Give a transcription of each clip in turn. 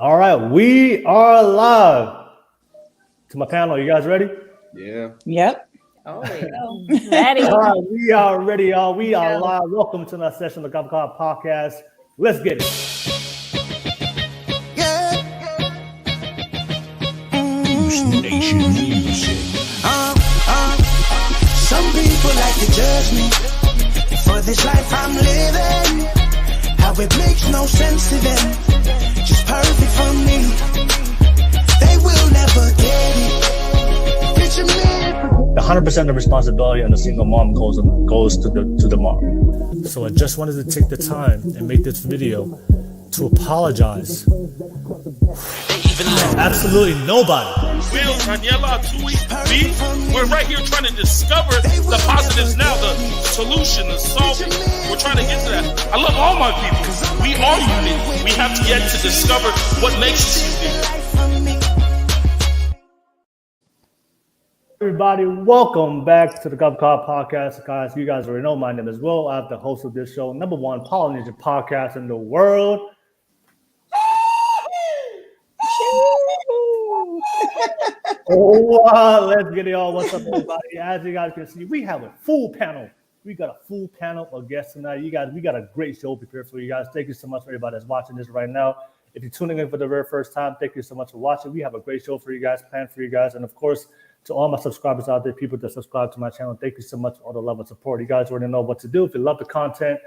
All right, we are live. To my panel, you guys ready? Yeah. Yep. Oh, ready. All right, we are ready, y'all. We are live. Welcome to another session of the Cashapp Podcast. Let's get it. Nation music. Some people like to judge me for this life I'm living. How it makes no sense to them. Just perfect for me. They will never get it. Picture me. 100% of the responsibility on a single mom goes to the mom. So I just wanted to take the time and make this video to apologize. Absolutely nobody. Will, Daniela, Tui, B, we're right here trying to discover the positives now, the solution, the solving. We're trying to get to that. I love all my people. We are unique. We have yet to discover what makes us unique. Everybody, welcome back to the Cashapp Podcast. Guys, you guys already know my name is Will. I'm the host of this show, number one Polynesian podcast in the world. Let's get it all. What's up, everybody? As you guys can see, we have a full panel. We got a full panel of guests tonight. You guys, we got a great show prepared for you guys. Thank you so much for everybody that's watching this right now. If you're tuning in for the very first time, thank you so much for watching. We have a great show for you guys, planned for you guys. And of course, to all my subscribers out there, people that subscribe to my channel, thank you so much for all the love and support. You guys already know what to do. If you love the content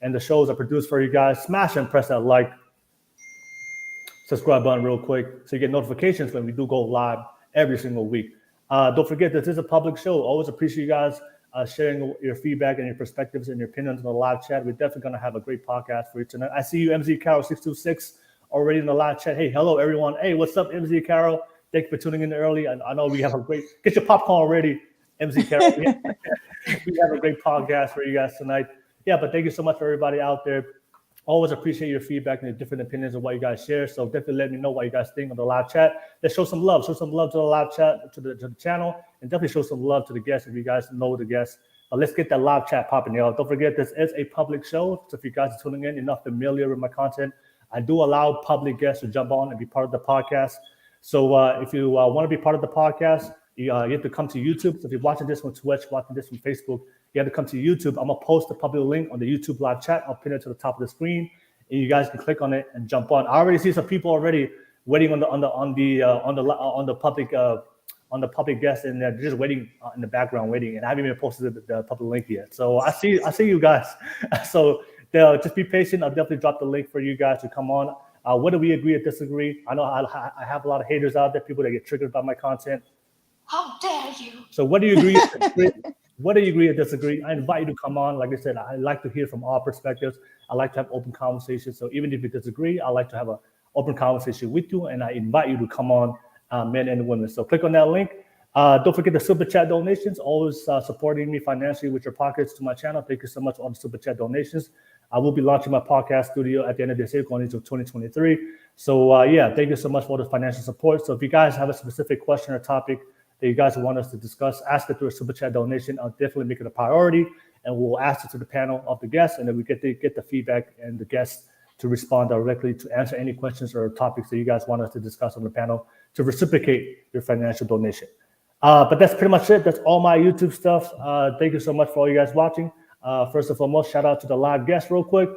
and the shows I produce for you guys, smash and press that like, subscribe button real quick so you get notifications when we do go live every single week. Don't forget, this is a public show. Always appreciate you guys sharing your feedback and your perspectives and your opinions in the live chat. We're definitely going to have a great podcast for you tonight. I see you, MZ Carol 626, already in the live chat. Hey, hello, everyone. Hey, what's up, MZ Carol? Thank you for tuning in early. I know we have a great, get your popcorn ready, MZ Carol. We have a great podcast for you guys tonight. Yeah, but thank you so much for everybody out there. Always appreciate your feedback and your different opinions of what you guys share. So definitely let me know what you guys think on the live chat. Let's show some love. Show some love to the live chat, to the channel, and definitely show some love to the guests if you guys know the guests. Let's get that live chat popping, y'all. Don't forget, this is a public show. So if you guys are tuning in, you're not familiar with my content, I do allow public guests to jump on and be part of the podcast. So if you want to be part of the podcast, you have to come to YouTube. So if you're watching this from Twitch, watching this from Facebook, you have to come to YouTube. I'm gonna post the public link on the YouTube live chat. I'll pin it to the top of the screen, and you guys can click on it and jump on. I already see some people already waiting on the public guest, and they're just waiting in the background waiting. And I haven't even posted the public link yet. So I see you guys. So just be patient. I'll definitely drop the link for you guys to come on. Whether we agree or disagree, I know I have a lot of haters out there, people that get triggered by my content. How dare you? So whether you agree or disagree, I invite you to come on. Like I said, I like to hear from all perspectives. I like to have open conversations. So even if you disagree, I like to have an open conversation with you, and I invite you to come on, men and women. So click on that link. Don't forget the super chat donations, always supporting me financially with your pockets to my channel. Thank you so much for all the super chat donations. I will be launching my podcast studio at the end of this year, going into 2023. So yeah, thank you so much for the financial support. So if you guys have a specific question or topic that you guys want us to discuss, ask it through a super chat donation. I'll definitely make it a priority, and we'll ask it to the panel of the guests, and then we get the feedback and the guests to respond directly to answer any questions or topics that you guys want us to discuss on the panel to reciprocate your financial donation. But that's pretty much it. That's all my YouTube stuff. Thank you so much for all you guys watching. First and foremost, shout out to the live guests real quick.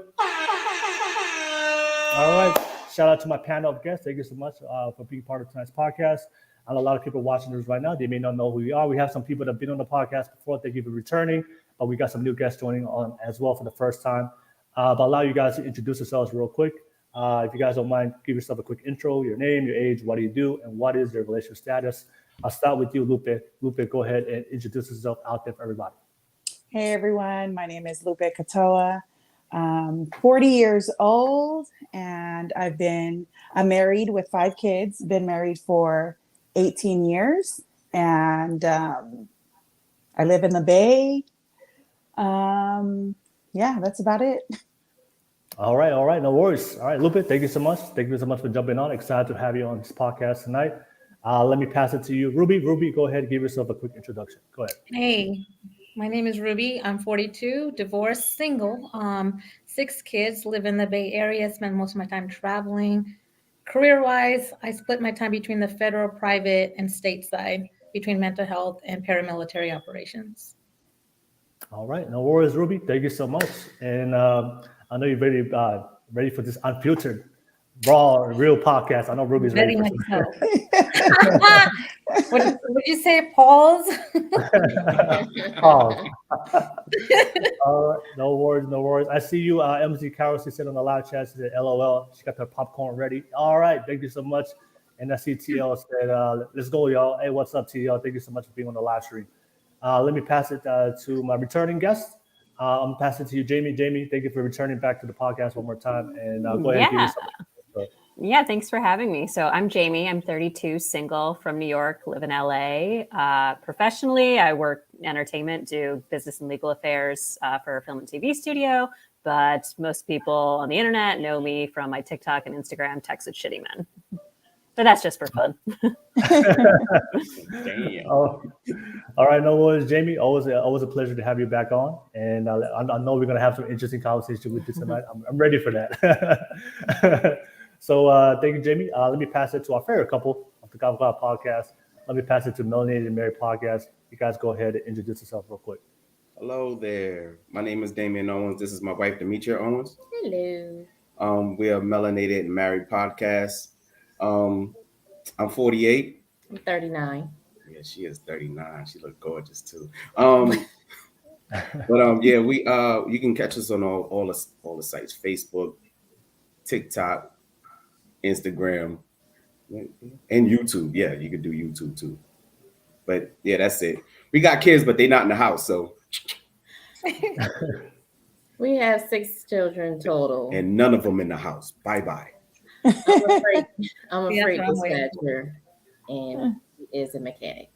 All right. Shout out to my panel of guests. Thank you so much for being part of tonight's podcast. And a lot of people watching this right now, they may not know who we are. We have some people that have been on the podcast before. Thank you for returning. But we got some new guests joining on as well for the first time. But allow you guys to introduce yourselves real quick. If you guys don't mind, give yourself a quick intro, your name, your age, what do you do, and what is your relationship status. I'll start with you, Lupe. Lupe, go ahead and introduce yourself out there for everybody. Hey, everyone. My name is Lupe Katoa. 40 years old, and I'm married with 5 kids, been married for 18 years, and I live in the Bay. Yeah, that's about it. All right. No worries. All right, Lupe, thank you so much. Thank you so much for jumping on. Excited to have you on this podcast tonight. Let me pass it to you. Ruby, go ahead. Give yourself a quick introduction. Go ahead. Hey, my name is Ruby. I'm 42, divorced, single, 6 kids, live in the Bay Area, spend most of my time traveling. Career-wise, I split my time between the federal, private, and state side, between mental health and paramilitary operations. All right, no worries, Ruby. Thank you so much. And I know you're ready for this unfiltered, raw, real podcast. I know Ruby's ready Very for much so. Would you say pause? All right, no worries. I see you, MZ Carol. She said on the live chat, she said, LOL. She got her popcorn ready. All right, thank you so much. And I see TL said, let's go, y'all. Hey, what's up, TL? Thank you so much for being on the live stream. Let me pass it to my returning guest. I'm going to pass it to you, Jamie. Jamie, thank you for returning back to the podcast one more time. And go ahead and give me something. Yeah, thanks for having me. So I'm Jamie. I'm 32, single, from New York, live in LA. Professionally, I work entertainment, do business and legal affairs for a film and TV studio. But most people on the internet know me from my TikTok and Instagram, Texas Shitty Men. But that's just for fun. Damn. All right, no worries, Jamie. Always a pleasure to have you back on. And I know we're going to have some interesting conversation with you tonight. I'm ready for that. So thank you, Jamie. Let me pass it to our favorite couple of the Golf Club podcast. Let me pass it to Melanatedmarried Podcast. You guys go ahead and introduce yourself real quick. Hello there. My name is Damian Owens. This is my wife, Demetria Owens. Hello. We are Melanatedmarried Podcast. I'm 48. I'm 39. Yeah, she is 39. She look gorgeous too. But yeah, we you can catch us on all the sites: Facebook, TikTok, Instagram, and YouTube. Yeah, you could do YouTube too. But yeah, that's it. We got kids, but they're not in the house, so. We have 6 children total. And none of them in the house. Bye-bye. I'm a freight dispatcher, and he is a mechanic.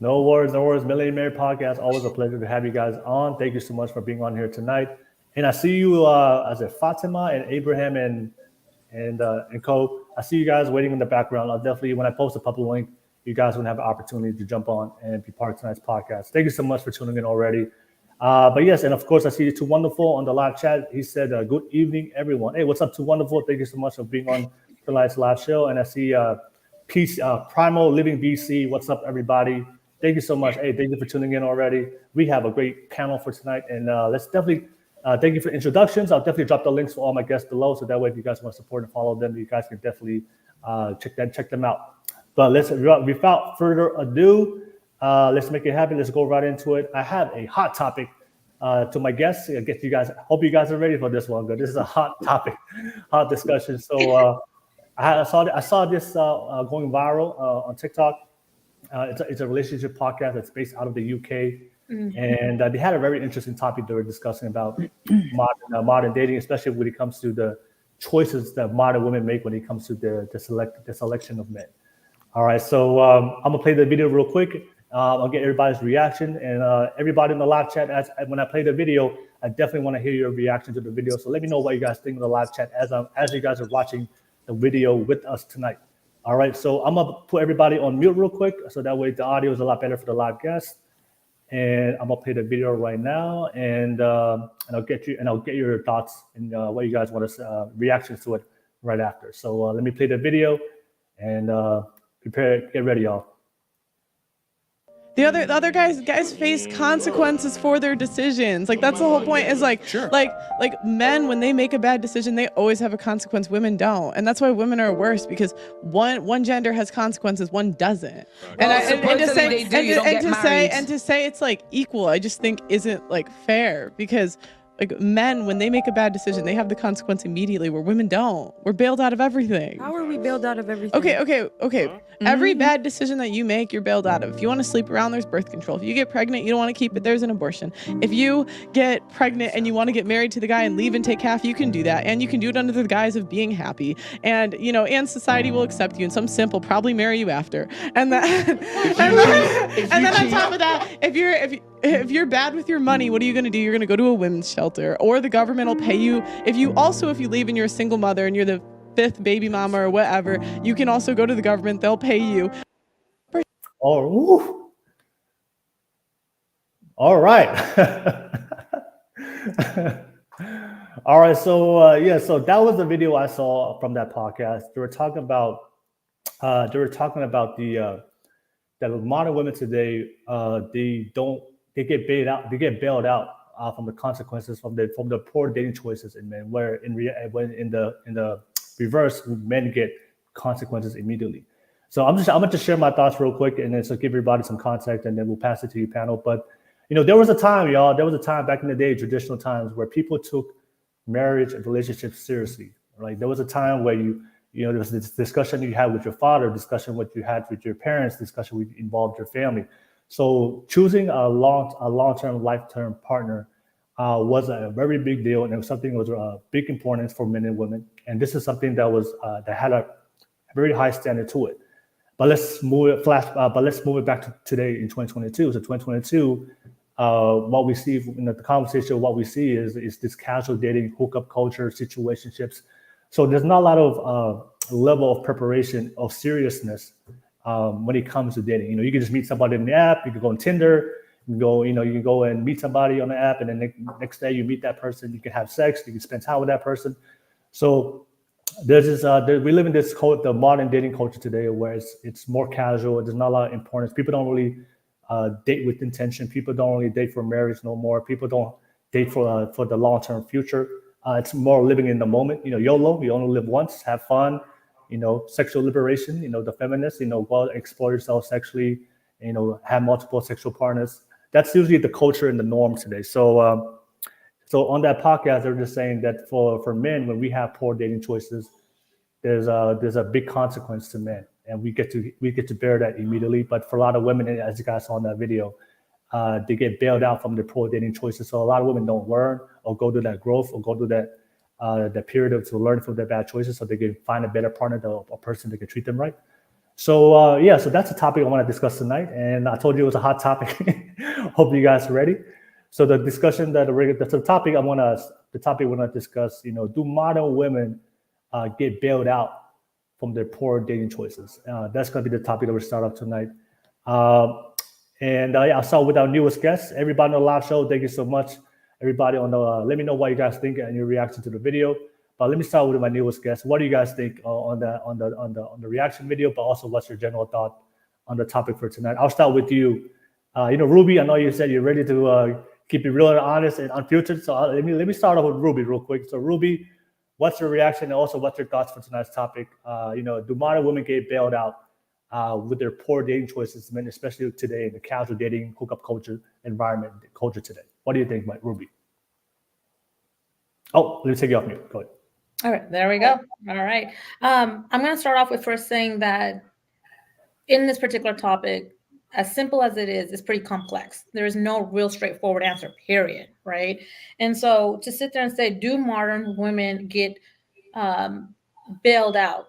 No worries. Melanatedmarried Podcast. Always a pleasure to have you guys on. Thank you so much for being on here tonight. And I see you as a Fatima and Abraham and Co. I see you guys waiting in the background. I'll definitely, when I post a public link, you guys will have an opportunity to jump on and be part of tonight's podcast. Thank you so much for tuning in already. But yes, and of course, I see you Too Wonderful on the live chat. He said, good evening, everyone. Hey, what's up, Too Wonderful? Thank you so much for being on tonight's live show. And I see Peace, Primal Living BC. What's up, everybody? Thank you so much. Hey, thank you for tuning in already. We have a great panel for tonight. And let's definitely thank you for introductions. I'll definitely drop the links for all my guests below. So that way, if you guys want to support and follow them, you guys can definitely check them out. But without further ado, let's make it happen. Let's go right into it. I have a hot topic to my guests. I guess you guys, hope you guys are ready for this one. But this is a hot topic, hot discussion. So I saw this going viral on TikTok. It's a relationship podcast that's based out of the UK. Mm-hmm. And they had a very interesting topic they were discussing about modern dating, especially when it comes to the choices that modern women make when it comes to the selection of men. All right, so I'm gonna play the video real quick. I'll get everybody's reaction, and everybody in the live chat. When I play the video, I definitely want to hear your reaction to the video. So let me know what you guys think in the live chat as you guys are watching the video with us tonight. All right, so I'm gonna put everybody on mute real quick, so that way the audio is a lot better for the live guests. And I'm gonna play the video right now, and I'll get your thoughts and what you guys want to reactions to it right after. So let me play the video, and get ready, y'all. The other guys face consequences for their decisions. Like, that's the whole point, is like, sure. like men, when they make a bad decision, they always have a consequence. Women don't. And that's why women are worse, because one gender has consequences, one doesn't. And to say it's like equal, I just think isn't like fair, because like men, when they make a bad decision, they have the consequence immediately, where women don't. We're bailed out of everything. How are we bailed out of everything? Okay. Mm-hmm. Every bad decision that you make, you're bailed out of. If you want to sleep around, there's birth control. If you get pregnant, you don't want to keep it, there's an abortion. If you get pregnant and you want to get married to the guy and leave and take half, you can do that. And you can do it under the guise of being happy. And, and society will accept you, and some simp will probably marry you after. And then on top of that, if you're bad with your money, what are you going to do? You're going to go to a women's shelter, or the government will pay you. If you leave and you're a single mother and you're the 5th baby mama or whatever, you can also go to the government. They'll pay you. Oh, all right. All right, so so that was the video I saw from that podcast. They were talking about the that modern women today, they get bailed out from the consequences from the poor dating choices in men, where when in the reverse, men get consequences immediately. So I'm gonna just share my thoughts real quick, and then so give everybody some context, and then we'll pass it to you, panel. But there was a time, y'all. There was a time back in the day, traditional times, where people took marriage and relationships seriously. Right? There was a time where there was this discussion you had with your father, discussion what you had with your parents, discussion which involved your family. So choosing a long-term, life-term partner was a very big deal, and it was something that was a big importance for men and women. And this is something that had a very high standard to it. But let's move it back to today in 2022. So 2022, what we see in the conversation, what we see is this casual dating, hookup culture, situationships. So there's not a lot of level of preparation of seriousness when it comes to dating. You can just meet somebody in the app. You can go on Tinder. You can go and meet somebody on the app, and then next day you meet that person. You can have sex. You can spend time with that person. So there's this. We live in this the modern dating culture today, where it's more casual. There's not a lot of importance. People don't really date with intention. People don't really date for marriage no more. People don't date for the long-term future. It's more living in the moment. YOLO. You only live once. Have fun. Sexual liberation. The feminists. Go out and explore yourself sexually. Have multiple sexual partners. That's usually the culture and the norm today. So on that podcast, they're just saying that for men, when we have poor dating choices, there's a big consequence to men, and we get to bear that immediately. But for a lot of women, as you guys saw in that video, they get bailed out from their poor dating choices. So a lot of women don't learn or go through that growth or go through that period to learn from their bad choices, so they can find a better partner, a person that can treat them right. So so that's a topic I want to discuss tonight, and I told you it was a hot topic. Hope you guys are ready. So the discussion the topic I want to discuss. Do modern women get bailed out from their poor dating choices? That's going to be the topic that we'll start off tonight. I'll start with our newest guest. Everybody on the live show, thank you so much. Everybody on the let me know what you guys think and your reaction to the video. But let me start with my newest guest. What do you guys think on the reaction video? But also, what's your general thought on the topic for tonight? I'll start with you. Ruby, I know you said you're ready to keep it real and honest and unfiltered. So let me start off with Ruby real quick. So Ruby, what's your reaction, and also what's your thoughts for tonight's topic? Do modern women get bailed out with their poor dating choices, men, especially today in the casual dating, hookup culture culture today? What do you think, Ruby? Oh, let me take you off mute. Go ahead. All right, there we go. All right. I'm going to start off with first saying that in this particular topic, as simple as it is, it's pretty complex. There is no real straightforward answer, period, right? And so to sit there and say, do modern women get bailed out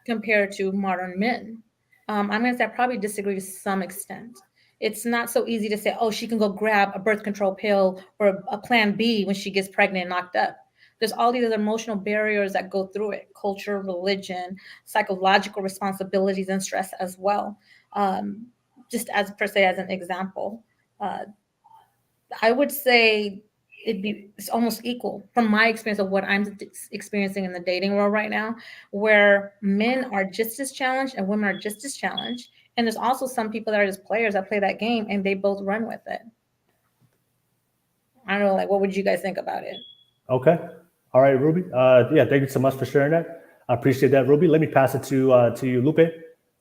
compared to modern men? I'm going to say I probably disagree to some extent. It's not so easy to say, oh, she can go grab a birth control pill or a plan B when she gets pregnant and knocked up. There's all these other emotional barriers that go through it: culture, religion, psychological responsibilities, and stress as well. Just as per se, as an example, I would say it's almost equal from my experience of what I'm experiencing in the dating world right now, where men are just as challenged and women are just as challenged. And there's also some people that are just players that play that game and they both run with it. I don't know, what would you guys think about it? Okay. All right, Ruby. Thank you so much for sharing that. I appreciate that, Ruby. Let me pass it to you, Lupe.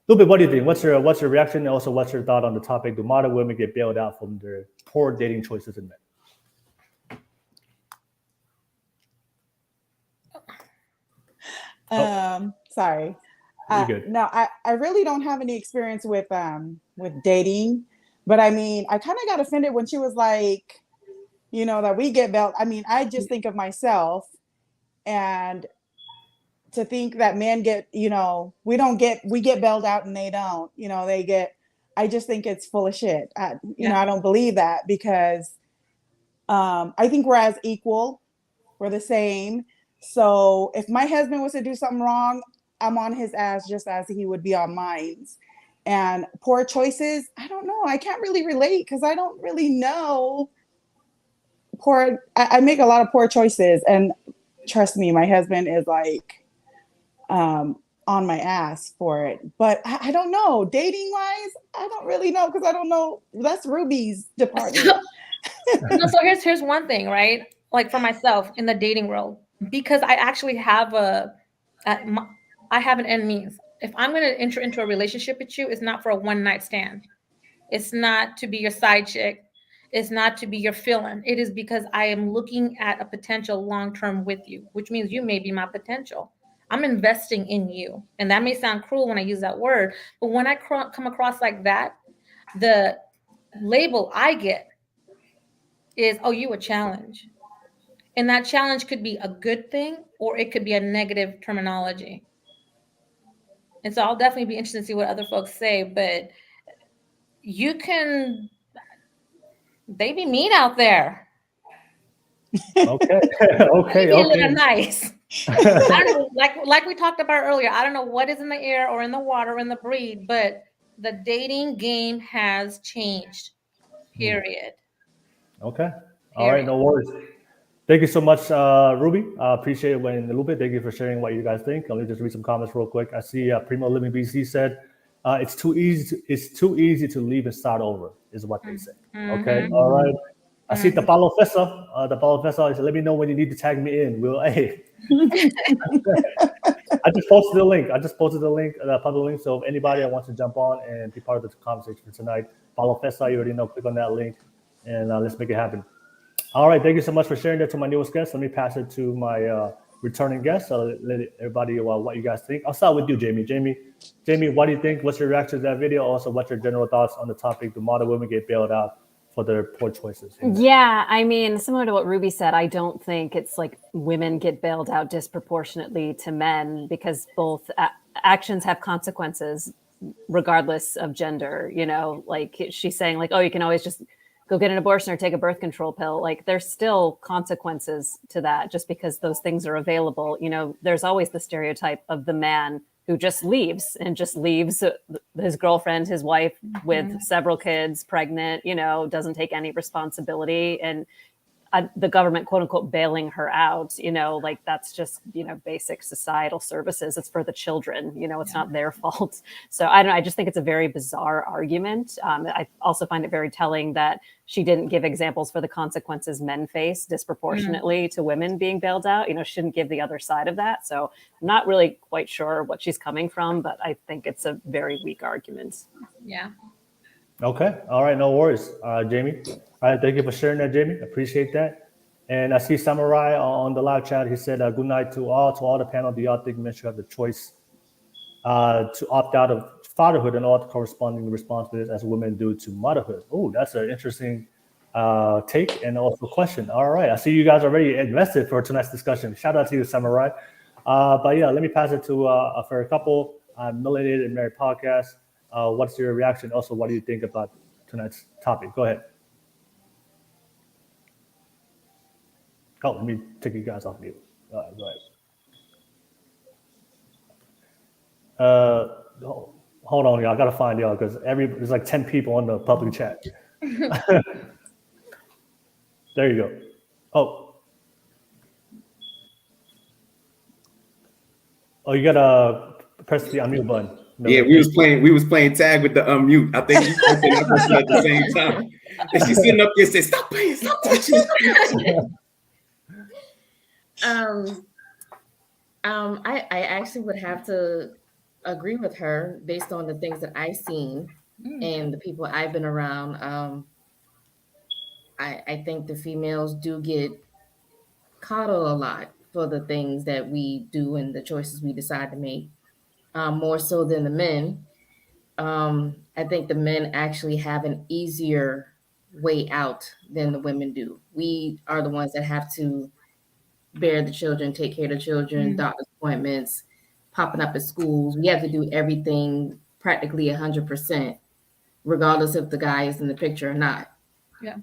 Lupe, what do you think? What's your reaction, and also what's your thought on the topic? Do modern women get bailed out from their poor dating choices in men? Sorry. You're good. No, I really don't have any experience with dating, but I mean, I kind of got offended when she was like, that we get bailed. I mean, I just think of myself, and to think that men get, we get bailed out and they don't, I just think it's full of shit. I don't believe that, because I think we're as equal. We're the same. So if my husband was to do something wrong, I'm on his ass just as he would be on mine. And poor choices, I don't know. I can't really relate because I don't really know I make a lot of poor choices, and trust me, my husband is like on my ass for it. But I don't know, dating wise, I don't really know, because I don't know. That's Ruby's department. No, so here's one thing, right? Like for myself in the dating world, because I actually have I have an end means. If I'm going to enter into a relationship with you, it's not for a one night stand. It's not to be your side chick. It's not to be your fill-in. It is because I am looking at a potential long-term with you, which means you may be my potential. I'm investing in you. And that may sound cruel when I use that word, but when I come across like that, the label I get is, oh, you a challenge. And that challenge could be a good thing, or it could be a negative terminology. And so I'll definitely be interested to see what other folks say, but they be mean out there. Okay. They be a little nice. I don't know, like we talked about earlier, I don't know what is in the air or in the water or in the breed, but the dating game has changed. Period. Okay. All right. No worries. Thank you so much, Ruby. I appreciate it. When Lupe, thank you for sharing what you guys think. Let me just read some comments real quick. I see Primo Living BC said, it's too easy to leave and start over, is what they say. Okay. All right. I see the Paulo Fessa. The Paulo Fessa is, let me know when you need to tag me in. Hey. I just posted the link. The public link. So if anybody that wants to jump on and be part of the conversation for tonight, Paulo Fessa, you already know, click on that link and let's make it happen. All right. Thank you so much for sharing that to my newest guest. Let me pass it to my returning guest. Let everybody what you guys think. I'll start with you, Jamie. Jamie, what do you think? What's your reaction to that video? Also, what's your general thoughts on the topic? Do modern women get bailed out for their poor choices? Yeah, I mean, similar to what Ruby said, I don't think it's like women get bailed out disproportionately to men, because both actions have consequences regardless of gender. You know, like she's saying, like, oh, you can always just go get an abortion or take a birth control pill. Like there's still consequences to that just because those things are available. You know, there's always the stereotype of the man who just leaves his girlfriend, his wife with several kids, pregnant, you know, doesn't take any responsibility. And the government, quote unquote, bailing her out, you know, like that's just, you know, basic societal services. It's for the children, you know, it's not their fault. So I don't know. I just think it's a very bizarre argument. I also find it very telling that she didn't give examples for the consequences men face disproportionately to women being bailed out. You know, she didn't give the other side of that. So I'm not really quite sure what she's coming from, but I think it's a very weak argument. Yeah. Okay. All right. No worries, Jamie. All right. Thank you for sharing that, Jamie. Appreciate that. And I see Samurai on the live chat. He said, good night to all the panel. Do y'all think men should have the choice to opt out of fatherhood and all the corresponding responsibilities as women do to motherhood? Oh, that's an interesting take and also question. All right. I see you guys already invested for tonight's discussion. Shout out to you, Samurai. But yeah, let me pass it to for a couple Melanated Podcast. What's your reaction? Also, what do you think about tonight's topic? Go ahead. Oh, let me take you guys off mute. Go ahead. Hold on, y'all. I gotta find y'all because there's like 10 people on the public chat. There you go. Oh, you gotta press the unmute button. No, yeah, we was playing tag with the unmute. I think you pressed at the same time. And she's sitting up there saying, "Stop playing, stop touching." I actually would have to agree with her based on the things that I've seen and the people I've been around. I think the females do get coddled a lot for the things that we do and the choices we decide to make, more so than the men. I think the men actually have an easier way out than the women do. We are the ones that have to bear the children, take care of the children, doctor's appointments, popping up at schools. We have to do everything practically 100%, regardless if the guy is in the picture or not. Yeah.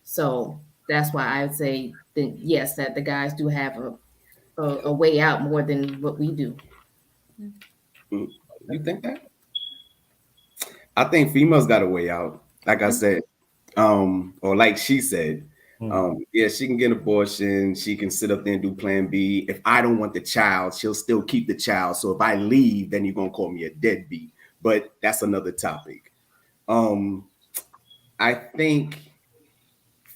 So that's why I would say that yes, that the guys do have a way out more than what we do. You think that? I think females got a way out. Like I said, or like she said, Yeah, she can get an abortion. She can sit up there and do plan B. If I don't want the child, she'll still keep the child. So if I leave, then you're going to call me a deadbeat. But that's another topic. I think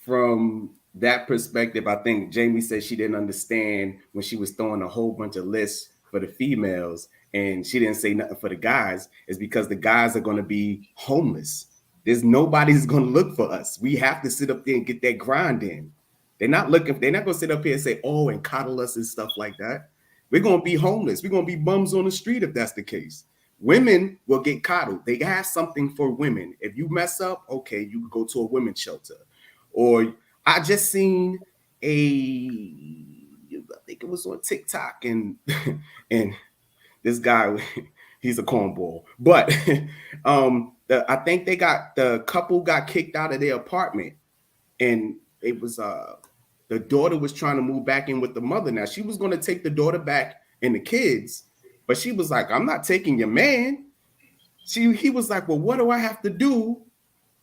from that perspective, I think Jamie said she didn't understand when she was throwing a whole bunch of lists for the females and she didn't say nothing for the guys, is because the guys are going to be homeless. There's nobody's going to look for us. We have to sit up there and get that grind in. They're not going to sit up here and say, oh, and coddle us and stuff like that. We're going to be homeless. We're going to be bums on the street if that's the case. Women will get coddled. They have something for women. If you mess up, okay, you can go to a women's shelter. Or I just seen I think it was on TikTok, and this guy, he's a cornball. But I think the couple got kicked out of their apartment, and it was the daughter was trying to move back in with the mother. Now she was going to take the daughter back and the kids, but she was like, I'm not taking your man. He was like, well, what do I have to do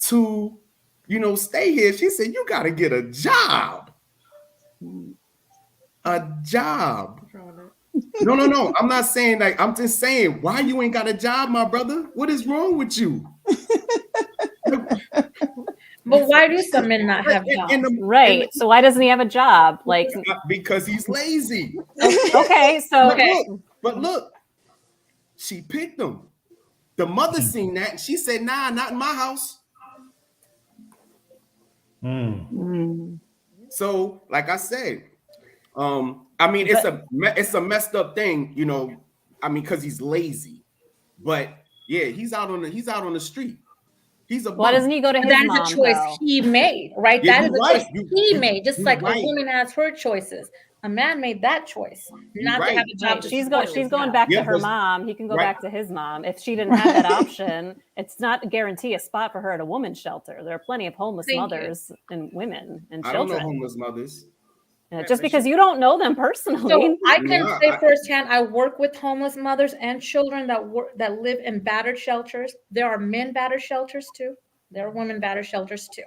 to, stay here? She said, you got to get a job. A job. No. I'm not saying like, I'm just saying, why you ain't got a job, my brother? What is wrong with you? But why do some men not have jobs? Right. So why doesn't he have a job? Like, because he's lazy. Okay. So But look, she picked him. The mother seen that and she said, nah, not in my house. So, like I said, it's a messed up thing, because he's lazy. But yeah, he's out on the street. He's a bum. Why doesn't he go to his That mom? is a choice he made, right? Yeah, that is a choice he made, just like right. a woman has her choices. A man made that choice, not to have a job. She's going back to her mom. He can go back to his mom. If she didn't have that option, it's not a guarantee a spot for her at a woman's shelter. There are plenty of homeless mothers and women and children. I don't know homeless mothers. Just because you don't know them personally. So I can say firsthand, I work with homeless mothers and children that live in battered shelters. There are men battered shelters too. There are women battered shelters too.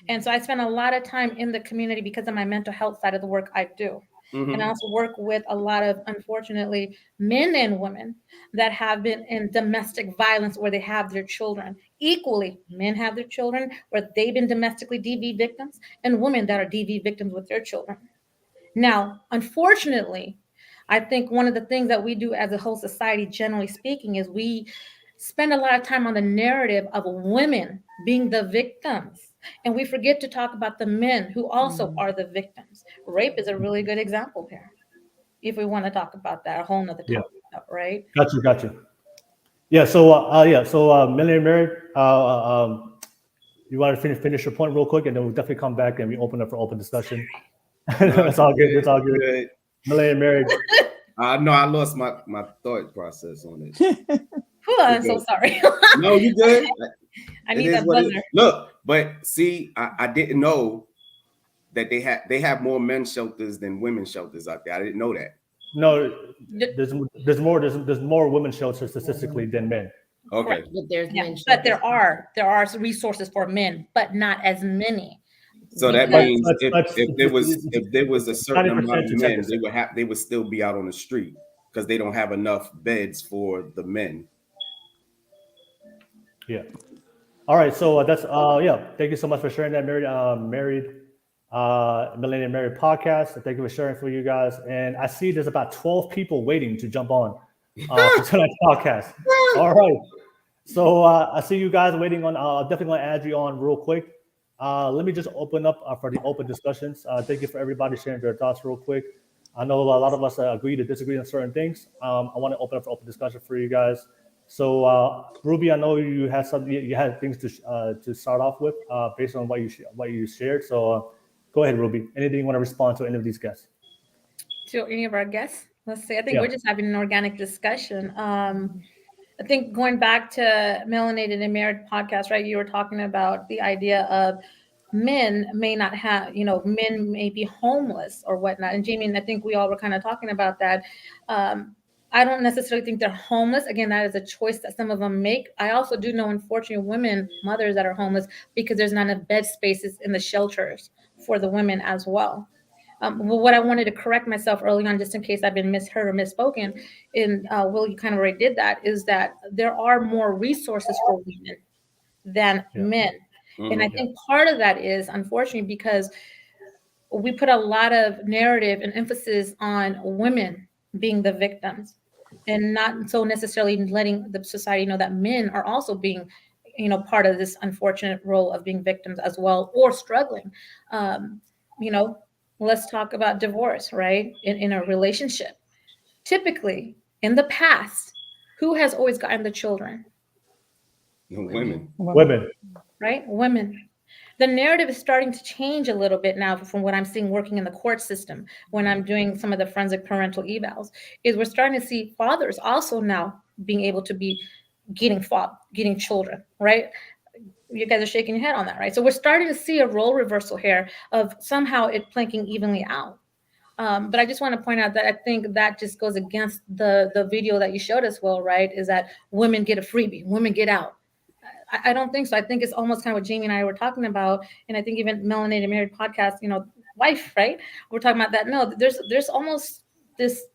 And so I spend a lot of time in the community because of my mental health side of the work I do. Mm-hmm. And I also work with a lot of, unfortunately, men and women that have been in domestic violence where they have their children. Equally, men have their children where they've been domestically DV victims, and women that are DV victims with their children. Now, unfortunately, I think one of the things that we do as a whole society, generally speaking, is we spend a lot of time on the narrative of women being the victims. And we forget to talk about the men who also are the victims. Rape is a really good example here. If we want to talk about that, a whole nother topic, right? Got you. Yeah. So, Melanatedmarried, you want to finish your point real quick, and then we'll definitely come back and we open up for open discussion. It's all good. It's all good. Melanatedmarried. No, I lost my thought process on it. I'm so sorry. No, you good. I need that buzzer. Look, but see, I didn't know that they have more men's shelters than women's shelters out there. I didn't know that. No, there's more women's shelters statistically than men. Okay, but there are resources for men, but not as many. So that means if there was a certain amount of men, they would still be out on the street because they don't have enough beds for the men. Yeah. All right. So that's Thank you so much for sharing that, Melanatedmarried Podcast. Thank you for sharing for you guys. And I see there's about 12 people waiting to jump on for tonight's podcast. All right. So I see you guys waiting on. Definitely going to add you on real quick. Let me just open up for the open discussions. Thank you for everybody sharing their thoughts real quick. I know a lot of us agree to disagree on certain things. I want to open up for open discussion for you guys. So, Ruby, I know you had things to start off with based on what you shared. So, go ahead, Ruby. Anything you want to respond to any of these guests? To any of our guests? Let's see. I think we're just having an organic discussion. I think going back to Melanatedmarried Podcast, right? You were talking about the idea of men may not have, men may be homeless or whatnot. And Jamie, and I think we all were kind of talking about that. I don't necessarily think they're homeless. Again, that is a choice that some of them make. I also do know, unfortunately, mothers that are homeless because there's not enough bed spaces in the shelters for the women as well. Well, what I wanted to correct myself early on, just in case I've been misheard or misspoken, and Will, you kind of already did that, is that there are more resources for women than men. And I think part of that is, unfortunately, because we put a lot of narrative and emphasis on women being the victims and not so necessarily letting the society know that men are also being, part of this unfortunate role of being victims as well, or struggling. Let's talk about divorce, right? In a relationship. Typically, in the past, who has always gotten the children? Women. Right? Women. The narrative is starting to change a little bit now from what I'm seeing working in the court system when I'm doing some of the forensic parental evals, is we're starting to see fathers also now being able to be getting children, right? You guys are shaking your head on that, right? So we're starting to see a role reversal here of somehow it planking evenly out. But I just want to point out that I think that just goes against the video that you showed us, Will, right? Is that women get a freebie, women get out. I don't think so. I think it's almost kind of what Jamie and I were talking about. And I think even Melanatedmarried Podcast, wife, right? We're talking about that. No, there's almost this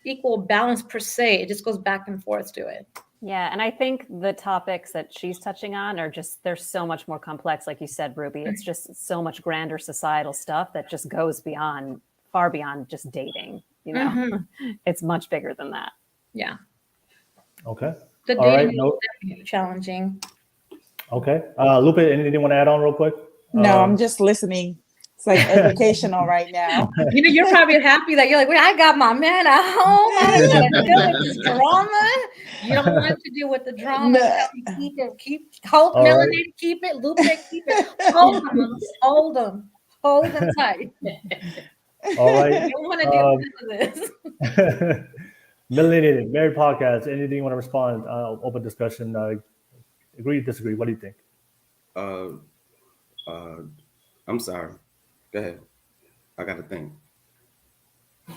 equal balance per se. It just goes back and forth to it. Yeah, and I think the topics that she's touching on are just, they're so much more complex. Like you said, Ruby, it's just so much grander societal stuff that just goes far beyond just dating. It's much bigger than that. Yeah. Okay. The dating is challenging. Okay. Lupe, anything you want to add on real quick? No, I'm just listening. It's like educational right now. You're probably happy that you're like, wait, I got my man at home. I don't got to deal with this drama. You don't want to deal with the drama. No. Hold Melanie, keep it. Lupe, keep it. Hold them tight. All right. You don't want to deal with this. Melanatedmarried Podcast. Anything you want to respond? Open discussion. Agree, disagree. What do you think? I'm sorry. Go ahead. I got to think.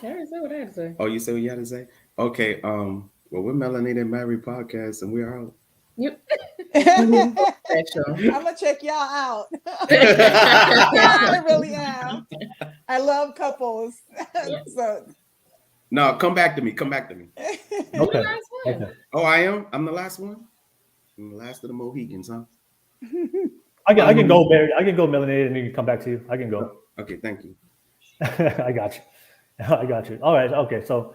I already said what I had to say. Oh, you said what you had to say? Okay. Well, we're Melanatedmarried Podcast, and we're out. Yep. I'm gonna check y'all out. I really am. I love couples. So no, come back to me. Okay. Oh, I am? I'm the last one? I'm the last of the Mohicans, huh? I can go, Barry. I can go Melanated and then come back to you. I can go. Okay, thank you. I got you. All right. Okay. So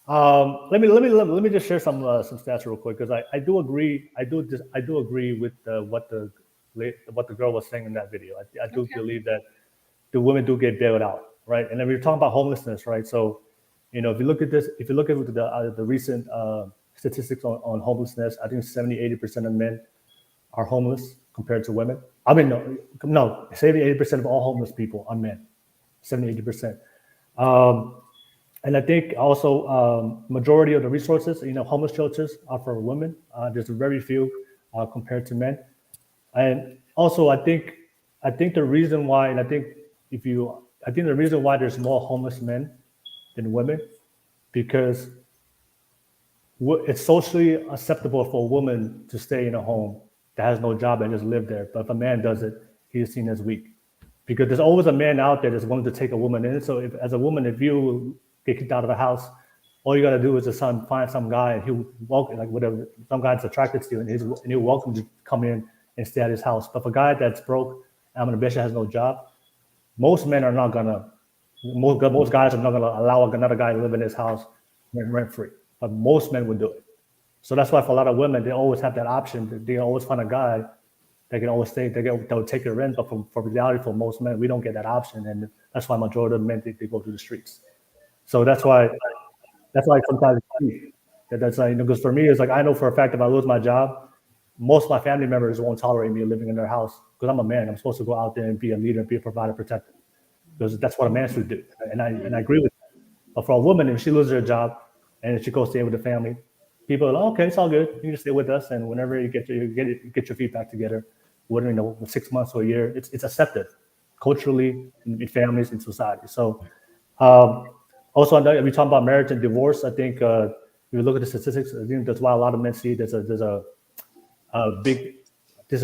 let me just share some stats real quick, because I do agree. I do agree with what the girl was saying in that video. I do believe that the women do get bailed out, right? And then we were talking about homelessness, right? So, if you look at this, if you look at the recent statistics on homelessness, I think 70-80% of men are homeless compared to women. I mean, no, 70-80% of all homeless people are men. 70-80%. And I think also majority of the resources, homeless shelters are for women. There's very few compared to men. And also, I think the reason why, and I think the reason why there's more homeless men than women, because it's socially acceptable for a woman to stay in a home that has no job and just live there. But if a man does it, he is seen as weak, because there's always a man out there that's willing to take a woman in. So as a woman, if you get kicked out of the house, all you got to do is just find some guy, and he'll welcome, like whatever, some guy that's attracted to you, and he'll welcome you to come in and stay at his house. But for a guy that's broke, I'm gonna bet you has no job, most guys are not gonna allow another guy to live in his house rent free. But most men would do it. So that's why for a lot of women, they always have that option. They always find a guy that can always stay. They'll take your rent. But for reality, for most men, we don't get that option, and that's why majority of men they go to the streets. So that's why sometimes that's like, because for me, it's like, I know for a fact if I lose my job, most of my family members won't tolerate me living in their house, because I'm a man. I'm supposed to go out there and be a leader and be a provider, protector, because that's what a man should do. And I agree with that. But for a woman, if she loses her job and she goes stay with the family, people are like, okay, it's all good. You can stay with us, and whenever you get your feet back together, whether 6 months or a year, it's accepted culturally in families, in society. So also, we talk about marriage and divorce. I think if you look at the statistics, I think that's why a lot of men see there's a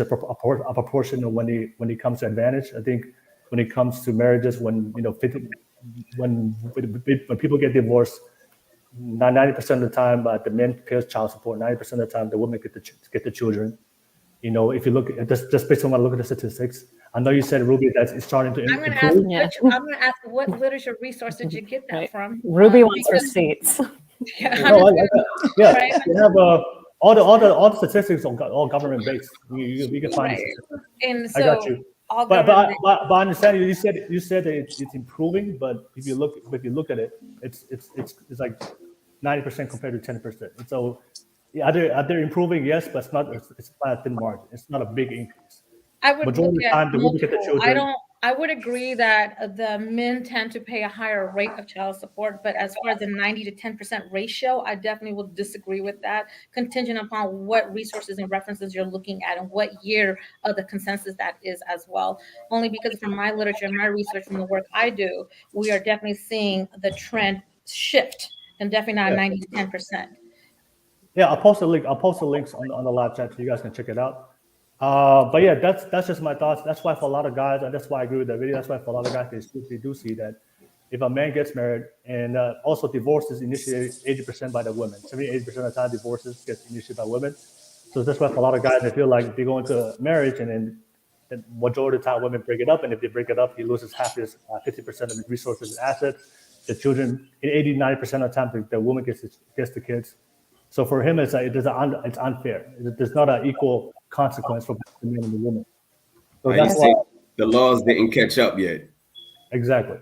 proportion of when it comes to advantage. I think when it comes to marriages. When when people get divorced, 90% of the time the men pay child support. 90% of the time the women get the children. You know, if you look at this, just based on when I look at the statistics, I know you said, Ruby, that it's starting to improve. I'm going to ask what literature resource did you get that from? Ruby wants receipts. Yeah, Yeah, right? they have all the statistics are all government based. You can find it. And so I got you. But I understand you said that it's improving, but if you look at it, it's like 90% compared to 10%. And so are they improving? Yes, but it's not a thin margin. It's not a big increase. I would Majority of the time, they will look at the children. I would agree that the men tend to pay a higher rate of child support, but as far as the 90 to 10% ratio, I definitely will disagree with that, contingent upon what resources and references you're looking at and what year of the consensus that is as well. Only because from my literature and my research from the work I do, we are definitely seeing the trend shift and definitely not 90 to 10%. Yeah, I'll post the links on the live chat so you guys can check it out. But yeah, that's just my thoughts. That's why for a lot of guys, and that's why I agree with that video. That's why for a lot of guys, they do see that if a man gets married and also divorce is initiated 80% by the women. 70-80% of the time divorces get initiated by women. So that's why for a lot of guys, they feel like if they go into a marriage and then the majority of the time women break it up, and if they break it up, he loses half his 50% of his resources and assets. The children, in 80-90% of the time, the woman gets the kids. So for him, it's unfair. There's not an equal consequence for the men and the women. So that's why the laws didn't catch up yet. Exactly.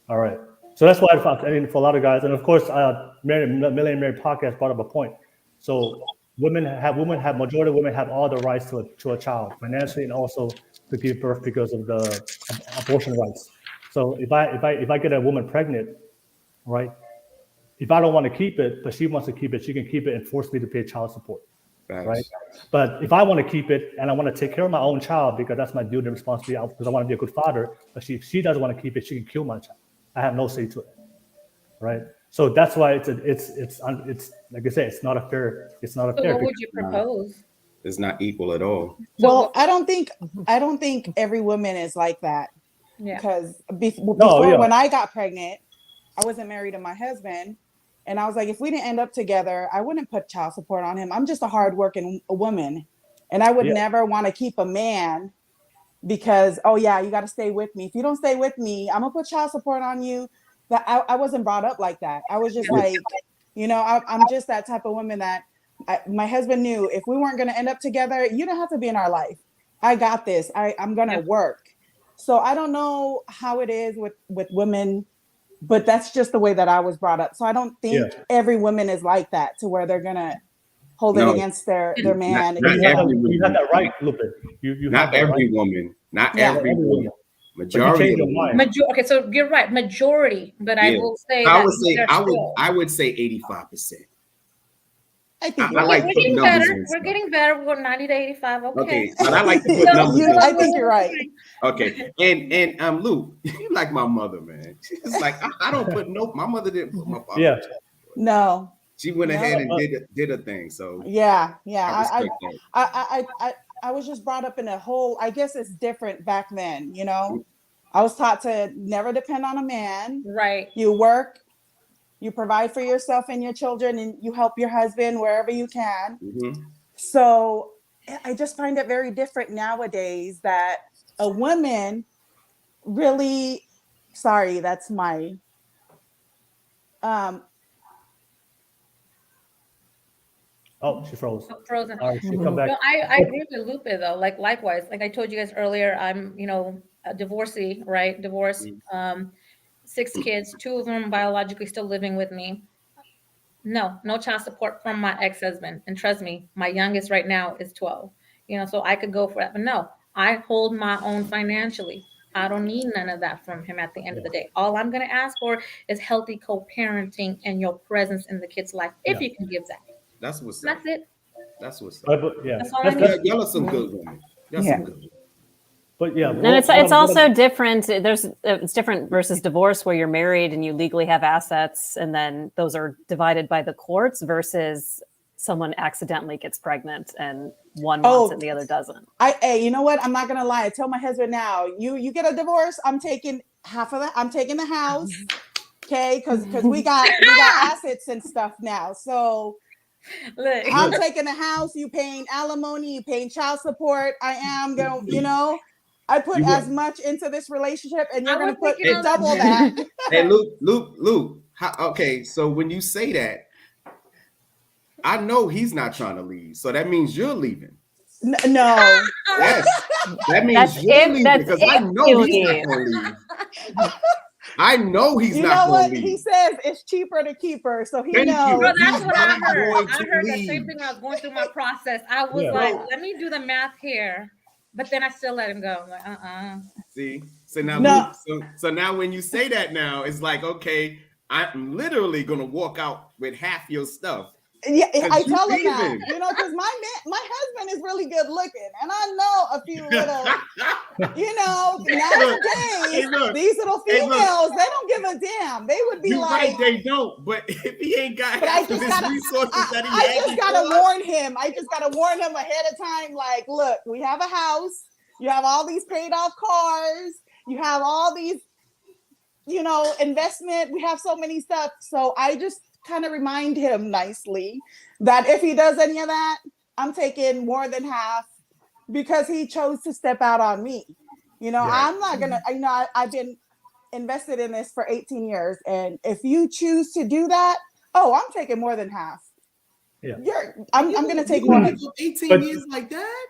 All right. So that's why for a lot of guys, and of course, Melanatedmarried Podcast brought up a point. So majority of women have all the rights to a child, financially and also to give birth because of the abortion rights. So if I get a woman pregnant, right? If I don't want to keep it, but she wants to keep it, she can keep it and force me to pay child support, right? But if I want to keep it and I want to take care of my own child because that's my duty and responsibility because I want to be a good father, but if she doesn't want to keep it, she can kill my child. I have no say to it, right? So that's why it's like I said, it's not a fair. So what would you propose? It's not equal at all. Well, I don't think every woman is like that. Yeah. Because before when I got pregnant, I wasn't married to my husband. And I was like, if we didn't end up together, I wouldn't put child support on him. I'm just a hardworking woman. And I would never want to keep a man because, you got to stay with me. If you don't stay with me, I'm going to put child support on you. That I wasn't brought up like that. I was just like, I'm just that type of woman that my husband knew if we weren't going to end up together, you don't have to be in our life. I got this. I'm going to work. So I don't know how it is with women, but that's just the way that I was brought up. So I don't think every woman is like that to where they're gonna hold it against their man. You have that right, Lupe. Not every woman. Not every woman. Majority of them. Okay, so you're right, majority. But I will say I would say 85%. I think we're getting better. We're getting better. We're 90 to 85. Okay. But I like to put numbers. I think you're right. Okay. And Luke, you like my mother, man. She's like, I don't put my mother didn't put my father. Yeah. No. She went ahead and did a thing. So yeah. I was just brought up in a whole, I guess it's different back then, I was taught to never depend on a man. Right. You work. You provide for yourself and your children, and you help your husband wherever you can. Mm-hmm. So I just find it very different nowadays that a woman really, sorry, that's my, oh, she froze. Frozen. All right, she'll come back. No, I agree with Lupe though. Like likewise, like I told you guys earlier, I'm a divorcee, right? Divorced. 6 kids, 2 of them biologically still living with me. No child support from my ex-husband. And trust me, my youngest right now is 12. So I could go for that. But no, I hold my own financially. I don't need none of that from him at the end of the day. All I'm going to ask for is healthy co-parenting and your presence in the kid's life, if you can give that. That's what's That's it. That's what's up. That's all I need. Y'all are some good women. Some good women. But yeah, and it's also different. It's different versus divorce, where you're married and you legally have assets, and then those are divided by the courts. Versus someone accidentally gets pregnant and one wants it and the other doesn't. Hey, you know what? I'm not gonna lie. I tell my husband now, you get a divorce, I'm taking half of that. I'm taking the house. Okay, because we got assets and stuff now. So I'm taking the house, you paying alimony, you paying child support. I am going, I put as much into this relationship and you're going to put double that. Hey, Luke. Okay, so when you say that, I know he's not trying to leave. So that means you're leaving. No. Yes. That means you're leaving because I know he's not going to leave. I know he's not going to leave. He says it's cheaper to keep her, so he knows. Well, that's what I heard. I heard the same thing when I was going through my process. I was like, let me do the math here. But then I still let him go. I'm like, See? So now, so now when you say that now, it's like, okay, I'm literally going to walk out with half your stuff. Yeah, I tell him that, because my husband is really good looking, and I know a few little, nowadays these little females, they don't give a damn. They would be right, they don't. But if he ain't got half of his resources that he has, I just gotta warn him. I just gotta warn him ahead of time. Like, look, we have a house. You have all these paid off cars. You have all these, investment. We have so many stuff. So I just kind of remind him nicely that if he does any of that, I'm taking more than half because he chose to step out on me. I'm not gonna, I've been invested in this for 18 years. And if you choose to do that, I'm taking more than half. Yeah. I'm gonna take more than 18 years like that.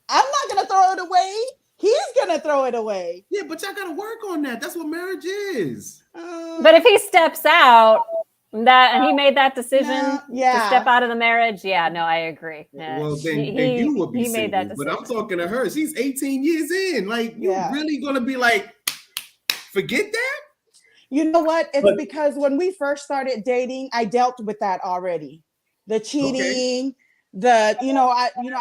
I'm not gonna throw it away. He's gonna throw it away. Yeah, but y'all gotta work on that. That's what marriage is. But if he steps out, and he made that decision to step out of the marriage. Yeah, no, I agree. Well, then you would be made that decision. But I'm talking to her. She's 18 years in. Like, you really gonna be like, forget that? You know what? It's because when we first started dating, I dealt with that already. The cheating, I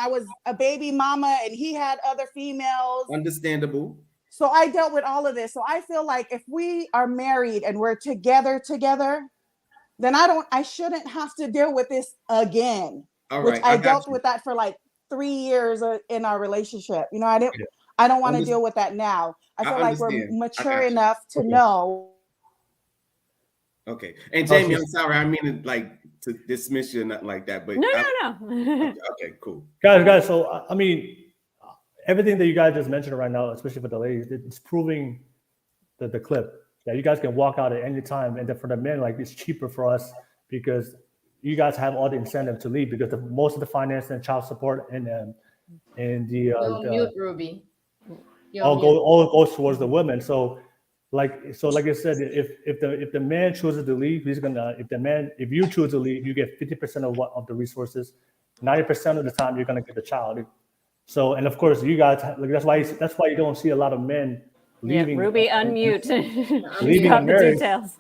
was a baby mama and he had other females. Understandable. So I dealt with all of this. So I feel like if we are married and we're together, then I shouldn't have to deal with this again. All right. I dealt with that for like 3 years in our relationship. I don't want to deal with that now. I feel like we're mature enough to know. Okay. And Jamie, I'm sorry, I mean to dismiss you, not like that, but no. Okay, cool. Guys. So I mean, everything that you guys just mentioned right now, especially for the ladies, it's proving the clip. Yeah, you guys can walk out at any time, and then for the men, like it's cheaper for us because you guys have all the incentive to leave because most of the finance and child support and the mute, Ruby. all goes towards the women. So like I said, if the man chooses to leave, he's gonna. If you choose to leave, you get 50% of the resources. 90% of the time, you're gonna get the child. So, and of course, you guys. That's why you don't see a lot of men leaving. Yeah, Ruby, unmute. Leaving the marriage. Details.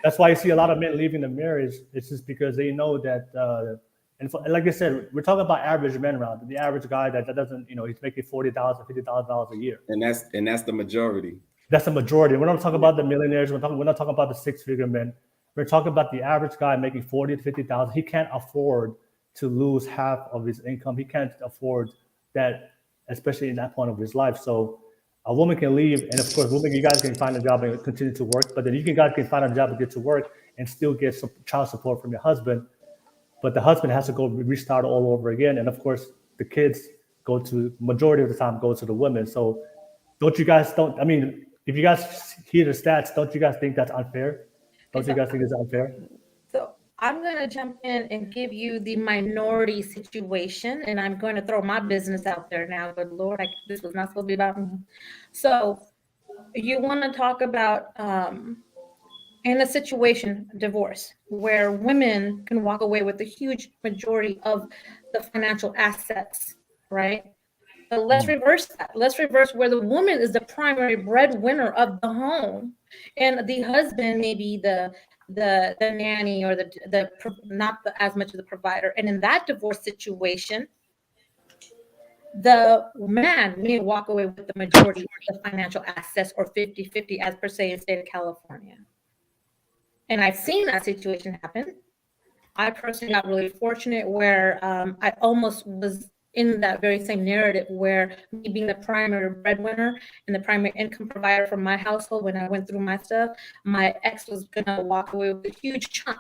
That's why you see a lot of men leaving the marriage. It's just because they know that. And like I said, we're talking about average men around. The average guy that doesn't, he's making $40,000, $50,000 a year. And that's the majority. That's the majority. We're not talking about the millionaires. We're not talking about the six-figure men. We're talking about the average guy making $40,000 to $50,000. He can't afford to lose half of his income. He can't afford that, especially in that point of his life. So a woman can leave, and of course, you guys can find a job and continue to work. But then you guys can find a job and get to work and still get some child support from your husband. But the husband has to go restart all over again. And of course, the kids majority of the time go to the women. So if you guys hear the stats, don't you guys think that's unfair? Don't you guys think it's unfair? So I'm going to jump in and give you the minority situation, and I'm going to throw my business out there now. Good Lord, this was not supposed to be about me. So you want to talk about in a situation, divorce, where women can walk away with a huge majority of the financial assets, right? But let's reverse that. Let's reverse where the woman is the primary breadwinner of the home, and the husband may be the nanny or the not as much of the provider. And in that divorce situation, the man may walk away with the majority of the financial assets, or 50-50 as per se in the state of California. And I've seen that situation happen. I personally got really fortunate where I almost was in that very same narrative where me being the primary breadwinner and the primary income provider for my household when I went through my stuff, my ex was gonna walk away with a huge chunk.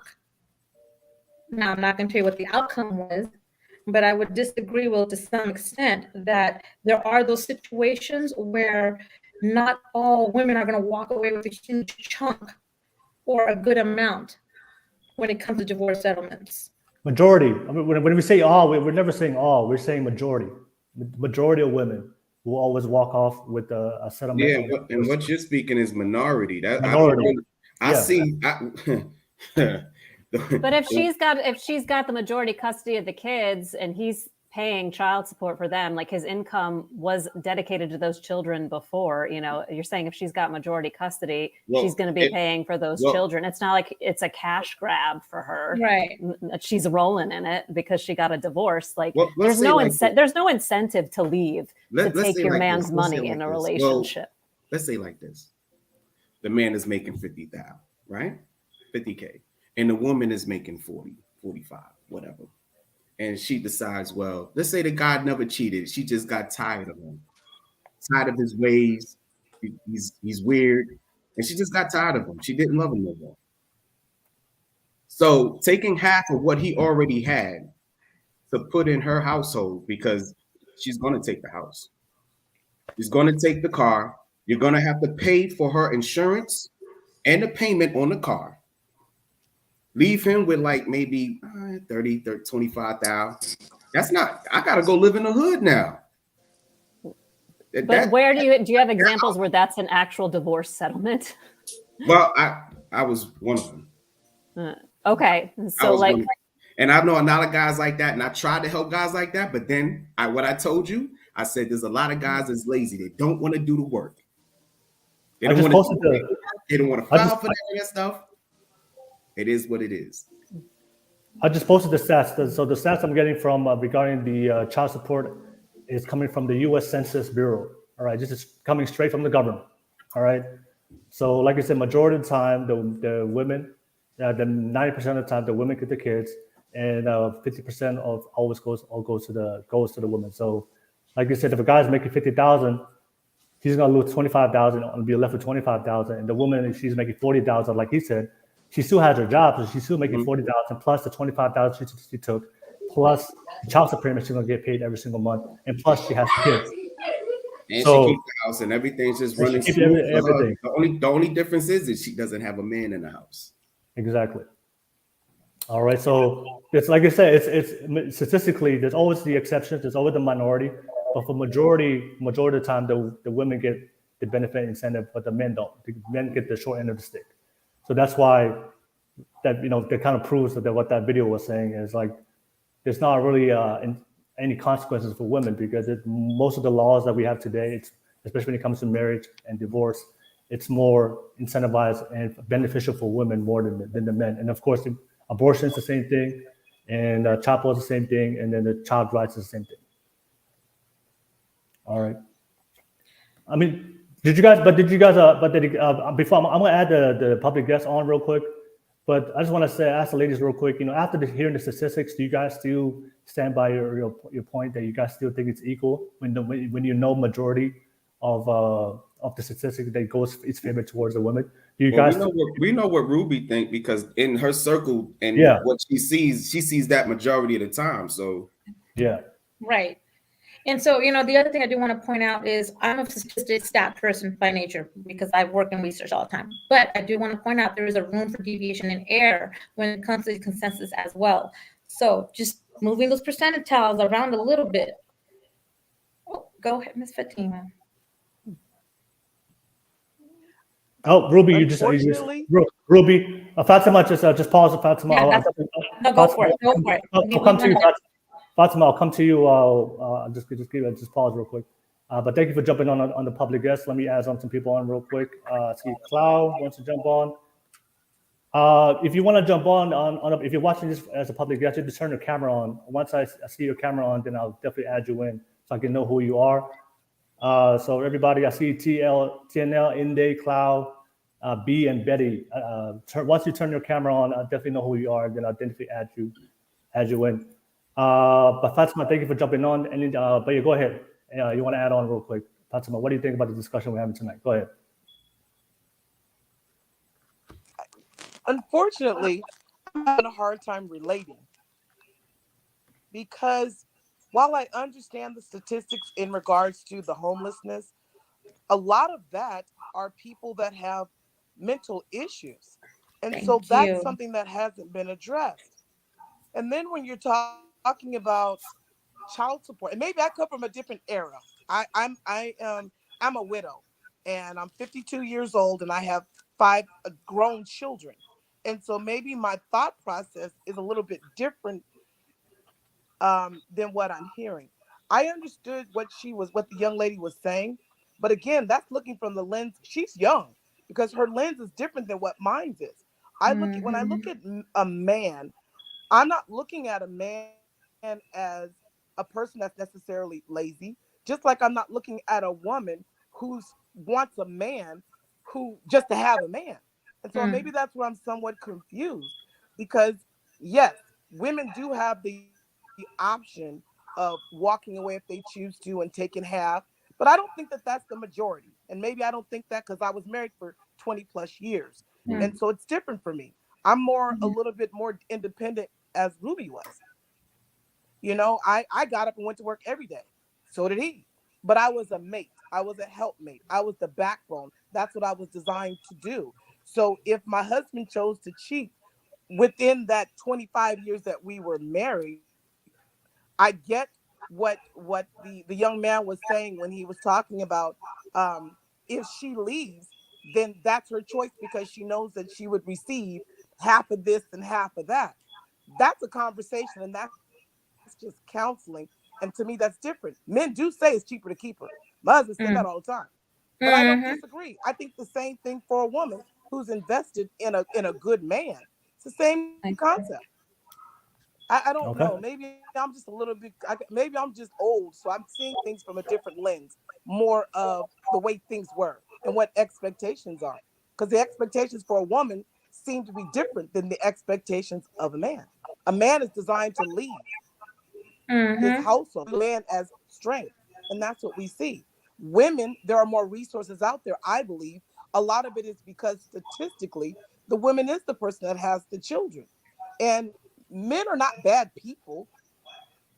Now, I'm not gonna tell you what the outcome was, but I would disagree with to some extent that there are those situations where not all women are gonna walk away with a huge chunk or a good amount when it comes to divorce settlements. Majority. I mean, when we say all, we're never saying all. We're saying majority. Majority of women will always walk off with a settlement. Yeah, and what you're speaking is minority. That Minority. I see. But if she's got the majority custody of the kids and he's paying child support for them, like his income was dedicated to those children before, you know, you're saying if she's got majority custody, she's going to be paying for those children. It's not like it's a cash grab for her. Right. She's rolling in it because she got a divorce. Like there's no incentive to leave to take your man's money in a relationship. Let's say like this. The man is making 50,000, right? 50K. And the woman is making 40, 45, whatever. And she decides, well, let's say the guy never cheated. She just got tired of him, tired of his ways. He's weird. And she just got tired of him. She didn't love him no more. So taking half of what he already had to put in her household, because she's going to take the house. She's going to take the car. You're going to have to pay for her insurance and the payment on the car. Leave him with like maybe 30, 25,000. That's not, I got to go live in the hood now. But where do you have examples where that's an actual divorce settlement? Well, I was one of them. Okay. So like, and I know a lot of guys like that, and I tried to help guys like that, but then what I told you, I said, there's a lot of guys that's lazy. They don't want to do the work. They don't want to file for that stuff. It is what it is. I just posted the stats. So the stats I'm getting from regarding the child support is coming from the U.S. Census Bureau. All right, this is coming straight from the government. All right. So like I said, majority of the time, the women, the 90% of the time, the women get the kids, and 50% of always goes to the women. So like I said, if a guy's making 50,000, he's gonna lose 25,000 and be left with 25,000. And the woman, if she's making 40,000, like he said, she still has her job, so she's still making 40,000 plus the 25,000 she took, plus the child support she's gonna get paid every single month, and plus she has kids. And so, she keeps the house and everything's just running smooth. Everything. The only difference is that she doesn't have a man in the house. Exactly. All right. So it's like I said, it's statistically there's always the exceptions, there's always the minority, but for majority of the time the women get the benefit incentive, but the men don't. The men get the short end of the stick. So that's why that that kind of proves that what that video was saying is like there's not really any consequences for women because most of the laws that we have today, especially when it comes to marriage and divorce, it's more incentivized and beneficial for women more than the men. And of course, abortion is the same thing, and child support is the same thing, and then the child rights is the same thing. All right. I mean. Before I'm gonna add the public guest on real quick, but I just want to ask the ladies real quick. After hearing the statistics, do you guys still stand by your point that you guys still think it's equal when you know majority of the statistics that goes its favor towards the women? Do you guys? We know what Ruby think because in her circle and what she sees that majority of the time. So yeah, right. And so, the other thing I do want to point out is I'm a stat person by nature because I work in research all the time. But I do want to point out there is a room for deviation and error when it comes to consensus as well. So just moving those percentiles around a little bit. Oh, go ahead, Ms. Fatima. Oh, Ruby, you just Ruby. Fatima, just pause. Fatima, No, go for it. Go for it. I'll come to you. Fatima, I'll come to you. Just pause real quick. But thank you for jumping on the public guest. Let me add some people on real quick. See, Cloud wants to jump on. If you want to jump on if you're watching this as a public guest, just turn your camera on. Once I see your camera on, then I'll definitely add you in so I can know who you are. So everybody, I see TNL, Inde, Cloud, B and Betty. Once you turn your camera on, I'll definitely know who you are. Then I'll definitely add you in. But Fatima, thank you for jumping on. And but yeah, go ahead. You want to add on real quick, Fatima? What do you think about the discussion we're having tonight? Go ahead. Unfortunately, I'm having a hard time relating because while I understand the statistics in regards to the homelessness, a lot of that are people that have mental issues. And so that's something that hasn't been addressed. And then when you're talking about child support, and maybe I come from a different era. I'm a widow, and I'm 52 years old, and I have 5 grown children. And so maybe my thought process is a little bit different than what I'm hearing. I understood what the young lady was saying, but again, that's looking from the lens. She's young because her lens is different than what mine is. When I look at a man, I'm not looking at a man as a person that's necessarily lazy, just like I'm not looking at a woman who wants a man who just to have a man. And so maybe that's where I'm somewhat confused, because yes, women do have the option of walking away if they choose to and taking half, but I don't think that that's the majority. And maybe I don't think that because I was married for 20 plus years. And so it's different for me. I'm a little bit more independent as Ruby was. You know, I got up and went to work every day. So did he. But I was a mate. I was a helpmate. I was the backbone. That's what I was designed to do. So if my husband chose to cheat within that 25 years that we were married, I get what the young man was saying when he was talking about if she leaves, then that's her choice because she knows that she would receive half of this and half of that. That's a conversation, and that's just counseling. And to me, that's different. Men do say it's cheaper to keep her. My husband said that all the time. But I don't disagree. I think the same thing for a woman who's invested in a good man. It's the same concept. I don't know. Maybe I'm just a little bit, maybe I'm just old. So I'm seeing things from a different lens, more of the way things were and what expectations are. Because the expectations for a woman seem to be different than the expectations of a man. A man is designed to lead his household, a man as strength. And that's what we see. Women, there are more resources out there, I believe. A lot of it is because statistically, the woman is the person that has the children. And men are not bad people,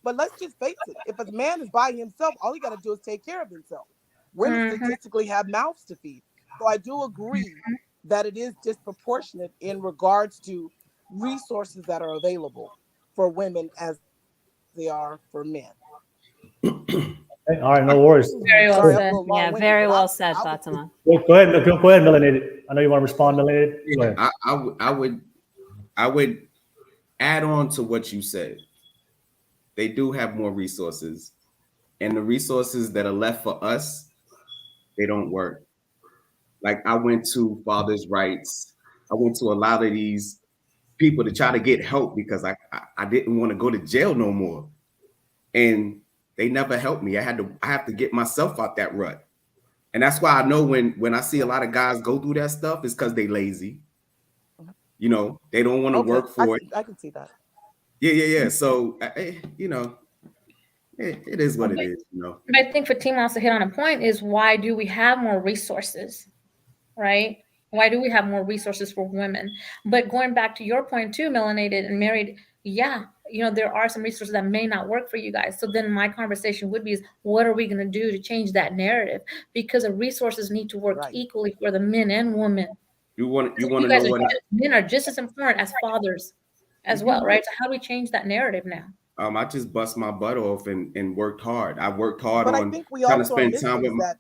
but let's just face it. If a man is by himself, all he got to do is take care of himself. Women statistically have mouths to feed. So I do agree that it is disproportionate in regards to resources that are available for women as they are for men. Hey, all right, no worries. Very well said. Yeah, very well said, Fatima. Go ahead, Melanated. I know you want to respond, Melanated. Go ahead. I would add on to what you said. They do have more resources, and the resources that are left for us, they don't work. Like I went to Father's Rights. I went to a lot of these people to try to get help because I didn't want to go to jail no more, and they never helped me. I have to get myself out that rut. And that's why I know when I see a lot of guys go through that stuff, it's because they lazy. You know, they don't want to work for it. I can see that. Yeah. So, you know, it is what it is, you know. But I think Fatima also hit on a point is why do we have more resources, right? Why do we have more resources for women? But going back to your point too, Melanated and Married, yeah, you know, there are some resources that may not work for you guys. So then my conversation would be is what are we going to do to change that narrative? Because the resources need to work equally for the men and women. You want to know what men are just as important as fathers as well, right? So how do we change that narrative now? I just bust my butt off and worked hard. I worked hard but on I think we trying to also spend time with that.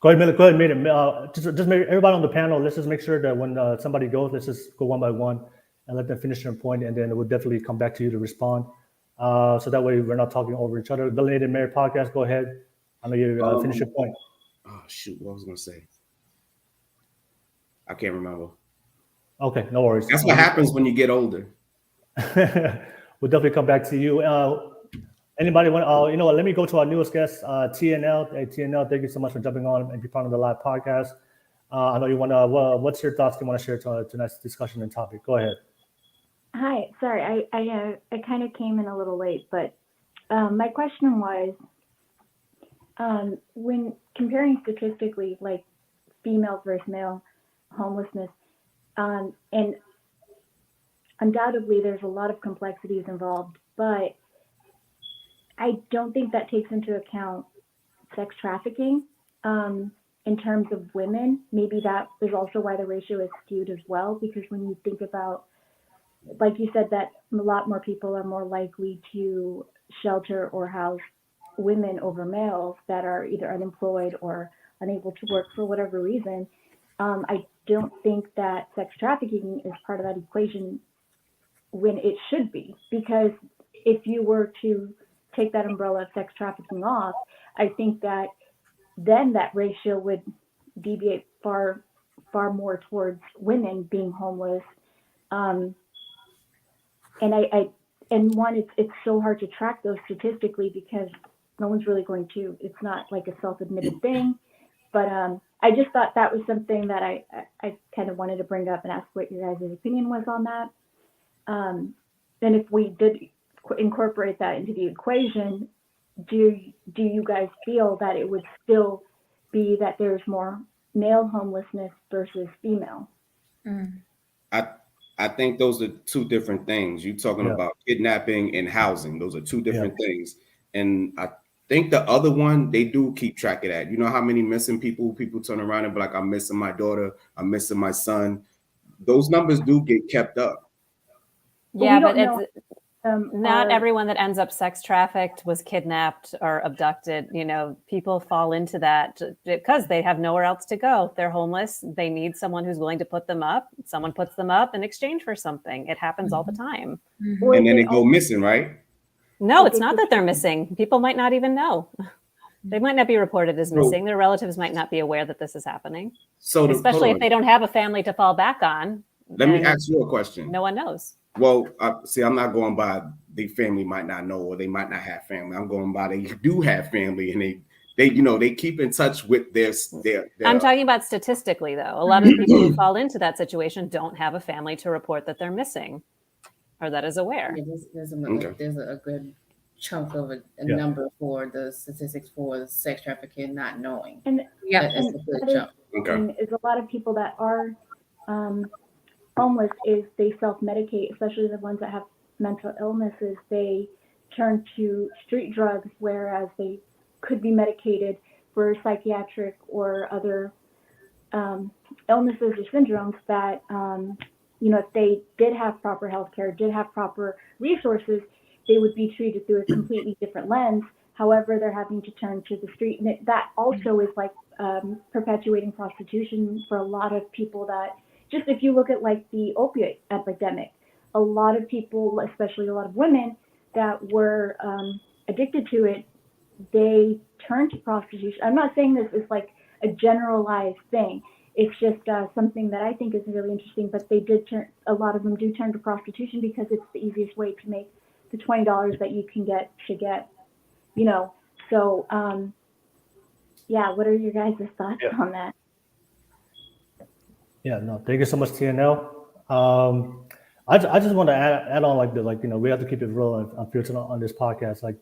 Go ahead, Mila. Just make everybody on the panel. Let's just make sure that when somebody goes, let's just go one by one and let them finish their point, and then we'll definitely come back to you to respond. So that way we're not talking over each other. Melanatedmarried Podcast. Go ahead. I know you finish your point. Oh shoot, what was I going to say? I can't remember. Okay, no worries. That's what happens when you get older. We'll definitely come back to you. Anybody want? You know what? Let me go to our newest guest, TNL. Hey, TNL, thank you so much for jumping on and be part of the live podcast. I know you want to. What's your thoughts you want to share to tonight's discussion and topic? Go ahead. Hi, sorry, I kind of came in a little late, but my question was, when comparing statistically, like female versus male homelessness, and undoubtedly there's a lot of complexities involved, but I don't think that takes into account sex trafficking. In terms of women, maybe that is also why the ratio is skewed as well, because when you think about, like you said, that a lot more people are more likely to shelter or house women over males that are either unemployed or unable to work for whatever reason. I don't think that sex trafficking is part of that equation when it should be, because if you were to take that umbrella of sex trafficking off, I think that then that ratio would deviate far more towards women being homeless. And it's so hard to track those statistically because no one's really going to. It's not like a self-admitted thing. But I just thought that was something that I kind of wanted to bring up and ask what your guys' opinion was on that. And if we did incorporate that into the equation, do you guys feel that it would still be that there's more male homelessness versus female? I think those are two different things. You're talking about kidnapping and housing. Those are two different things. And I think the other one, they do keep track of that. You know how many missing people turn around and be like, I'm missing my daughter, I'm missing my son. Those numbers do get kept up. Yeah, but it's not everyone that ends up sex trafficked was kidnapped or abducted. You know, people fall into that because they have nowhere else to go. They're homeless. They need someone who's willing to put them up. Someone puts them up in exchange for something. It happens all the time. And then they go missing, right? No, it's not that they're missing. People might not even know. They might not be reported as missing. Their relatives might not be aware that this is happening. So especially if they don't have a family to fall back on. Let me ask you a question. No one knows. Well, see, I'm not going by the family might not know or they might not have family. I'm going by they do have family and they keep in touch with their I'm talking about statistically, though. A lot of people who fall into that situation don't have a family to report that they're missing or that is aware. There's a good chunk of a number for the statistics for sex trafficking not knowing. And that's a good chunk. And is a lot of people that are homeless is they self-medicate, especially the ones that have mental illnesses. They turn to street drugs, whereas they could be medicated for psychiatric or other illnesses or syndromes that, if they did have proper health care, did have proper resources, they would be treated through a completely different lens. However, they're having to turn to the street. And that also is like perpetuating prostitution for a lot of people that, just if you look at like the opiate epidemic, a lot of people, especially a lot of women that were addicted to it, they turned to prostitution. I'm not saying this is like a generalized thing. It's just something that I think is really interesting, but a lot of them do turn to prostitution because it's the easiest way to make the $20 that you can get, So, what are your guys' thoughts on that? Yeah, no, thank you so much, TNL. I just want to add on we have to keep it real and unfiltered on this podcast.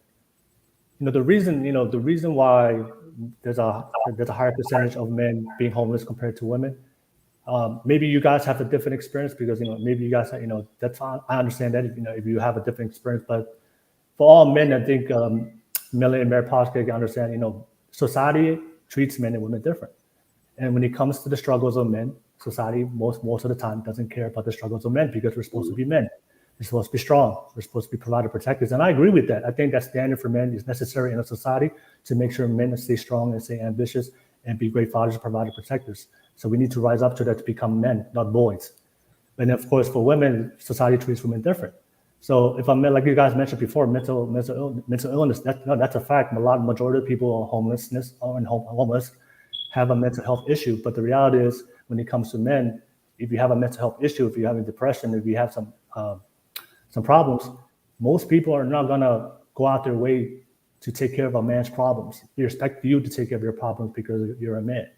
The reason why there's a higher percentage of men being homeless compared to women. Maybe you guys have a different experience because maybe you guys that's fine. I understand that if you have a different experience, but for all men, I think Melanatedmarried Podcast can understand. Society treats men and women different, and when it comes to the struggles of men, society most of the time doesn't care about the struggles of men because we're supposed to be men. We're supposed to be strong. We're supposed to be provider protectors. And I agree with that. I think that standard for men is necessary in a society to make sure men stay strong and stay ambitious and be great fathers and provider protectors. So we need to rise up to that to become men, not boys. And of course, for women, society treats women different. So if I'm like you guys mentioned before, mental illness, that's a fact. Majority of people are homeless have a mental health issue. But the reality is, when it comes to men, if you have a mental health issue, if you have a depression, if you have some problems, most people are not gonna go out their way to take care of a man's problems. They expect you to take care of your problems because you're a man.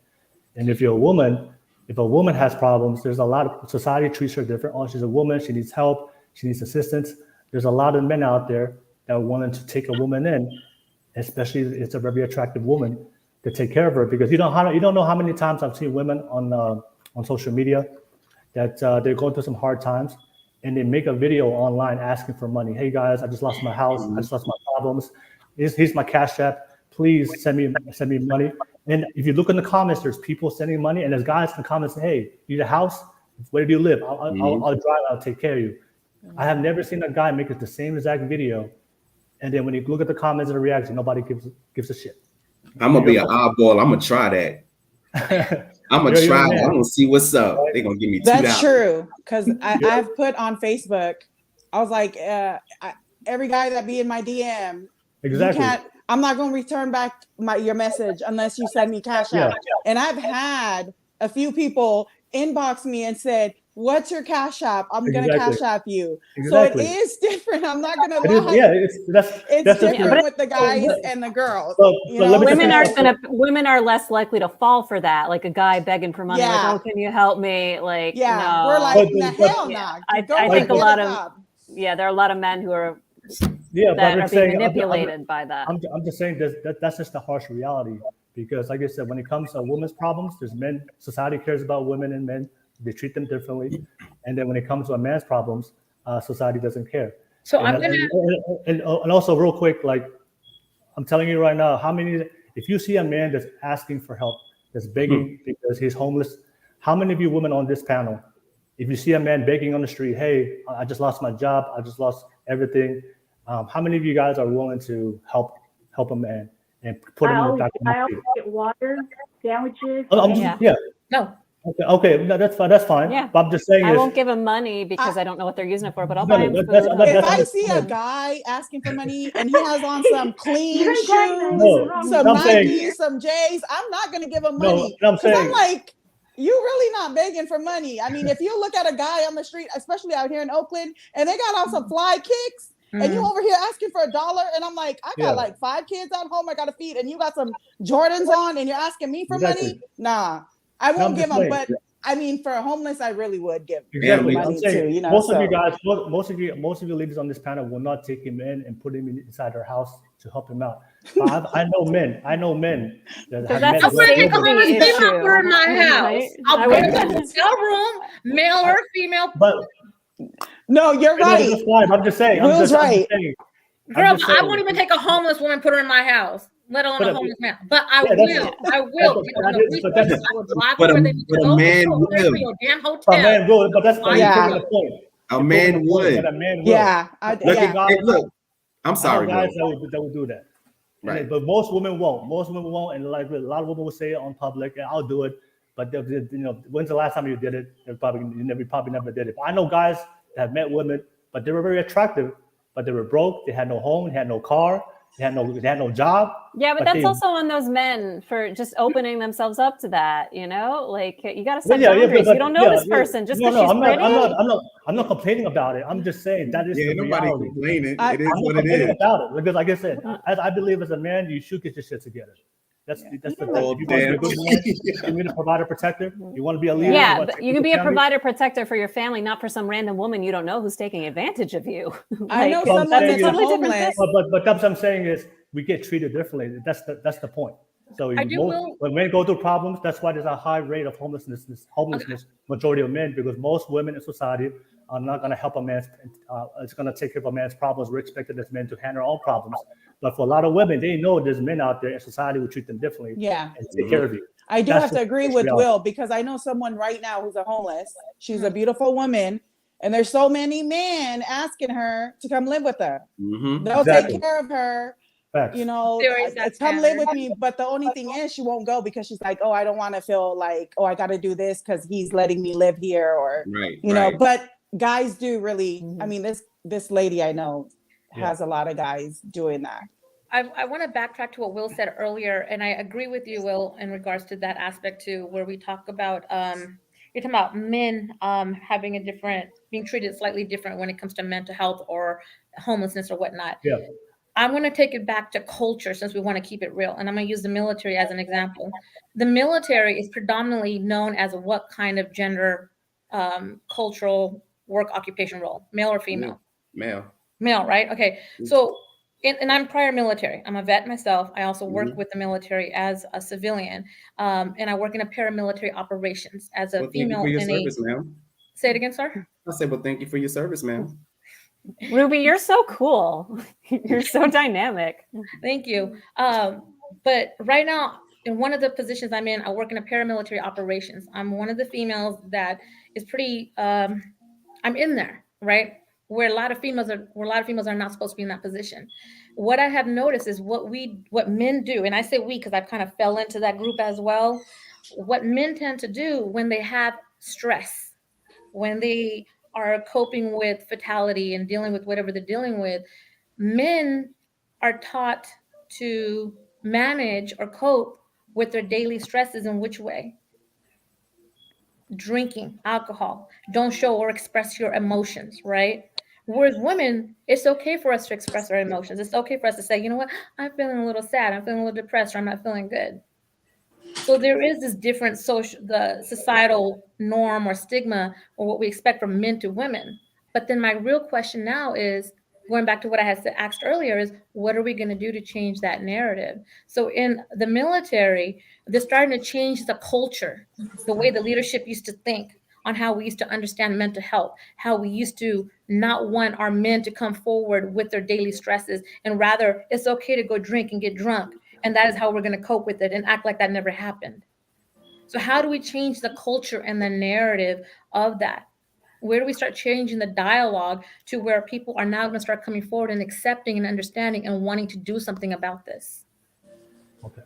And if you're a woman, If a woman has problems, there's a lot of society treats her different. Oh, she's a woman, she needs help, she needs assistance. There's a lot of men out there that are willing to take a woman in, especially if it's a very attractive woman, to take care of her. Because you don't know how many times I've seen women on social media that they're going through some hard times, and they make a video online asking for money. Hey guys, I just lost my house, I just lost my problems. Here's my Cashapp. Please send me money. And if you look in the comments, there's people sending money, and there's guys in the comments saying, "Hey, you need a house? Where do you live? I'll drive. I'll take care of you." I have never seen a guy make it the same exact video, and then when you look at the comments and the reaction, nobody gives a shit. I'm gonna be an oddball. I'm gonna try that. I'm gonna try it. I'm gonna see what's up. They're gonna give me $2. That's true, because I've put on Facebook. I was like, every guy that be in my DM, exactly. I'm not going to return back your message unless you send me Cashapp. Yeah. And I've had a few people inbox me and said, "What's your Cashapp? I'm going to Cashapp you." Exactly. So it is different. I'm not going to lie. It's different with the guys and the girls. Women are less likely to fall for that. Like a guy begging for money. Like, "Oh, can you help me?" Like, no. We're like, hell no. I think there are a lot of men who are. That are being manipulated by that. I'm just saying that's just the harsh reality, because like I said, when it comes to women's problems, there's men. Society cares about women and men. They treat them differently. And then when it comes to a man's problems, society doesn't care. So and also real quick, like I'm telling you right now, if you see a man that's asking for help, that's begging because he's homeless, how many of you women on this panel, if you see a man begging on the street, "Hey, I just lost my job, I just lost everything," how many of you guys are willing to help a man and put him in the back of the I always get water, sandwiches. No. Okay, no, that's fine. Yeah. But I'm just saying, I won't give him money because I don't know what they're using it for, but I'll buy him food. If I see a guy asking for money and he has on some clean shoes, some Nikes, some J's, I'm not going to give him money. I'm like, you really not begging for money. I mean, if you look at a guy on the street, especially out here in Oakland, and they got on some fly kicks, and you over here asking for $1, and I'm like, I got like 5 kids at home I got to feed, and you got some Jordans on, and you're asking me for money? Nah, I won't give them. But I mean, for a homeless, I really would give money too. You know, most of you guys, most of you ladies on this panel will not take him in and put him inside their house to help him out. I know men that have I'm going to take a homeless female for my house. I'll put it in a hotel room, male or female. But no, you're right. That's fine. I'm just saying. Will's right. Girl, I won't even take a homeless woman and put her in my house, let alone a homeless man. But I will. I will drive where they need to go. A man will. Your damn hotel. A man will, but that's the point. A man would. Yeah. Look, I'm sorry. Guys that will do that. Right. But most women won't. And like a lot of women will say it on public, and I'll do it. But when's the last time you did it? You probably never did it. But I know guys that have met women, but they were very attractive, but they were broke. They had no home. They had no car. They had no job. Yeah, but that's also on those men for just opening themselves up to that. You know, like you got to set boundaries. You don't know this person just because she's pretty. I'm not complaining about it. I'm just saying that is the reality. Complaining. It is what it is. About it, because like I said, as I believe as a man, you should get your shit together. That's the thing. You want to be a good man, you need a provider protector. You want to be a leader. Yeah, but you can be a provider protector for your family, not for some random woman you don't know who's taking advantage of you. I know someone that's totally homeless. But what I'm saying is we get treated differently. That's the point. So when men go through problems, that's why there's a high rate of homelessness, majority of men, because most women in society are not going to help a man's. It's going to take care of a man's problems. We're expected as men to handle our own problems. But for a lot of women, they know there's men out there and society will treat them differently. Yeah. And take care of you. I do have to agree with Will, because I know someone right now who's a homeless. She's a beautiful woman. And there's so many men asking her to come live with her. They'll take care of her. Facts. You know, come live with me. But the only thing is she won't go because she's like, oh, I don't want to feel like, oh, I got to do this because he's letting me live here, or, you know, but guys do really, I mean, this lady I know has a lot of guys doing that. I want to backtrack to what Will said earlier, and I agree with you, Will, in regards to that aspect too, where we talk about you're talking about men being treated slightly different when it comes to mental health or homelessness or whatnot. Yeah. I'm going to take it back to culture since we want to keep it real. And I'm going to use the military as an example. The military is predominantly known as what kind of gender, cultural work occupation role, male or female? Male, right? Okay. So, and I'm prior military. I'm a vet myself. I also work with the military as a civilian. And I work in a paramilitary operations as a female. Thank you for your service, ma'am. Say it again, sir. I said, well, thank you for your service, ma'am. Ruby, you're so cool. You're so dynamic. Thank you. But right now, in one of the positions I'm in, I work in a paramilitary operations. I'm one of the females that is pretty. I'm in there, right? Where a lot of females are not supposed to be in that position. What I have noticed is what men do, and I say we because I've kind of fell into that group as well. What men tend to do when they have stress, when they are coping with fatality and dealing with whatever they're dealing with, men are taught to manage or cope with their daily stresses in which way? Drinking, alcohol. Don't show or express your emotions, right? Whereas women, it's okay for us to express our emotions. It's okay for us to say, you know what, I'm feeling a little sad, I'm feeling a little depressed, or I'm not feeling good. So there is this different the societal norm or stigma or what we expect from men to women. But then my real question now is, going back to what I had asked earlier, is what are we going to do to change that narrative? So in the military, they're starting to change the culture, the way the leadership used to think on how we used to understand mental health, how we used to not want our men to come forward with their daily stresses, and rather it's okay to go drink and get drunk. And that is how we're going to cope with it and act like that never happened. So how do we change the culture and the narrative of that? Where do we start changing the dialogue to where people are now going to start coming forward and accepting and understanding and wanting to do something about this? Okay.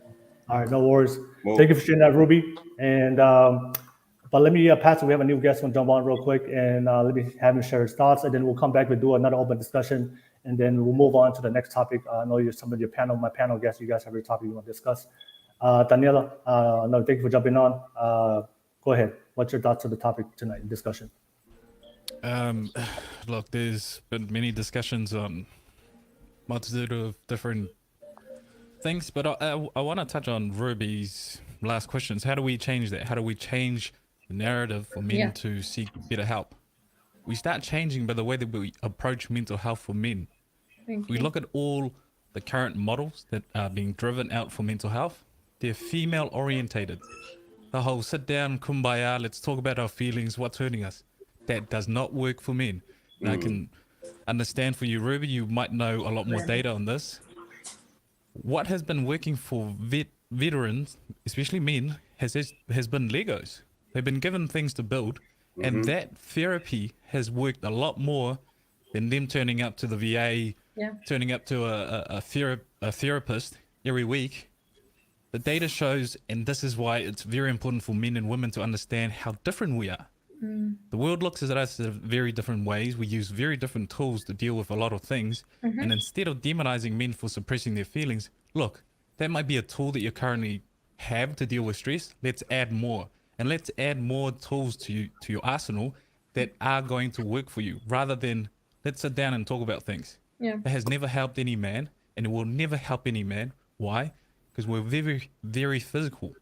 All right, no worries. Thank you for sharing that, Ruby. And but let me pass it. We have a new guest going to jump on real quick, and let me have him share his thoughts, and then we'll come back and do another open discussion, and then we'll move on to the next topic. I know some of my panel guests, you guys have your topic you want to discuss. Daniela, no, thank you for jumping on. Go ahead. What's your thoughts on the topic tonight discussion? Look, there's been many discussions on multitude of different things, but I want to touch on Ruby's last questions. How do we change that? How do we change the narrative for men to seek better help? We start changing by the way that we approach mental health for men. We look at all the current models that are being driven out for mental health. They're female orientated. The whole sit down, kumbaya, let's talk about our feelings, what's hurting us. That does not work for men. And I can understand for you, Ruby, you might know a lot more data on this. What has been working for veterans, especially men, has been Legos. They've been given things to build, and that therapy has worked a lot more than them turning up to the VA, turning up to a therapist every week. The data shows, and this is why it's very important for men and women to understand how different we are. The world looks at us in very different ways. We use very different tools to deal with a lot of things. And instead of demonizing men for suppressing their feelings, look, that might be a tool that you currently have to deal with stress. Let's add more. And let's add more tools to your arsenal that are going to work for you, rather than let's sit down and talk about things. That has never helped any man, and it will never help any man. Why? Because we're very, very physical.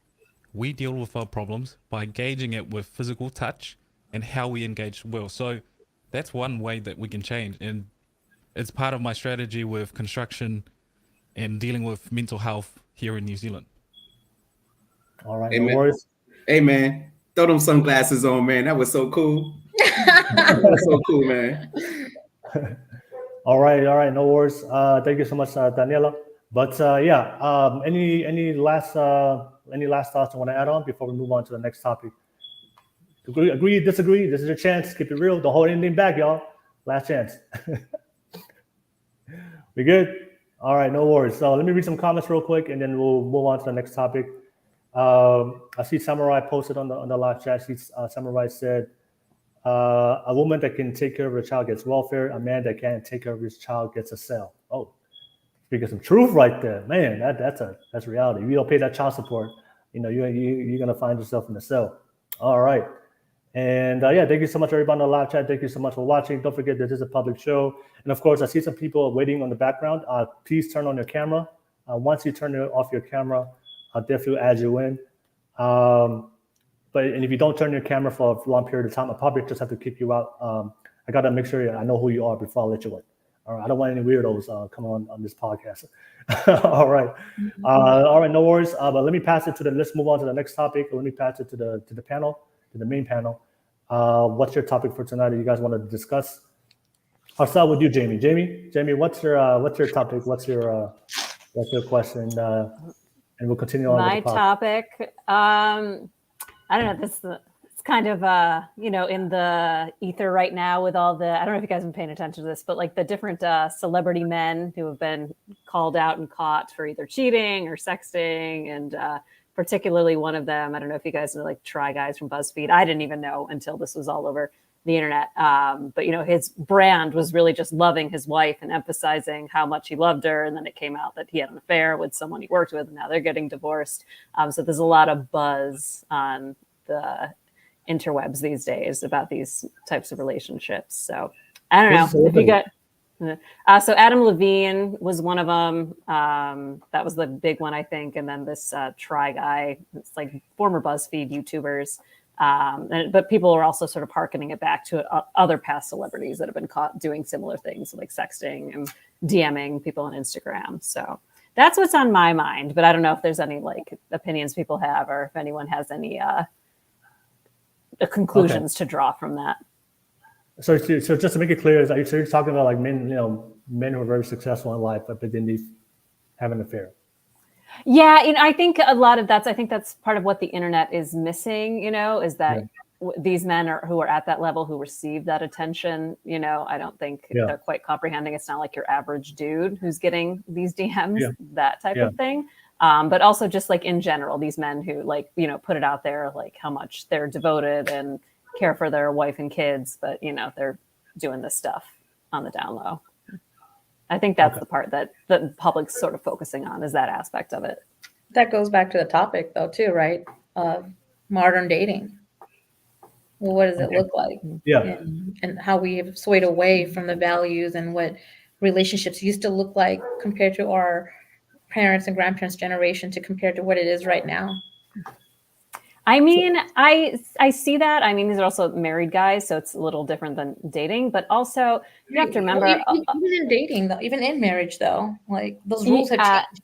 We deal with our problems by engaging it with physical touch and how we engage well. So that's one way that we can change. And it's part of my strategy with construction and dealing with mental health here in New Zealand. All right, hey, no worries. Hey, man, throw them sunglasses on, man. That was so cool. That was so cool, man. All right, no worries. Thank you so much, Daniela. But any last thoughts you want to add on before we move on to the next topic? Agree, disagree? This is your chance. Keep it real. Don't hold anything back, y'all. Last chance. We good? All right, no worries. So let me read some comments real quick, and then we'll move on to the next topic. I see Samurai posted on the live chat. Samurai said, a woman that can take care of her child gets welfare. A man that can't take care of his child gets a cell. Oh, speaking some truth right there, man. That's reality. If you don't pay that child support, you're gonna find yourself in a cell. All right. And yeah, thank you so much, everybody on the live chat. Thank you so much for watching. Don't forget, this is a public show. And of course, I see some people waiting on the background. Please turn on your camera. Once you turn off your camera, I'll definitely add you in. And if you don't turn your camera for a long period of time, I'll probably just have to kick you out. I got to make sure I know who you are before I let you in. All right. I don't want any weirdos coming on this podcast. All right. All right. No worries. But let me pass it let's move on to the next topic. Let me pass it to the panel, to the main panel. What's your topic for tonight that you guys want to discuss? I'll start with you, Jamie. Jamie, what's your topic? What's your question? And we'll continue on. My topic. I don't know. It's kind of in the ether right now with all the. I don't know if you guys have been paying attention to this, but like the different celebrity men who have been called out and caught for either cheating or sexting, and particularly one of them. I don't know if you guys know, like Try Guys from BuzzFeed. I didn't even know until this was all over the internet. But his brand was really just loving his wife and emphasizing how much he loved her. And then it came out that he had an affair with someone he worked with, and now they're getting divorced. So there's a lot of buzz on the interwebs these days about these types of relationships. So I don't know if you got. So Adam Levine was one of them. That was the big one, I think. And then this Try Guy, it's like former BuzzFeed YouTubers. But people are also sort of hearkening it back to other past celebrities that have been caught doing similar things, like sexting and DMing people on Instagram. So that's what's on my mind. But I don't know if there's any like opinions people have, or if anyone has any conclusions to draw from that. So just to make it clear, so you're talking about like men, men who are very successful in life, but then they have an affair. Yeah, I think a lot of that's part of what the internet is missing, is that these men who are at that level, who receive that attention, I don't think they're quite comprehending. It's not like your average dude who's getting these DMs, that type of thing. But also just like in general, these men who like, put it out there, like how much they're devoted and care for their wife and kids, but they're doing this stuff on the down low. I think that's the part that the public's sort of focusing on, is that aspect of it. That goes back to the topic though too, right? Modern dating. Well, what does it look like? Yeah. And how we have swayed away from the values and what relationships used to look like compared to our parents' and grandparents' generation to compare to what it is right now. I mean, I see that. I mean, these are also married guys, so it's a little different than dating. But also, you have to remember, even in dating, though, even in marriage, though, like those rules have changed.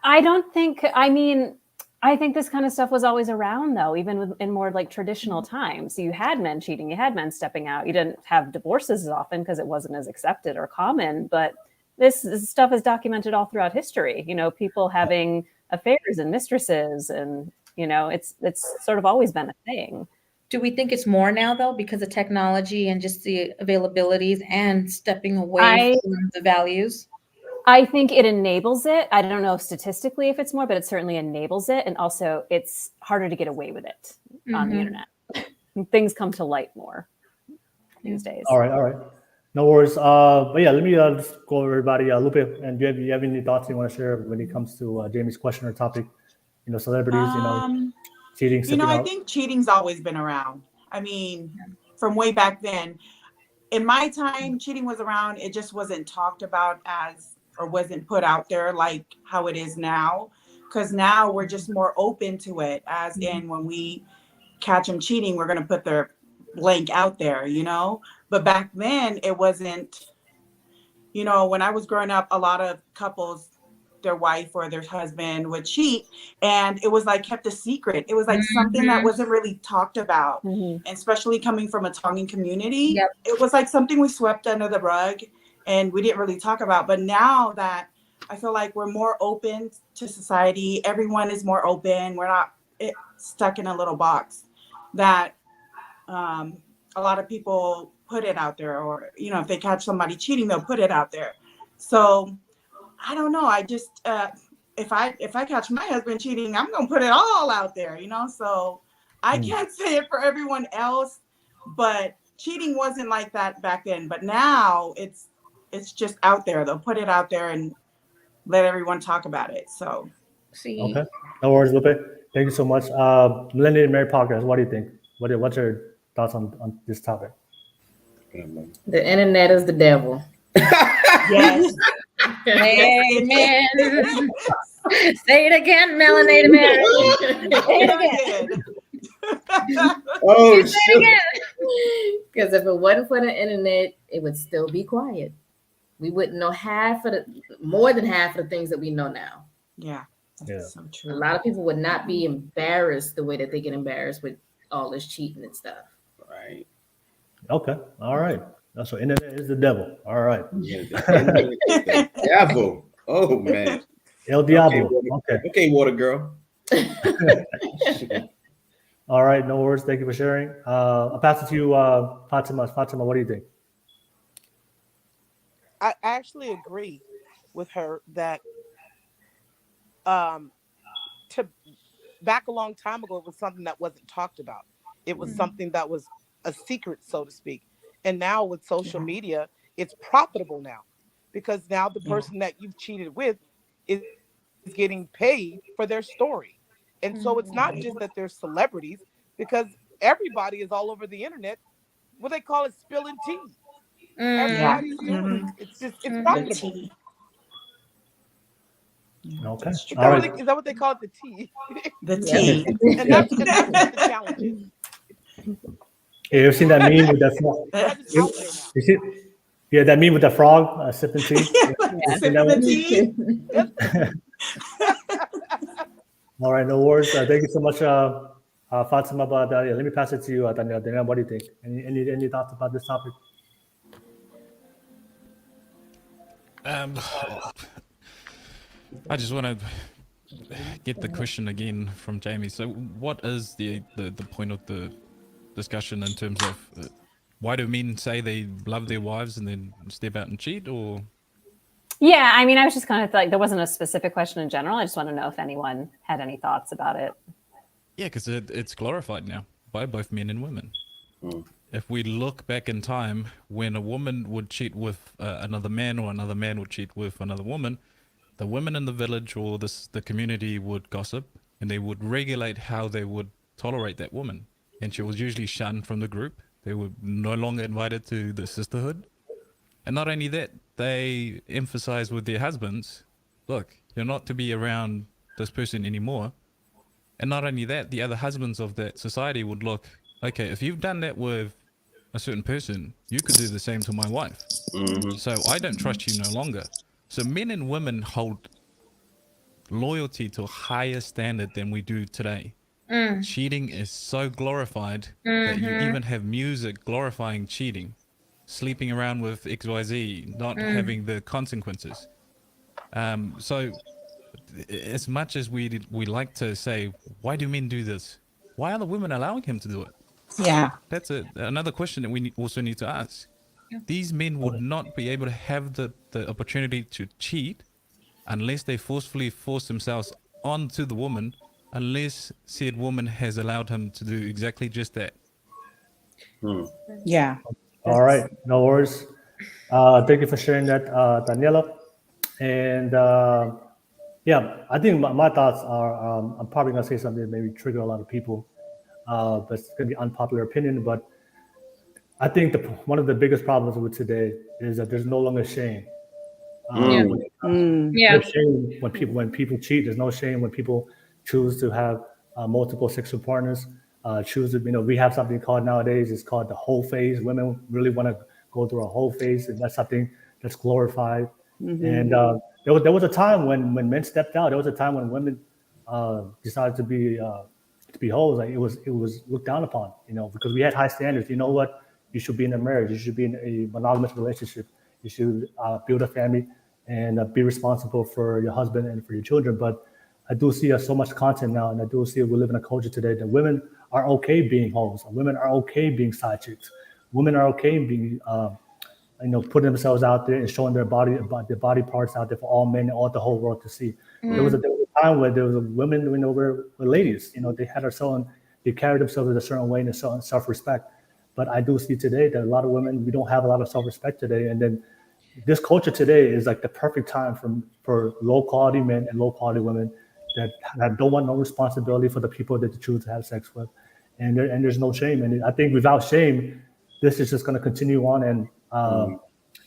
I don't think. I mean, I think this kind of stuff was always around, though, even in more like traditional times. So you had men cheating, you had men stepping out. You didn't have divorces as often because it wasn't as accepted or common. But this stuff is documented all throughout history. People having affairs and mistresses and. It's sort of always been a thing. Do we think it's more now, though, because of technology and just the availabilities and stepping away from the values? I think it enables it. I don't know statistically if it's more, but it certainly enables it. And also it's harder to get away with it on the internet. Things come to light more these days. All right. No worries. But yeah, let me just go over everybody. Lupe, and do you have any thoughts you want to share when it comes to Jamie's question or topic? Celebrities, cheating. I think cheating's always been around. I mean, from way back then. In my time, cheating was around. It just wasn't talked about or wasn't put out there like how it is now. Because now we're just more open to it. As in, when we catch them cheating, we're going to put their blank out there, But back then, it wasn't, when I was growing up, a lot of couples, their wife or their husband would cheat, and it was like kept a secret. It was like something that wasn't really talked about, and especially coming from a Tongan community, it was like something we swept under the rug and we didn't really talk about. But now that I feel like we're more open to society, everyone is more open. We're not stuck in a little box that a lot of people put it out there, or if they catch somebody cheating, they'll put it out there. So I don't know. I just if I catch my husband cheating, I'm gonna put it all out there, So I can't say it for everyone else, but cheating wasn't like that back then. But now it's just out there. They'll put it out there and let everyone talk about it. So okay, no worries, Lupe. Thank you so much. Melanatedmarried Podcast. What do you think? What's your thoughts on this topic? The internet is the devil. Yes. Amen. Say it again, Melanated Married. Say it again. Oh, Say it again. Because if it wasn't for the internet, it would still be quiet. We wouldn't know more than half of the things that we know now. Yeah. That's so true. A lot of people would not be embarrassed the way that they get embarrassed with all this cheating and stuff. Right. Okay. All right. So internet is the devil. All right. Yeah, the devil. Oh man. El Diablo. Okay. Okay, water girl. All right. No worries. Thank you for sharing. I'll pass it to you, Fatima. Fatima, what do you think? I actually agree with her that back a long time ago, it was something that wasn't talked about. It was something that was a secret, so to speak. And now with social media, it's profitable now, because now the person that you've cheated with is getting paid for their story. And so it's not just that they're celebrities, because everybody is all over the internet. What they call it, spilling tea. Everybody's doing it. It's profitable. Okay. Is that what they call it? The tea. The tea. And that's what the challenge is. Yeah, you ever seen that meme with that frog? You see, yeah, that meme with the frog sipping tea. Sipping the tea. All right, no worries. Thank you so much, Fatima. But let me pass it to you, Daniel. Daniel, what do you think? Any thoughts about this topic? I just want to get the question again from Jaime. So, what is the point of the discussion in terms of why do men say they love their wives and then step out and cheat? Or yeah, I mean, I was just kind of like, there wasn't a specific question in general. I just want to know if anyone had any thoughts about it. Yeah, because it's glorified now by both men and women. If we look back in time, when a woman would cheat with another man, or another man would cheat with another woman, the women in the village or the community would gossip, and they would regulate how they would tolerate that woman. And she was usually shunned from the group. They were no longer invited to the sisterhood. And not only that, they emphasize with their husbands, look, you're not to be around this person anymore. And not only that, the other husbands of that society would look, okay, if you've done that with a certain person, you could do the same to my wife. So I don't trust you no longer. So men and women hold loyalty to a higher standard than we do today. Cheating is so glorified that you even have music glorifying cheating, sleeping around with XYZ, not having the consequences. So as much as we like to say, why do men do this? Why are the women allowing him to do it? Yeah. That's another question that we also need to ask. These men would not be able to have the opportunity to cheat unless they forcefully force themselves onto the woman, unless said woman has allowed him to do exactly just that. Yeah. All right, no worries. Thank you for sharing that, Daniela. And yeah, I think my thoughts are, I'm probably gonna say something that maybe trigger a lot of people, but it's gonna be unpopular opinion. But I think one of the biggest problems with today is that there's no longer shame. No shame when people cheat. There's no shame when people choose to have multiple sexual partners. Choose to, we have something called nowadays. It's called the whole phase. Women really want to go through a whole phase, and that's something that's glorified. And there was a time when men stepped out. There was a time when women decided to be hoes. Like it was looked down upon, because we had high standards. You know what? You should be in a marriage. You should be in a monogamous relationship. You should build a family and be responsible for your husband and for your children. But I do see so much content now, and I do see we live in a culture today that women are okay being hoes. Women are okay being side chicks. Women are okay being, putting themselves out there and showing their body parts out there for all men and all the whole world to see. There was a time where there was women, were ladies. They had themselves, they carried themselves in a certain way and a certain self-respect. But I do see today that a lot of women, we don't have a lot of self-respect today. And then this culture today is like the perfect time for low-quality men and low-quality women that don't want no responsibility for the people that they choose to have sex with. and there's no shame. And I think without shame, this is just going to continue on. And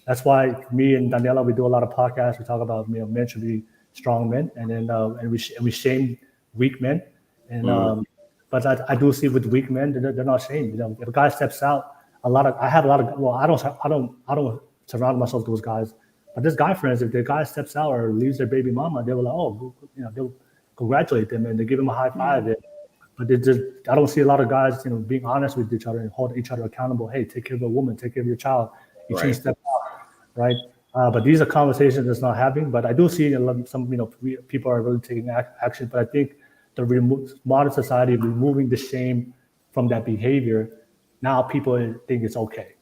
that's why me and Daniela, we do a lot of podcasts. We talk about, men should be strong men, and then and we shame weak men. And but I do see with weak men, they're not shamed. If a guy steps out, I have a lot of, well, I don't surround myself with those guys. But there's guy friends, if the guy steps out or leaves their baby mama, they will like, oh, they'll congratulate them and they give them a high five. But I don't see a lot of guys, being honest with each other and hold each other accountable. Hey, take care of a woman, take care of your child. You shouldn't step out, right? But these are conversations that's not happening. But I do see some, people are really taking action. But I think the modern society removing the shame from that behavior, now people think it's okay.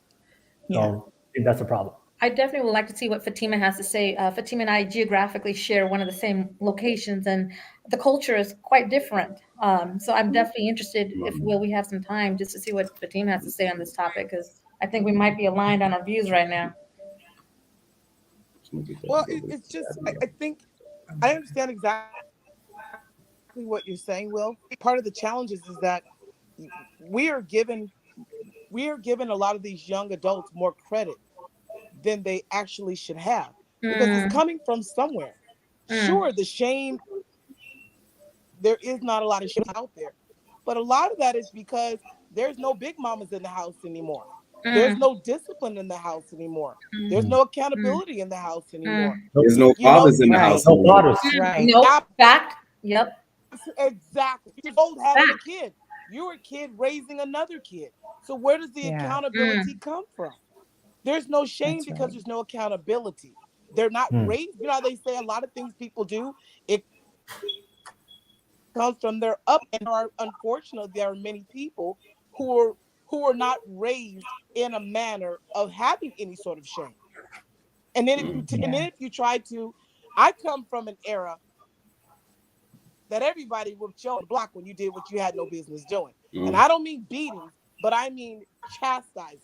So I think that's a problem. I definitely would like to see what Fatima has to say. Fatima and I geographically share one of the same locations, and the culture is quite different. So I'm definitely interested, if we have some time, just to see what Fatima has to say on this topic, because I think we might be aligned on our views right now. Well, it's just, I think I understand exactly what you're saying, Will. Part of the challenges is that we are given a lot of these young adults more credit than they actually should have, because it's coming from somewhere. Sure, the shame, there is not a lot of shame out there, but a lot of that is because there's no big mamas in the house anymore. There's no discipline in the house anymore. There's no accountability in the house anymore. There's no fathers in the house. No fathers. Right. Nope. Fact. Yep. Exactly. You're both having a kid. You're a kid raising another kid. So where does the accountability come from? There's no shame because there's no accountability. They're not raised. You know how they say a lot of things people do, it comes from their up. And unfortunately, there are many people who are not raised in a manner of having any sort of shame. And then if you try to, I come from an era that everybody would show the block when you did what you had no business doing. And I don't mean beatings, but I mean chastising.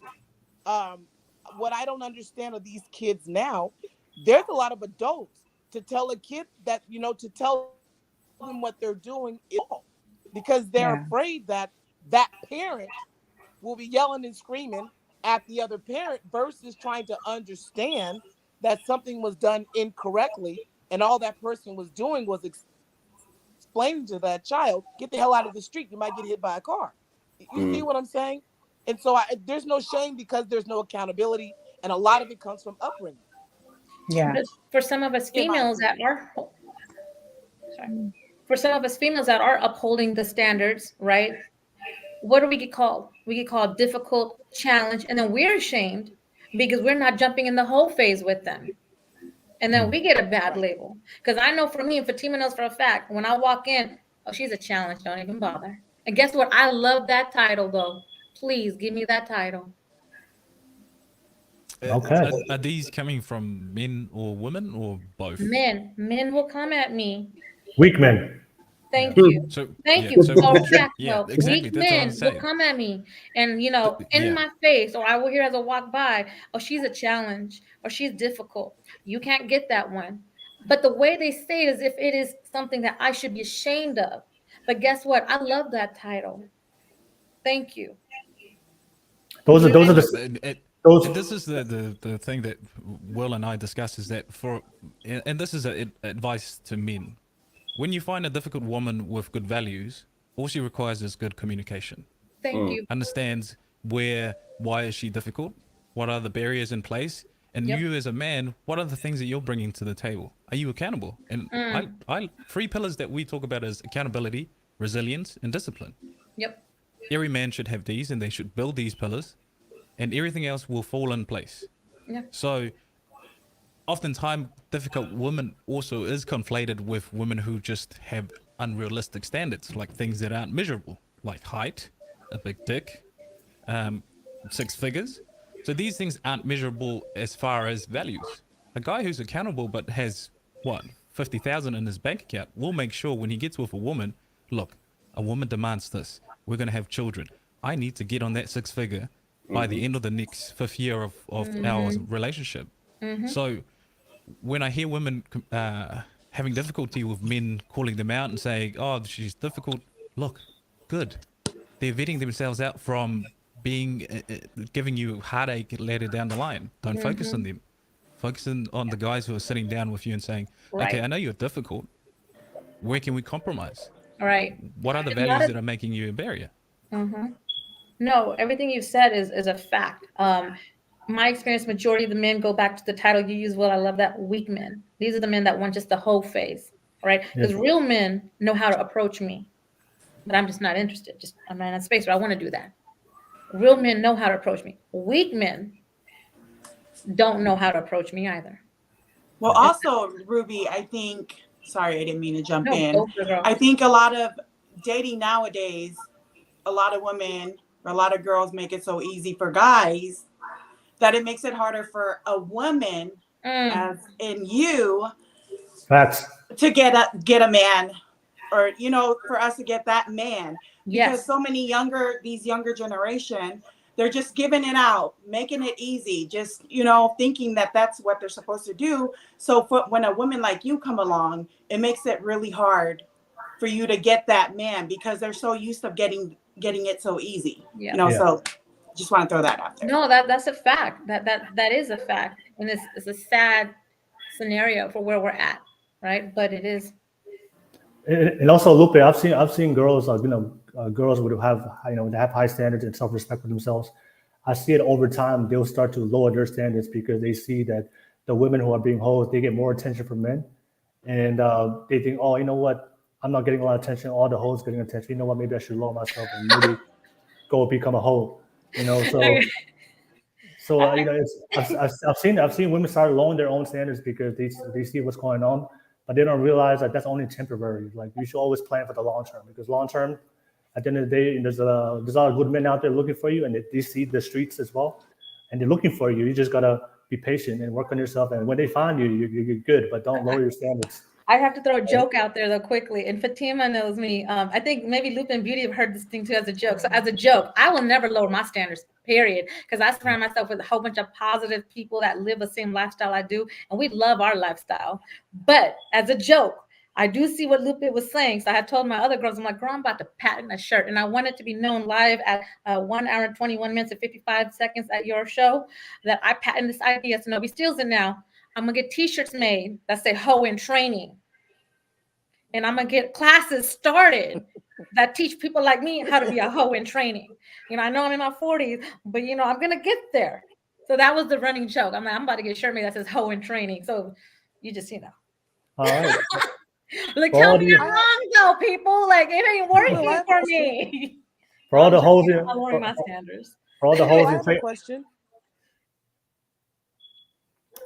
What I don't understand of these kids now, there's a lot of adults to tell a kid that, to tell them what they're doing is wrong, because they're afraid that parent will be yelling and screaming at the other parent, versus trying to understand that something was done incorrectly and all that person was doing was explaining to that child, get the hell out of the street, you might get hit by a car. You see what I'm saying? And so there's no shame because there's no accountability, and a lot of it comes from upbringing. Yeah. For some of us females that are upholding the standards, right? What do we get called? We get called difficult, challenge, and then we're ashamed because we're not jumping in the whole phase with them. And then we get a bad label. Because I know for me, and Fatima knows for a fact, when I walk in, oh, she's a challenge, don't even bother. And guess what? I love that title, though. Please give me that title. Okay. Are these coming from men or women or both? Men will come at me. Weak men. Thank you. Thank you. So, exactly. Weak men will come at me and, in my face, or I will hear as I walk by, oh, she's a challenge, or she's difficult. You can't get that one. But the way they say it is if it is something that I should be ashamed of. But guess what? I love that title. Thank you. This is the thing that Will and I discussed, is that and this is advice to men. When you find a difficult woman with good values, all she requires is good communication. Thank you. Understands why is she difficult? What are the barriers in place? And you as a man, what are the things that you're bringing to the table? Are you accountable? And I 3 pillars that we talk about is accountability, resilience, and discipline. Yep. Every man should have these, and they should build these pillars, and everything else will fall in place. Yeah. So oftentimes difficult women also is conflated with women who just have unrealistic standards, like things that aren't measurable, like height, a big dick, 6 figures. So these things aren't measurable as far as values. A guy who's accountable but has 50,000 in his bank account will make sure when he gets with a woman, look, a woman demands this. We're going to have children. I need to get on that 6 figure by the end of the next 5th year of our relationship. So when I hear women having difficulty with men calling them out and saying, oh, she's difficult, look, good. they're vetting themselves out from being giving you heartache later down the line. Don't focus on them. Focus on the guys who are sitting down with you and saying, okay, I know you're difficult. Where can we compromise? All right. What are the values that are making you a barrier? No, everything you've said is a fact. My experience, majority of the men go back to the title you use. Well, I love that. Weak men. These are the men that want just the whole phase, right? Because real men know how to approach me, but I'm just not interested. I'm not in a space where I want to do that. Real men know how to approach me. Weak men don't know how to approach me either. Well, also, Ruby, I think, sorry, I didn't mean to jump in. Go for it. I think a lot of dating nowadays, a lot of women or a lot of girls make it so easy for guys that it makes it harder for a woman, as in you, Facts. to get a man, or, you know, for us to get that man. Because so many these younger generation, they're just giving it out, making it easy, just, you know, thinking that that's what they're supposed to do. So when a woman like you come along, it makes it really hard for you to get that man because they're so used to getting it so easy. You know, so just want to throw that out there. No, that's a fact. That is a fact. And it's a sad scenario for where we're at, right? But it is. And also, Lupe, I've seen girls, girls would have, they have high standards and self-respect for themselves. I see it over time. They'll start to lower their standards because they see that the women who are being hoes, they get more attention from men, and they think, oh, you know what? I'm not getting a lot of attention. All the hoes getting attention. You know what? Maybe I should lower myself and maybe go become a hoe. You know, so I've seen women start lowering their own standards because they see what's going on. But they don't realize that that's only temporary. Like, you should always plan for the long term, because long term, at the end of the day, there's a lot of good men out there looking for you, and they see the streets as well, and they're looking for you. You just gotta be patient and work on yourself. And when they find you, you're good, but don't lower your standards. I have to throw a joke out there though quickly, and Fatima knows me. I think maybe Lupe and Beauty have heard this thing too as a joke. So as a joke, I will never lower my standards, period, because I surround myself with a whole bunch of positive people that live the same lifestyle I do, and we love our lifestyle. But as a joke, I do see what Lupe was saying. So I had told my other girls, I'm like, girl, I'm about to patent a shirt, and I want it to be known live at 1 hour and 21 minutes and 55 seconds at your show that I patent this idea. So nobody steals it now. I'm gonna get T-shirts made that say "Hoe in Training," and I'm gonna get classes started that teach people like me how to be a hoe in training. You know, I know I'm in my 40s, but you know, I'm gonna get there. So that was the running joke. I'm about to get a shirt made that says "Hoe in Training." So you just, All right. Like, tell me I'm wrong though, people. Like, it ain't working for me. For all the hoes, I'm lowering my standards. For all the hoes I have a question.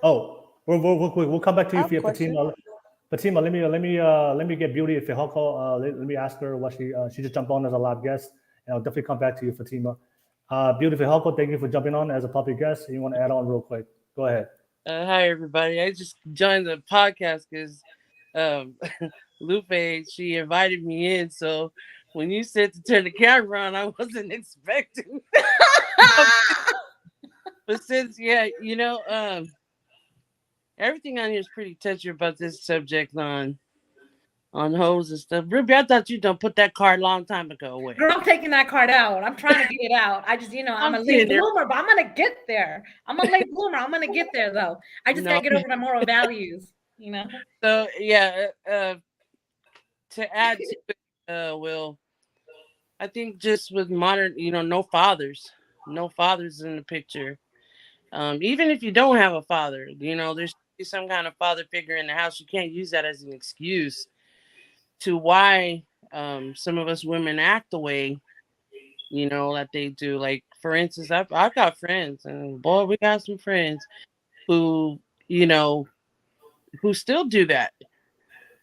Oh, we'll come back to you, Fatima. Fatima, let me get Beauty if helpful. Let me ask her what she just jumped on as a live guest, and I'll definitely come back to you, Fatima. Beauty, if helpful, thank you for jumping on as a public guest. You want to add on real quick? Go ahead. Hi everybody. I just joined the podcast because Lupe, she invited me in. So when you said to turn the camera on, I wasn't expecting. But since everything on here is pretty touchy about this subject on hoes and stuff. Ruby, I thought you done put that card a long time ago away. Girl, I'm taking that card out. I'm trying to get it out. I just, I'm a late bloomer, but I'm gonna get there. I'm a late bloomer. I'm gonna get there though. I just gotta get over my moral values, So yeah, to add to it, Will, I think just with modern, no fathers in the picture. Even if you don't have a father, there's some kind of father figure in the house. You can't use that as an excuse to why some of us women act the way, that they do. Like, for instance, I've got friends, and boy, we got some friends who, who still do that.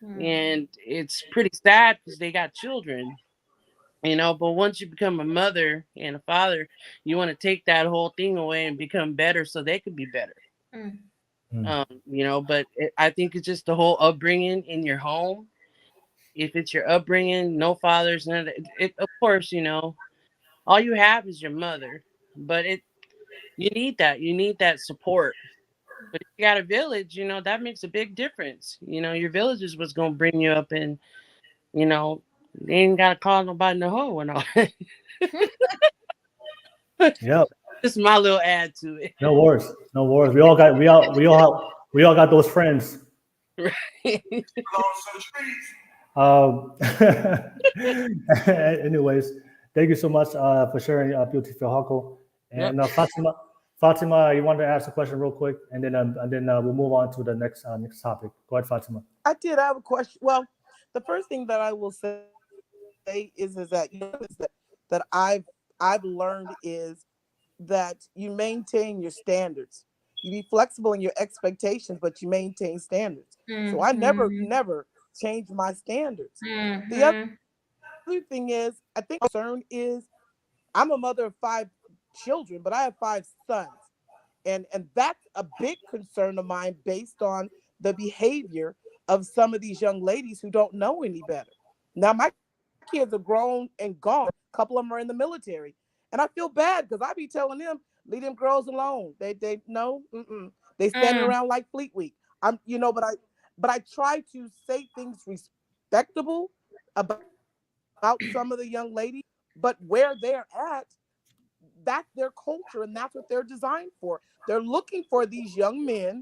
And it's pretty sad because they got children, but once you become a mother and a father, you want to take that whole thing away and become better so they could be better. But I think it's just the whole upbringing in your home. If it's your upbringing, no fathers, none of it, of course, all you have is your mother, but you need that support. But if you got a village, that makes a big difference. Your village is what's going to bring you up and, They ain't gotta call nobody no hoe and all. Yep. Just my little add to it. No worries. No worries. We all got those friends. Anyways, thank you so much for sharing beautiful Hako. And Fatima, you wanted to ask a question real quick, and then we'll move on to the next topic. Go ahead, Fatima. I did have a question. Well, the first thing that I will say is that that I've learned is that you maintain your standards. You be flexible in your expectations, but you maintain standards. So I never change my standards. The other thing is, I think concern is, I'm a mother of 5 children, but I have 5 sons. And that's a big concern of mine based on the behavior of some of these young ladies who don't know any better. Now, my kids are grown and gone. A couple of them are in the military. And I feel bad because I be telling them, leave them girls alone. They They standing around like Fleet Week. But I try to say things respectable about some of the young ladies, but where they're at, that's their culture and that's what they're designed for. They're looking for these young men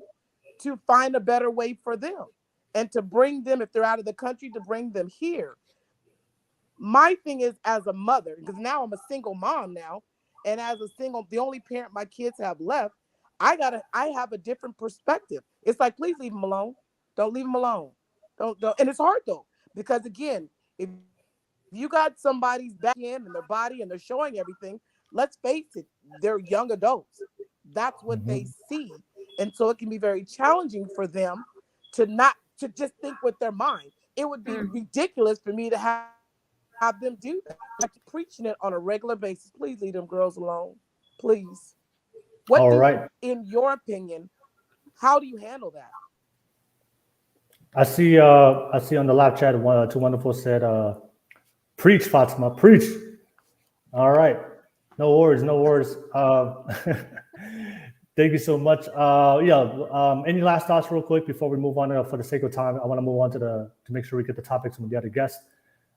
to find a better way for them and to bring them, if they're out of the country, to bring them here. My thing is, as a mother, because now I'm a single mom now, and as a single, the only parent my kids have left, I have a different perspective. It's like, please leave them alone. Don't leave them alone. Don't. And it's hard though, because again, if you got somebody's back in and their body and they're showing everything, let's face it, they're young adults. That's what they see. And so it can be very challenging for them to just think with their mind. It would be ridiculous for me to have them do that. I'm preaching it on a regular basis. Please leave them girls alone. Please. In your opinion, how do you handle that? I see on the live chat, Two Wonderful said, preach, Fatima, preach. All right. No worries. Thank you so much. Any last thoughts real quick before we move on? For the sake of time, I want to move on to make sure we get the topics from the other guests.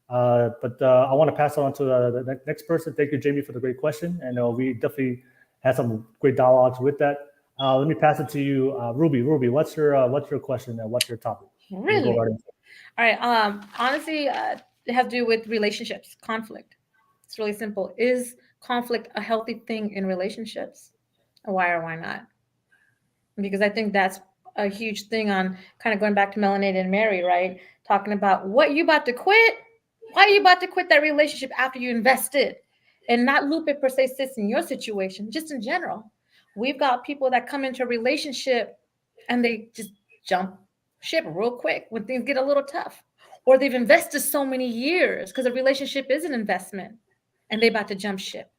But I want to pass it on to the next person. Thank you, Jamie, for the great question. And we definitely had some great dialogues with that. Let me pass it to you, Ruby. Ruby, what's your question and what's your topic? Really? All right. Honestly, it has to do with relationships, conflict. It's really simple. Is conflict a healthy thing in relationships? Why or why not? Because I think that's a huge thing on kind of going back to Melanatedmarried, right? Talking about what you about to quit. Why are you about to quit that relationship after you invested? And not Lupe per se sits in your situation, just in general. We've got people that come into a relationship and they just jump ship real quick when things get a little tough. Or they've invested so many years because a relationship is an investment and they're about to jump ship.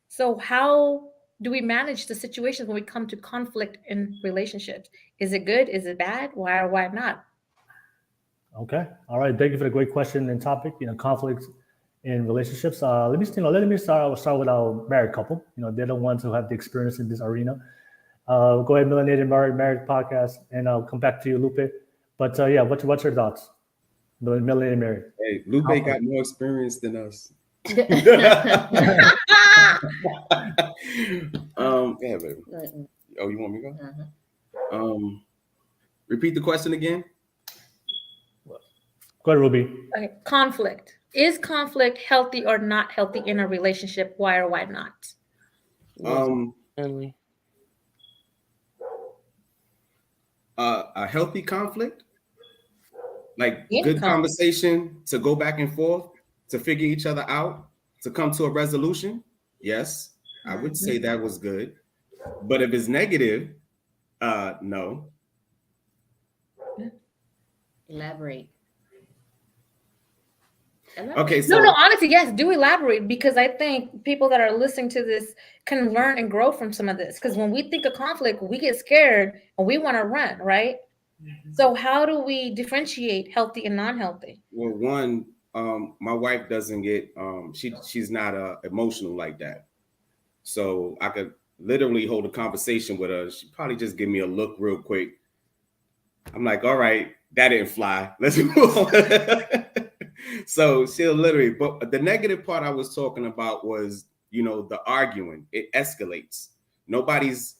So how do we manage the situations when we come to conflict in relationships? Is it good? Is it bad? Why or why not? Okay. All right. Thank you for the great question and topic. Conflicts in relationships. Let me start with our married couple. They're the ones who have the experience in this arena. Go ahead, Melanatedmarried Podcast, and I'll come back to you, Lupe. But what's your thoughts? Melanatedmarried. Hey, Lupe got more experience than us. Yeah, baby. Oh, you want me to go? Repeat the question again. Go ahead, Ruby. Okay. Conflict. Is conflict healthy or not healthy in a relationship? Why or why not? A healthy conflict, like good conversation to go back and forth, to figure each other out, to come to a resolution. Yes, I would say that was good. But if it's negative, no. Elaborate. Okay. So no, honestly, yes, do elaborate, because I think people that are listening to this can learn and grow from some of this. Because when we think of conflict, we get scared and we want to run, right? So how do we differentiate healthy and non-healthy? Well, one, my wife doesn't get she's not emotional like that. So I could literally hold a conversation with her. She'd probably just give me a look real quick. I'm like, all right, that didn't fly. Let's move on. So she'll literally, but the negative part I was talking about was, the arguing. It escalates. Nobody's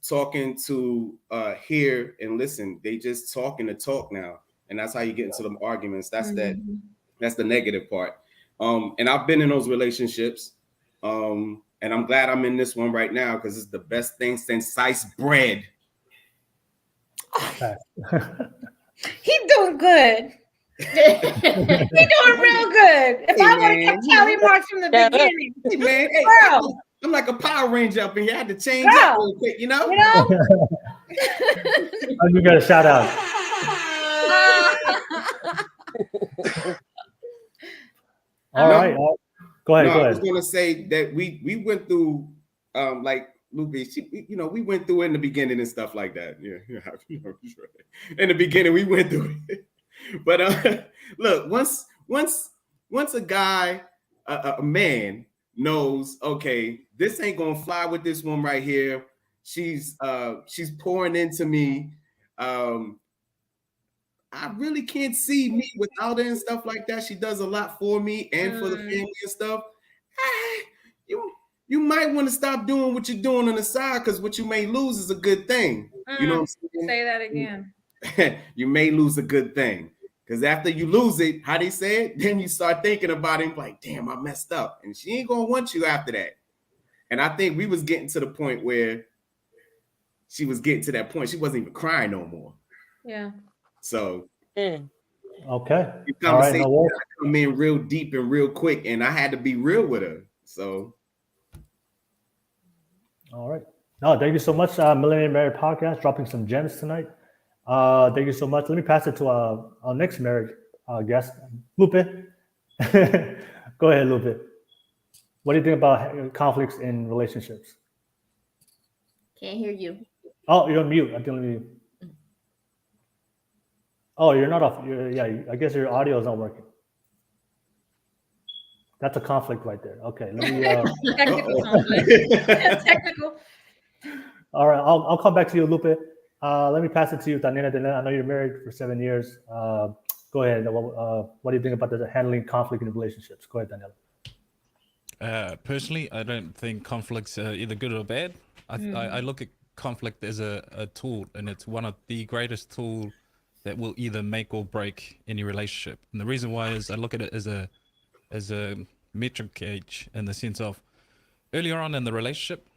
talking to hear and listen. They just talking to talk now. And that's how you get into the arguments. That's that's the negative part. And I've been in those relationships. And I'm glad I'm in this one right now because it's the best thing since sliced bread. He doing good. He doing real good. If I would have kept tally marks from the beginning, hey, man, girl. I'm like a Power Ranger up in here. I had to change up real quick, You got a shout out. All right. Go ahead. I was gonna say that we went through like Lupe, we went through it in the beginning and stuff like that. Yeah. In the beginning, we went through it. But look, once a guy, a man knows, okay, this ain't gonna fly with this one right here. She's pouring into me. I really can't see me without her and stuff like that. She does a lot for me and for the family and stuff. You might want to stop doing what you're doing on the side because what you may lose is a good thing. You know what I'm saying? Say that again. You may lose a good thing because after you lose it, how they say it, then you start thinking about it like, damn, I messed up. And she ain't going to want you after that. And I think we was getting to the point where she was getting to that point. She wasn't even crying no more. Yeah. So, okay. All right, come in real deep and real quick, and I had to be real with her. So, all right. No, thank you so much, Melanatedmarried Podcast, dropping some gems tonight. Thank you so much. Let me pass it to our next married guest, Lupe. Go ahead, Lupe. What do you think about conflicts in relationships? Can't hear you. Oh, you're on mute. I think Oh, you're not off. I guess your audio is not working. That's a conflict right there. Okay, let me. Technical conflict. Technical. All right, I'll come back to you, Lupe. Let me pass it to you, Daniela. I know you're married for 7 years. Go ahead. What do you think about the handling conflict in relationships? Go ahead, Daniela. Personally, I don't think conflicts are either good or bad. I look at conflict as a tool, and it's one of the greatest tools that will either make or break any relationship. And the reason why is I look at it as a metric gauge in the sense of earlier on in the relationship,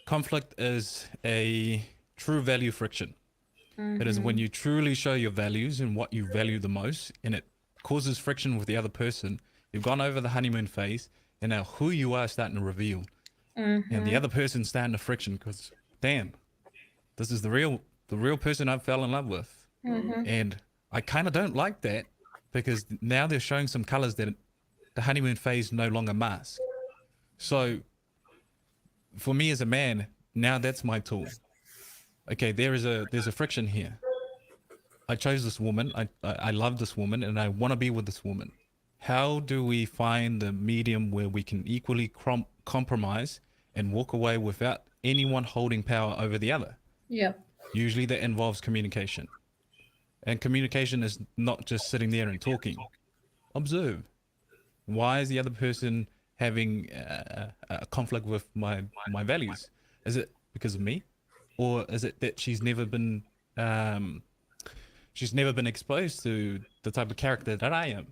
conflict is a true value friction. It is when you truly show your values and what you value the most, and it causes friction with the other person. You've gone over the honeymoon phase, and now who you are starting to reveal. And the other person's starting to friction because, damn, this is the real person I fell in love with. And I kind of don't like that because now they're showing some colors that the honeymoon phase no longer masks. So for me as a man, now that's my tool. Okay, there's a friction here. I chose this woman. I love this woman and I want to be with this woman. How do we find the medium where we can equally compromise and walk away without anyone holding power over the other? Yep. Usually that involves communication. And communication is not just sitting there and talking. Observe. Why is the other person having a conflict with my values? Is it because of me? Or is it that she's never been exposed to the type of character that I am?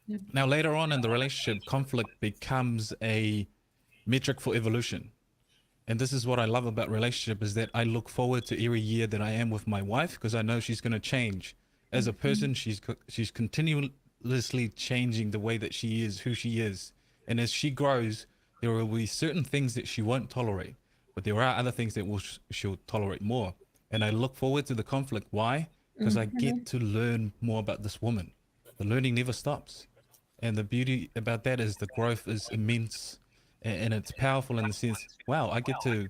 Yep. Now, later on in the relationship, conflict becomes a metric for evolution. And this is what I love about relationship is that I look forward to every year that I am with my wife because I know she's going to change. As a person, she's continuously changing the way that she is, who she is. And as she grows, there will be certain things that she won't tolerate, but there are other things that she'll tolerate more. And I look forward to the conflict. Why? Because I get to learn more about this woman. The learning never stops. And the beauty about that is the growth is immense. And it's powerful in the sense, wow, I get to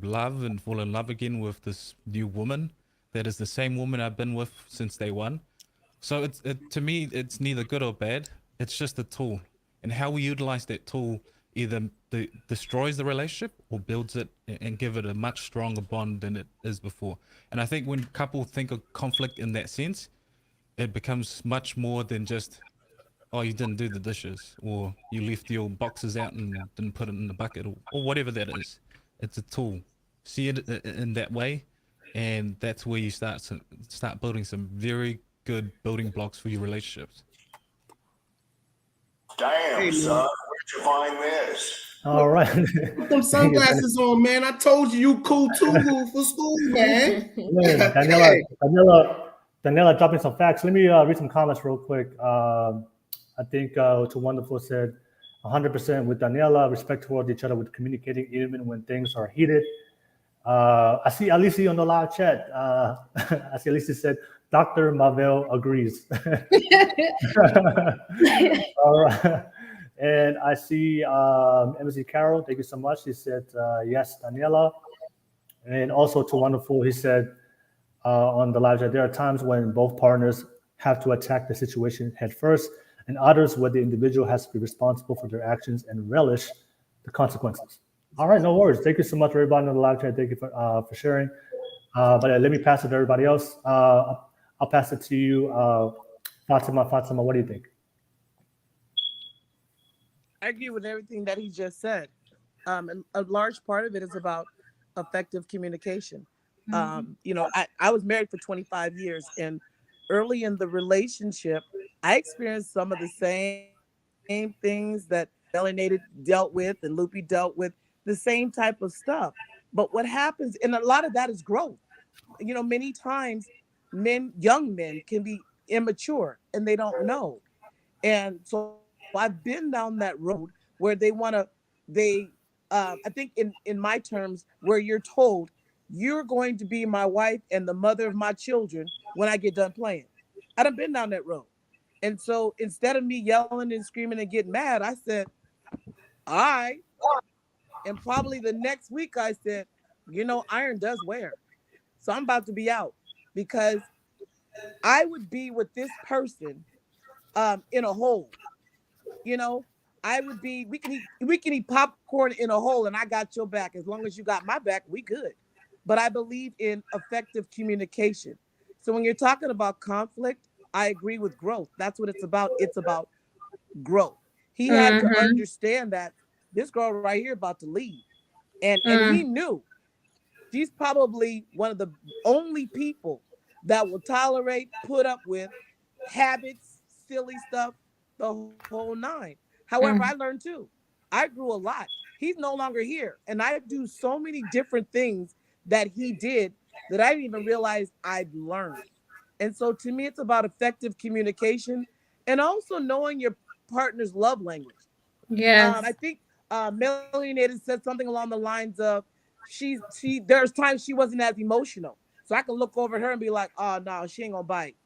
love and fall in love again with this new woman that is the same woman I've been with since day one. So to me, it's neither good or bad. It's just a tool. And how we utilize that tool either destroys the relationship or builds it and give it a much stronger bond than it is before. And I think when couples think of conflict in that sense, it becomes much more than just, oh, you didn't do the dishes, or you left your boxes out and didn't put it in the bucket, or whatever that is. It's a tool. See it in that way, and that's where you start building some very good building blocks for your relationships. Damn, Hey, son, man. where'd you find this? All right. Put them sunglasses on, man. I told you cool too for school, man. Man, Daniela dropping some facts. Let me read some comments real quick. I think to Wonderful said 100% with Daniela, respect towards each other with communicating even when things are heated. I see Alicia on the live chat. I see Alicia said, Dr. Mavel agrees. All right. And I see MC Carol, thank you so much. He said, yes, Daniela. And also to Wonderful, he said on the live chat, there are times when both partners have to attack the situation head first, and others where the individual has to be responsible for their actions and relish the consequences. All right, no worries. Thank you so much, everybody on the live chat. Thank you for sharing. But let me pass it to everybody else. I'll pass it to you, Fatima. Fatima, what do you think? I agree with everything that he just said. And a large part of it is about effective communication. You know, I was married for 25 years, and early in the relationship, I experienced some of the same things that Melanated dealt with and Lupe dealt with, the same type of stuff. But what happens, and a lot of that is growth. You know, many times young men can be immature and they don't know. And so I've been down that road where I think in my terms, where you're told you're going to be my wife and the mother of my children when I get done playing. I done been down that road. And so instead of me yelling and screaming and getting mad, I said, all right. And probably the next week I said, you know, iron does wear. So I'm about to be out, because I would be with this person in a hole. You know, I would be, we can eat popcorn in a hole and I got your back. As long as you got my back, we good. But I believe in effective communication. So when you're talking about conflict, I agree with growth. That's what it's about. It's about growth. He had to understand that this girl right here about to leave. And he knew she's probably one of the only people that will tolerate, put up with habits, silly stuff, the whole nine. However, I learned too. I grew a lot. He's no longer here. And I do so many different things that he did that I didn't even realize I'd learned. And so to me, it's about effective communication and also knowing your partner's love language. Yes. I think Melanated said something along the lines of there's times she wasn't as emotional. So I can look over at her and be like, oh no, she ain't gonna bite.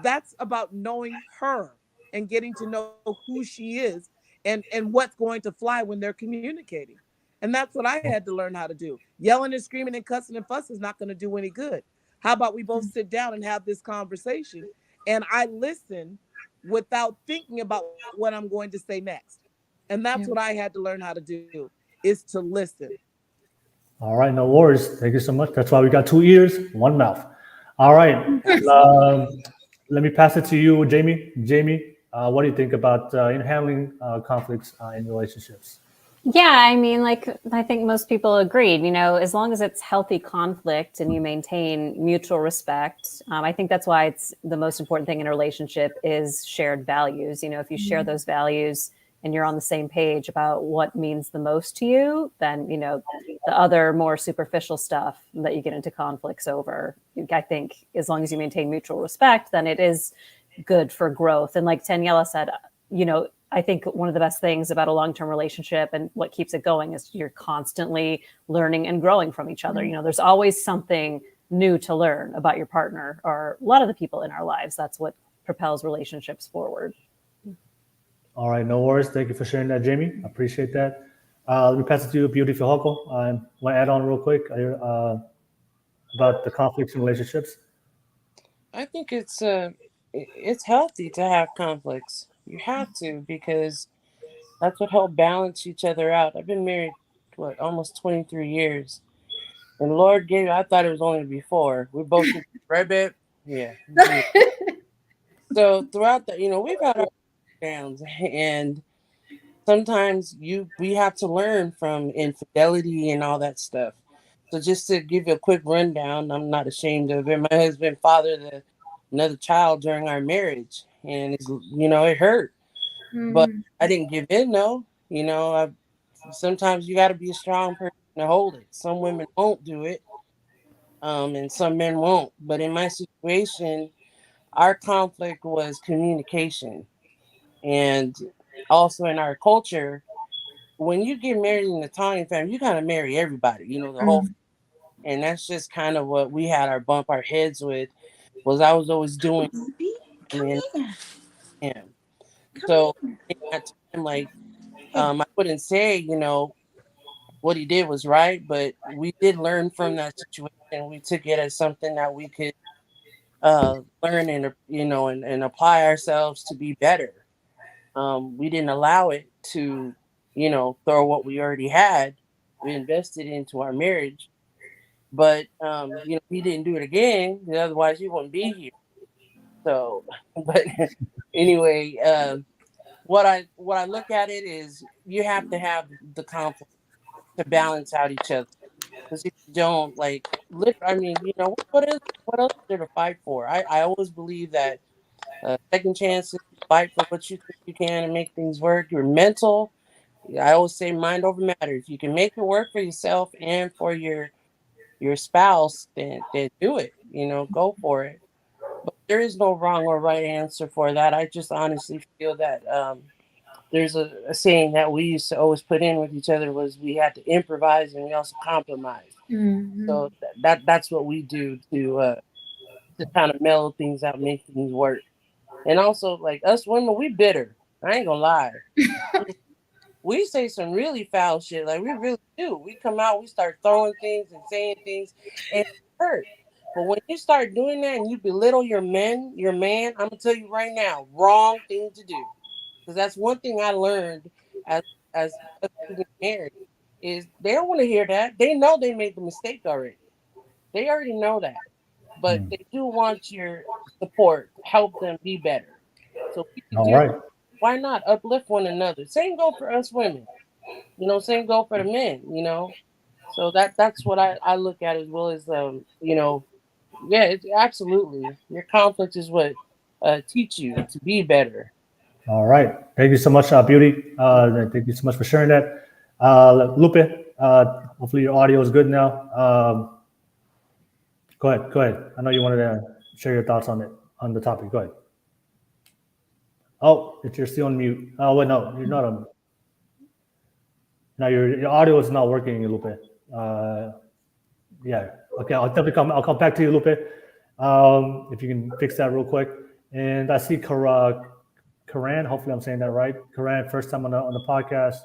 That's about knowing her and getting to know who she is and what's going to fly when they're communicating. And that's what I had to learn how to do. Yelling and screaming and cussing and fussing is not going to do any good. How about we both sit down and have this conversation and I listen without thinking about what I'm going to say next. And that's what I had to learn how to do, is to listen. All right, no worries. Thank you so much. That's why we got 2 ears, 1 mouth. All right. Let me pass it to you, Jamie. Jamie, what do you think about in handling conflicts in relationships? Yeah, I mean, like, I think most people agreed, you know, as long as it's healthy conflict and you maintain mutual respect, I think that's why it's the most important thing in a relationship is shared values. You know, if you share those values and you're on the same page about what means the most to you, then, you know, the other more superficial stuff that you get into conflicts over, I think as long as you maintain mutual respect, then it is good for growth. And like Daniela said, you know, I think one of the best things about a long-term relationship and what keeps it going is you're constantly learning and growing from each other. You know, there's always something new to learn about your partner or a lot of the people in our lives. That's what propels relationships forward. All right, no worries. Thank you for sharing that, Jamie. I appreciate that. Let me pass it to you, Beautiful Hoko. I want to add on real quick about the conflicts in relationships. I think it's healthy to have conflicts. You have to, because that's what helps balance each other out. I've been married, almost 23 years. And Lord gave, I thought it was only before. We both, right, babe? Yeah. So throughout the, we've had our downs, and sometimes we have to learn from infidelity and all that stuff. So just to give you a quick rundown, I'm not ashamed of it. My husband fathered another child during our marriage, and it hurt, but I didn't give in. No, sometimes you got to be a strong person to hold it. Some women won't do it, and some men won't. But in my situation, our conflict was communication, and also in our culture, when you get married in the Italian family, you kind of marry everybody, the whole. And that's just kind of what we had bump our heads with. Was I was always doing, him. So in that time, I wouldn't say, what he did was right, but we did learn from that situation. We took it as something that we could learn and apply ourselves to be better. We didn't allow it to, throw what we already had. We invested into our marriage, but he didn't do it again. Otherwise, he wouldn't be here. So, but anyway, what I look at it is you have to have the conflict to balance out each other. Because if you don't, what else is there to fight for? I always believe that second chances, fight for what you think you can and make things work. Your mental, I always say mind over matter. If you can make it work for yourself and for your spouse, then do it. Go for it. But there is no wrong or right answer for that. I just honestly feel that there's a saying that we used to always put in with each other was we had to improvise and we also compromise. Mm-hmm. So that's what we do to kind of mellow things out, make things work. And also, like us women, we bitter. I ain't gonna lie. We say some really foul shit. Like we really do. We come out, we start throwing things and saying things, and it hurt. But when you start doing that and you belittle your man, I'm gonna tell you right now, wrong thing to do. Because that's one thing I learned as getting married is they don't want to hear that. They know they made the mistake already. They already know that. But they do want your support, help them be better. So why not uplift one another? Same go for us women. Same go for the men, So that's what I look at as well as it's absolutely. Your conflict is what teach you to be better. All right. Thank you so much, Beauty. Thank you so much for sharing that. Lupe, hopefully your audio is good now. Go ahead. I know you wanted to share your thoughts on the topic. Go ahead. Oh, you're still on mute. Oh, wait, no, you're not on. No, your audio is not working, Lupe. Yeah. Okay, I'll come back to you, Lupe. If you can fix that real quick. And I see Karan, hopefully I'm saying that right. Karan, first time on the podcast.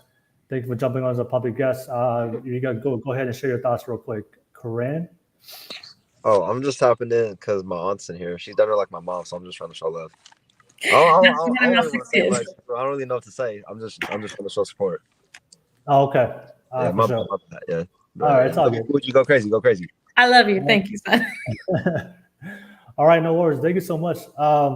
Thank you for jumping on as a public guest. You got to go ahead and share your thoughts real quick. Karan? Oh, I'm just tapping in because my aunt's in here. She's done her like my mom, so I'm just trying to show love. I don't really know what to say. I'm just trying to show support. Oh, okay. Yeah, my bad. Yeah. All right, it's all good. You go crazy. Go crazy. I love you. Thank you, son. All right, no worries. Thank you so much. I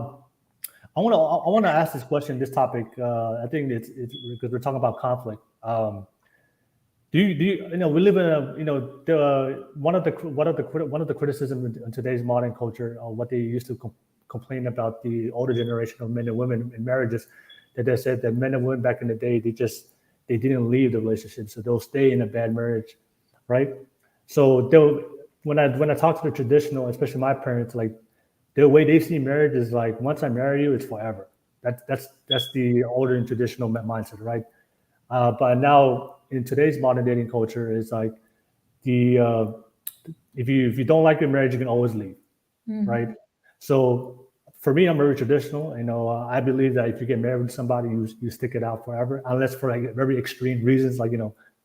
want to ask this question, this topic. I think it's because we're talking about conflict. Do you we live in one of the criticisms in today's modern culture, what they used to complain about the older generation of men and women in marriages, that they said that men and women back in the day they didn't leave the relationship, so they'll stay in a bad marriage, right? So when I talk to the traditional, especially my parents, like the way they see marriage is like once I marry you, it's forever. That's the older and traditional mindset, right? But now in today's modern dating culture, it's like if you don't like your marriage, you can always leave, right? So for me, I'm very traditional. I believe that if you get married with somebody, you stick it out forever, unless for like very extreme reasons, like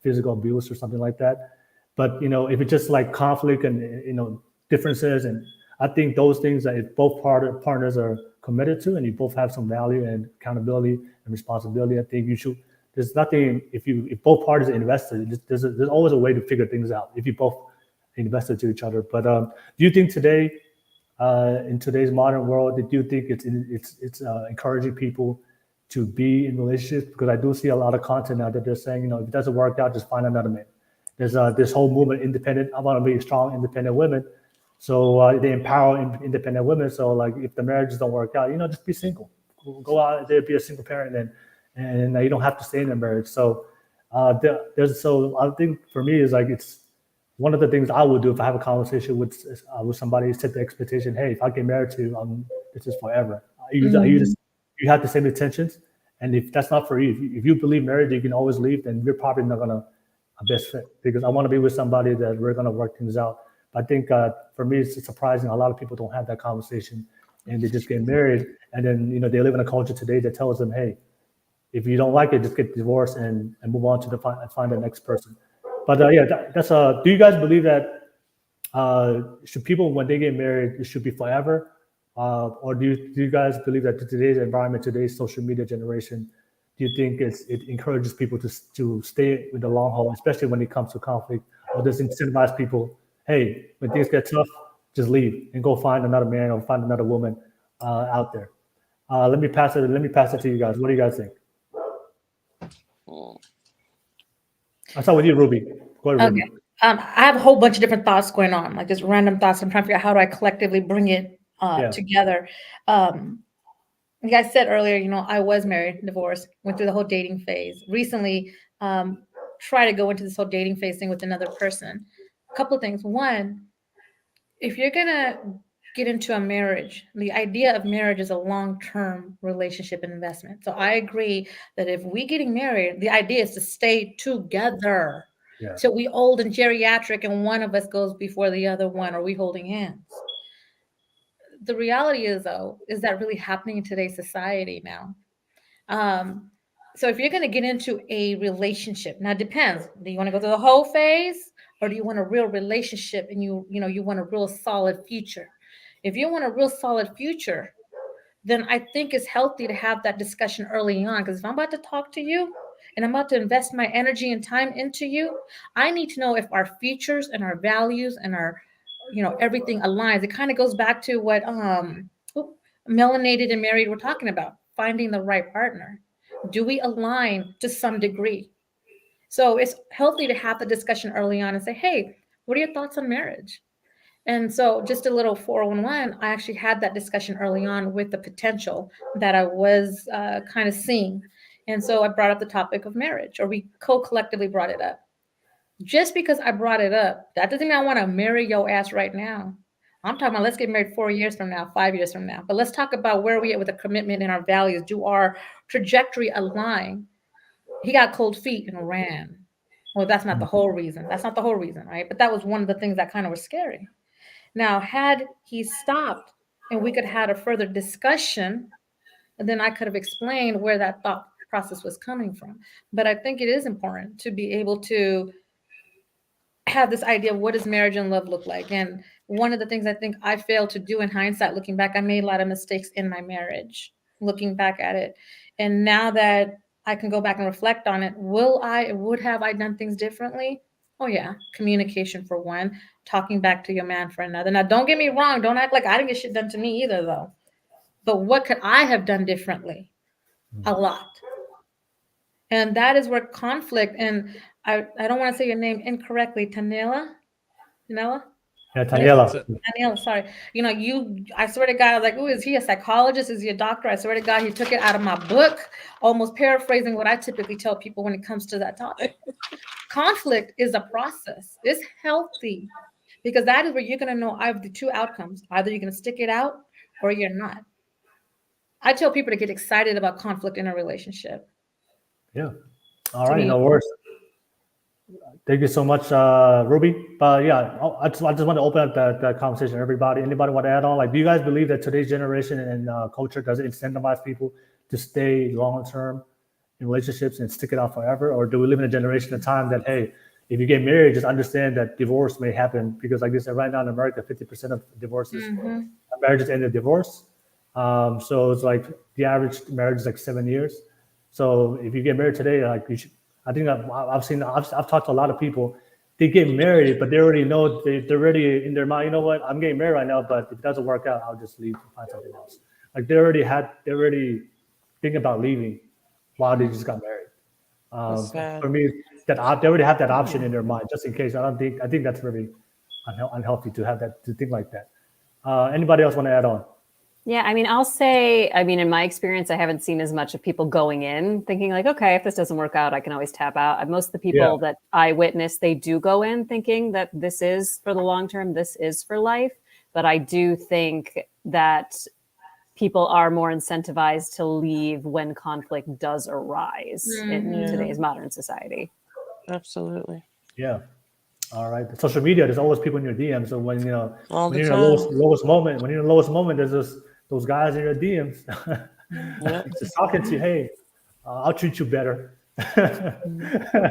physical abuse or something like that. But if it's just like conflict and differences, and I think those things that if both partners are committed to, and you both have some value and accountability and responsibility, I think you should. There's nothing if both parties are invested. There's always a way to figure things out if you both invested to each other. But do you think today in today's modern world, do you think it's encouraging people to be in relationships? Because I do see a lot of content now that they're saying, if it doesn't work out, just find another man. There's this whole movement, independent. I want to be strong, independent women. So they empower independent women. So like, if the marriages don't work out, just be single. Go out there, be a single parent, and you don't have to stay in a marriage. So I think for me is like, it's one of the things I would do if I have a conversation with somebody is set the expectation. Hey, if I get married to you, this is forever. You have the same intentions, and if that's not for you, if you believe marriage, you can always leave, then you're probably not gonna a best fit. Because I want to be with somebody that we're gonna work things out. But I think for me, it's surprising a lot of people don't have that conversation, and they just get married, and then they live in a culture today that tells them, hey, if you don't like it, just get divorced and move on to find the next person. But that's do you guys believe that should people, when they get married, it should be forever? Or do you guys believe that today's environment, today's social media generation, do you think it encourages people to stay with the long haul, especially when it comes to conflict? Or does it incentivize people, hey, when things get tough, just leave and go find another man or find another woman out there? Let me pass it to you guys. What do you guys think? I'll start with you, Ruby. Go ahead, Ruby. Okay. I have a whole bunch of different thoughts going on, like just random thoughts. I'm trying to figure out how do I collectively bring it together. Like I said earlier, I was married, divorced, went through the whole dating phase. Recently, try to go into this whole dating phase thing with another person. A couple of things. One, if you're gonna get into a marriage, the idea of marriage is a long-term relationship and investment. So I agree that if we getting married, the idea is to stay together till we old and geriatric and one of us goes before the other one, or we holding hands. The reality is, though, is that really happening in today's society now? So if you're going to get into a relationship, now it depends. Do you want to go through the whole phase, or do you want a real relationship and you want a real solid future? If you want a real solid future, then I think it's healthy to have that discussion early on. Because if I'm about to talk to you and I'm about to invest my energy and time into you, I need to know if our features and our values and our, everything aligns. It kind of goes back to what Melanated and Married were talking about, finding the right partner. Do we align to some degree? So it's healthy to have the discussion early on and say, hey, what are your thoughts on marriage? And so just a little 411, I actually had that discussion early on with the potential that I was kind of seeing. And so I brought up the topic of marriage, or we collectively brought it up. Just because I brought it up, that doesn't mean I want to marry your ass right now. I'm talking about let's get married 4 years from now, 5 years from now. But let's talk about where we at with the commitment and our values. Do our trajectory align? He got cold feet and ran. Well, that's not the whole reason. That's not the whole reason, right? But that was one of the things that kind of was scary. Now, had he stopped and we could have had a further discussion, then I could have explained where that thought process was coming from. But I think it is important to be able to have this idea of what does marriage and love look like. And one of the things I think I failed to do in hindsight, looking back, I made a lot of mistakes in my marriage, looking back at it. And now that I can go back and reflect on it, would have I done things differently? Oh yeah, communication for one, talking back to your man for another. Now, don't get me wrong. Don't act like I didn't get shit done to me either, though. But what could I have done differently? A lot. And that is where conflict, and I don't want to say your name incorrectly, Tanela? Yeah, Tanela. Tanela, sorry. I swear to God, I was like, oh, is he a psychologist? Is he a doctor? I swear to God, he took it out of my book, almost paraphrasing what I typically tell people when it comes to that topic. Conflict is a process. It's healthy because that is where you're going to know I have the two outcomes. Either you're going to stick it out or you're not. I tell people to get excited about conflict in a relationship. Yeah. All right. No worries. Thank you so much, Ruby. But yeah, I just want to open up that conversation. Everybody, anybody want to add on? Like, do you guys believe that today's generation and culture does it incentivize people to stay long-term in relationships and stick it out forever? Or do we live in a generation of time that, hey, if you get married, just understand that divorce may happen? Because like I said, right now in America, 50% of divorces, marriages end in divorce. So it's like the average marriage is like 7 years. So if you get married today, like you should, I think I've talked to a lot of people, they get married, but they already know they're already in their mind. You know what? I'm getting married right now, but if it doesn't work out, I'll just leave and find something else. Like they're already thinking about leaving while they just got married. For me, they already have that option in their mind just in case. I think that's really unhealthy to have that, to think like that. Anybody else want to add on? Yeah, I mean, I'll say, in my experience, I haven't seen as much of people going in thinking like, okay, if this doesn't work out, I can always tap out. Most of the people that I witness, they do go in thinking that this is for the long term, this is for life. But I do think that people are more incentivized to leave when conflict does arise in today's modern society. Absolutely. Yeah. All right. Social media, there's always people in your DMs. So when you're in the lowest moment, there's just those guys in your DMs just talking to you. Hey, I'll treat you better.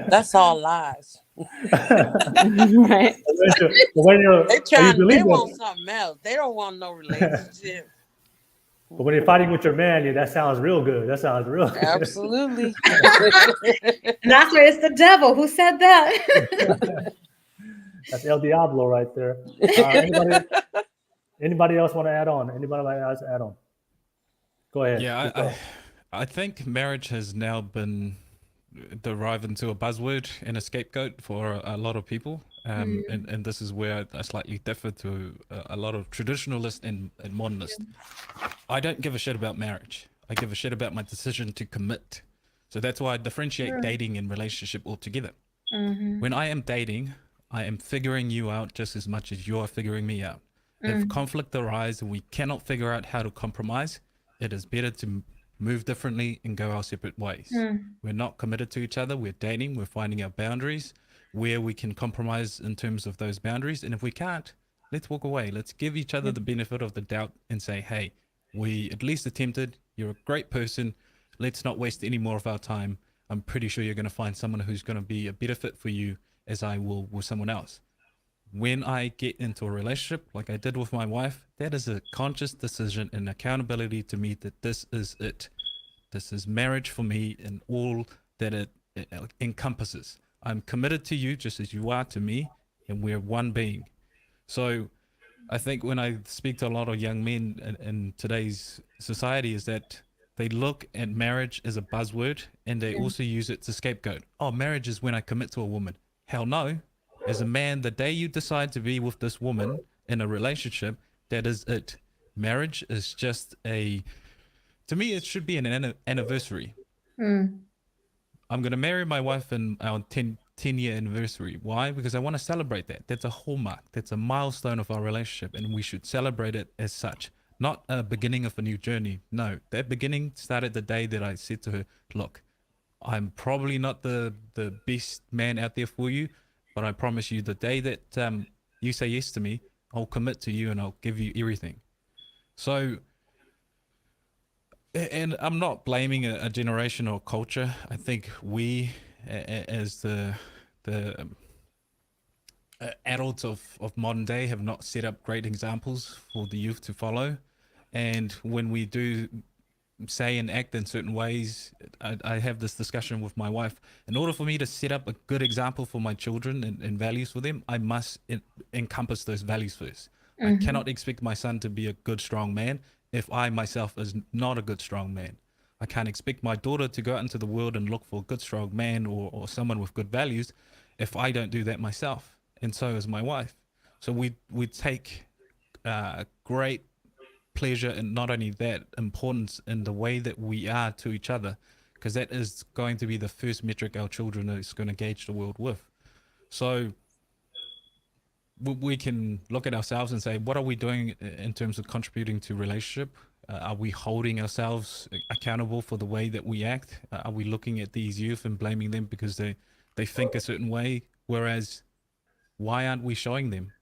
That's all lies. Right. They want something else. They don't want no relationship. But when you're fighting with your man, that sounds real good. Absolutely. And that's where it's the devil. Who said that? That's El Diablo right there. Anybody else want to add on? Go ahead. Yeah, I think marriage has now been derived into a buzzword and a scapegoat for a lot of people. And this is where I slightly differ to a lot of traditionalists and modernists. I don't give a shit about marriage. I give a shit about my decision to commit. So that's why I differentiate dating and relationship altogether. When I am dating, I am figuring you out just as much as you're figuring me out. If conflict arises and we cannot figure out how to compromise, it is better to move differently and go our separate ways. We're not committed to each other. We're dating. We're finding our boundaries where we can compromise in terms of those boundaries. And if we can't, let's walk away. Let's give each other the benefit of the doubt and say, hey, we at least attempted. You're a great person. Let's not waste any more of our time. I'm pretty sure you're going to find someone who's going to be a better fit for you as I will with someone else. When I get into a relationship like I did with my wife, that is a conscious decision and accountability to me that this is it. This is marriage for me and all that it encompasses. I'm committed to you just as you are to me, and we're one being. So I think when I speak to a lot of young men in today's society is that they look at marriage as a buzzword and they also use it to scapegoat. Oh, marriage is when I commit to a woman. Hell no. As a man, the day you decide to be with this woman in a relationship, that is it. Marriage is just to me, it should be an anniversary. I'm going to marry my wife in our 10-year anniversary. Why? Because I want to celebrate that. That's a hallmark. That's a milestone of our relationship, and we should celebrate it as such. Not a beginning of a new journey. No, that beginning started the day that I said to her, look, I'm probably not the best man out there for you, but I promise you the day that you say yes to me, I'll commit to you and I'll give you everything. So, and I'm not blaming a generation or culture. I think we, as the adults of modern day, have not set up great examples for the youth to follow. And when we do say and act in certain ways, I have this discussion with my wife. In order for me to set up a good example for my children and values for them, I must encompass those values first. I cannot expect my son to be a good, strong man if I myself is not a good, strong man. I can't expect my daughter to go out into the world and look for a good, strong man or someone with good values if I don't do that myself. And so is my wife. So we take great pleasure in not only that, importance in the way that we are to each other, because that is going to be the first metric our children is going to gauge the world with. So we can look at ourselves and say, what are we doing in terms of contributing to relationship? Are we holding ourselves accountable for the way that we act? Are we looking at these youth and blaming them because they think a certain way? Whereas, why aren't we showing them?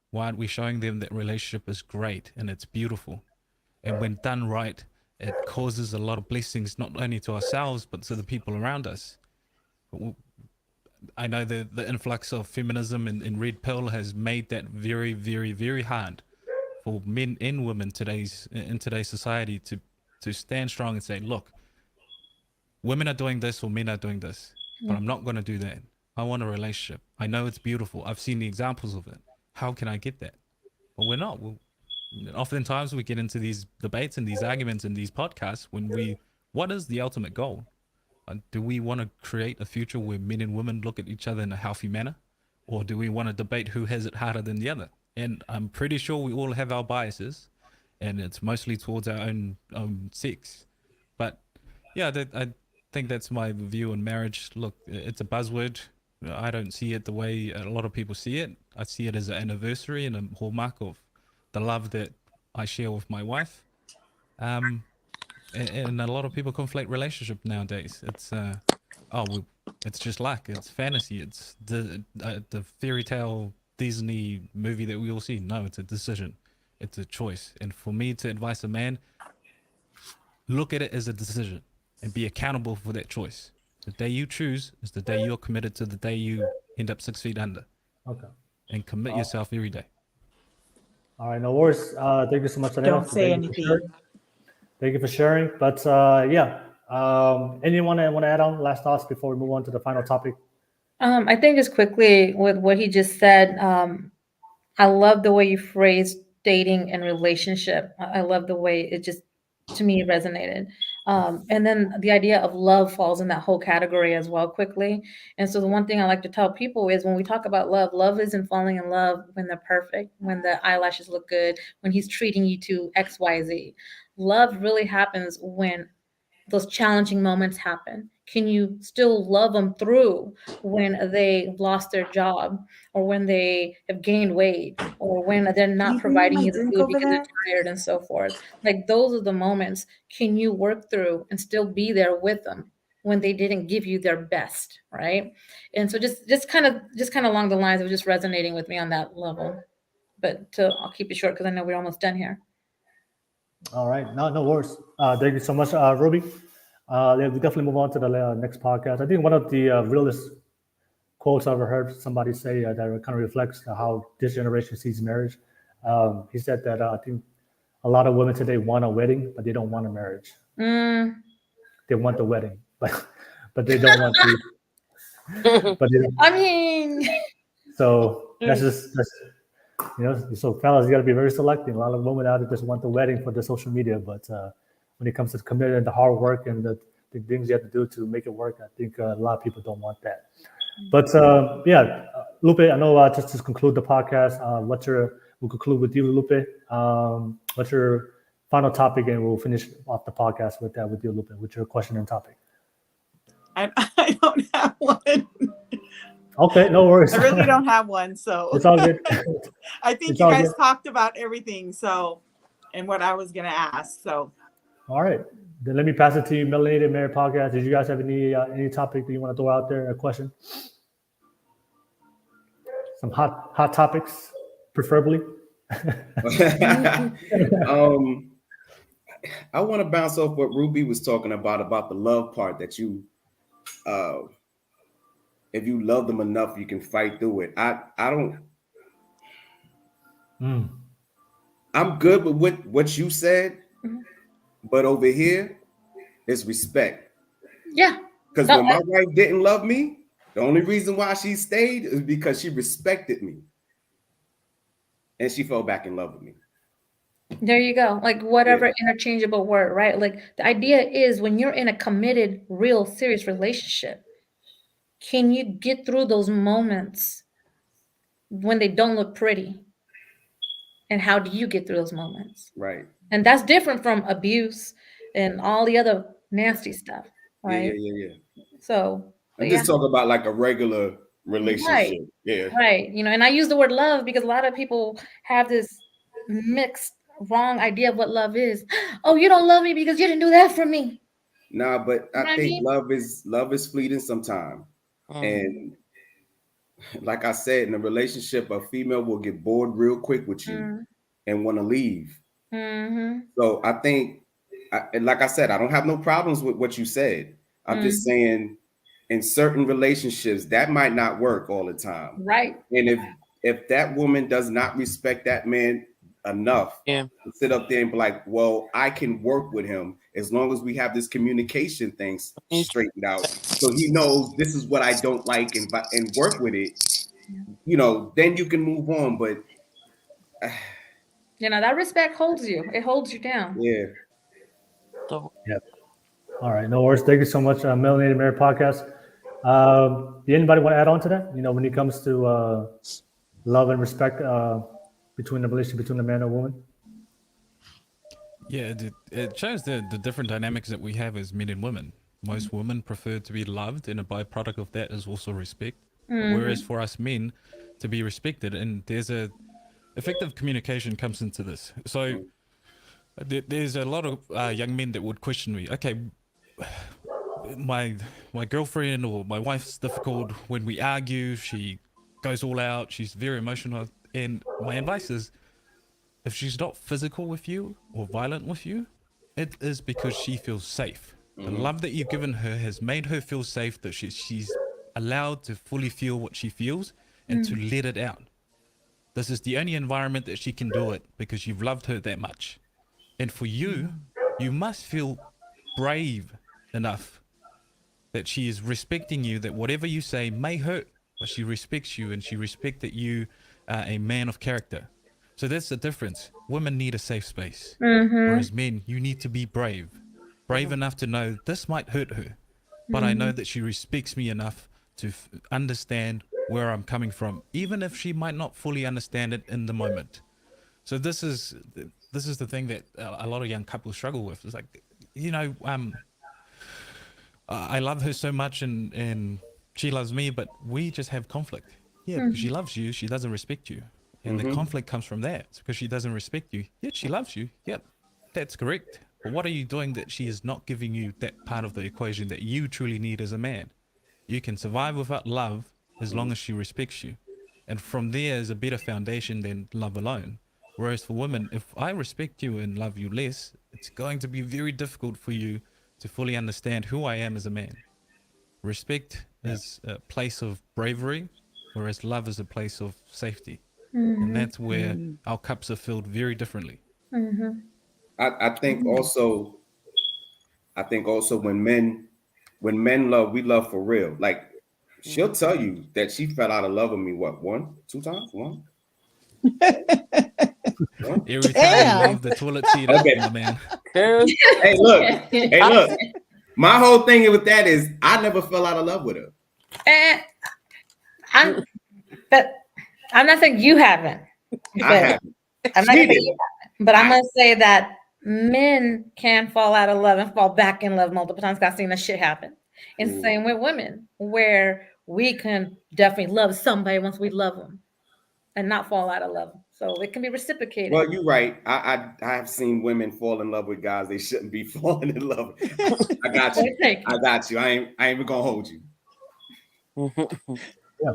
Why aren't we showing them that relationship is great and it's beautiful? And when done right, it causes a lot of blessings, not only to ourselves, but to the people around us. I know the influx of feminism and red pill has made that very, very, very hard for men and women in today's society to stand strong and say, look, women are doing this or men are doing this, but I'm not going to do that. I want a relationship. I know it's beautiful. I've seen the examples of it. How can I get that? But we're not. Oftentimes we get into these debates and these arguments and these podcasts what is the ultimate goal? Do we want to create a future where men and women look at each other in a healthy manner? Or do we want to debate who has it harder than the other? And I'm pretty sure we all have our biases, and it's mostly towards our own sex. But yeah, I think that's my view on marriage. Look, it's a buzzword. I don't see it the way a lot of people see it. I see it as an anniversary and a hallmark of the love that I share with my wife. And a lot of people conflate relationship nowadays. It's it's just luck. It's fantasy. It's the fairy tale Disney movie that we all see. No, it's a decision. It's a choice. And for me to advise a man, look at it as a decision and be accountable for that choice. The day you choose is the day you're committed to the day you end up 6 feet under. Okay. And commit yourself every day. All right, no worries. Thank you so much. Don't say anything. Thank you for sharing. But anyone want to add on last thoughts before we move on to the final topic? I think just quickly with what he just said, I love the way you phrased dating and relationship. I love the way it just, to me, resonated. And then the idea of love falls in that whole category as well quickly. And so the one thing I like to tell people is when we talk about love isn't falling in love when they're perfect, when the eyelashes look good, when he's treating you to X, Y, Z. Love really happens when those challenging moments happen. Can you still love them through when they lost their job, or when they have gained weight, or when they're not providing you the food because they're tired and so forth? Like, those are the moments. Can you work through and still be there with them when they didn't give you their best, right? And so just kind of along the lines of just resonating with me on that level. But I'll keep it short because I know we're almost done here. All right, no worries. Thank you so much, Ruby. We definitely move on to the next podcast. I think one of the realest quotes I've ever heard somebody say that kind of reflects how this generation sees marriage. He said that I think a lot of women today want a wedding, but they don't want a marriage. They want the wedding, but they don't want to. But I mean, so that's so fellas, you got to be very selective. A lot of women out there just want the wedding for the social media, but when it comes to commitment and the hard work and the things you have to do to make it work, I think a lot of people don't want that. But Lupe, I know just to conclude the podcast, we'll conclude with you, Lupe. What's your final topic, and we'll finish off the podcast with that with you, Lupe. What's your question and topic? I don't have one. Okay, no worries. I really don't have one, so it's all good. I think you guys talked about everything, and what I was gonna ask. So, all right, then let me pass it to you, Melanatedmarried Podcast. Did you guys have any topic that you want to throw out there? A question? Some hot topics, preferably. I want to bounce off what Ruby was talking about the love part, that you if you love them enough, you can fight through it. I don't. I'm good with what you said, but over here, it's respect. Yeah. Because when my wife didn't love me, the only reason why she stayed is because she respected me, and she fell back in love with me. There you go. Like, whatever interchangeable word, right? Like, the idea is when you're in a committed, real, serious relationship, can you get through those moments when they don't look pretty? And how do you get through those moments? Right. And that's different from abuse and all the other nasty stuff, right? Yeah. So I'm just talking about like a regular relationship. Right. Yeah. Right. And I use the word love because a lot of people have this mixed, wrong idea of what love is. Oh, you don't love me because you didn't do that for me. Nah, but I think love is fleeting sometimes. And like I said, in a relationship, a female will get bored real quick with you and want to leave. So I think, like I said, I don't have no problems with what you said. I'm just saying, in certain relationships, that might not work all the time. Right. And if that woman does not respect that man enough Yeah. to sit up there and be like, well, I can work with him as long as we have this communication thing straightened out. So he knows this is what I don't like and work with it, you know, then you can move on. But you know, that respect holds you. It holds you down. Yeah. Yeah. All right. No worries. Thank you so much, Melanatedmarried Podcast. Did anybody want to add on to that? You know, when it comes to love and respect between the relationship between a man and a woman? Yeah, it shows the different dynamics that we have as men and women. Most women prefer to be loved, and a byproduct of that is also respect. Whereas for us men, to be respected, and there's a effective communication comes into this. So there's a lot of young men that would question me. Okay, my girlfriend or my wife's difficult when we argue. She goes all out. She's very emotional. And my advice is, if she's not physical with you or violent with you, it is because she feels safe. The love that you've given her has made her feel safe, that she's allowed to fully feel what she feels and to let it out. This is the only environment that she can do it, because you've loved her that much. And for you, you must feel brave enough that she is respecting you, that whatever you say may hurt, but she respects you, and she respects that you are a man of character. So that's the difference. Women need a safe space. Whereas men, you need to be brave. Brave enough to know this might hurt her, but I know that she respects me enough to understand where I'm coming from, even if she might not fully understand it in the moment. So this is the thing that a lot of young couples struggle with. It's like, you know, I love her so much and she loves me, but we just have conflict. Yeah, because she loves you, she doesn't respect you. And the conflict comes from that. It's because she doesn't respect you. Yet she loves you. Yep, that's correct. But what are you doing that she is not giving you that part of the equation that you truly need as a man? You can survive without love as long as she respects you. And from there is a better foundation than love alone. Whereas for women, if I respect you and love you less, it's going to be very difficult for you to fully understand who I am as a man. Respect is a place of bravery, whereas love is a place of safety. And that's where our cups are filled very differently. I think also when men love, we love for real. Like, she'll tell you that she fell out of love with me, what, 1, 2 times? 1? Every time you leave the toilet seat up, my man. Hey, look. My whole thing with that is I never fell out of love with her. I'm not saying you haven't. I haven't. I'm not saying you haven't. But I'm going to say that men can fall out of love and fall back in love multiple times. I've seen that shit happen. And same with women, where we can definitely love somebody once we love them and not fall out of love. So it can be reciprocated. Well, you're right. I have seen women fall in love with guys they shouldn't be falling in love with. I got you. I got you. I ain't even gonna hold you. Yeah.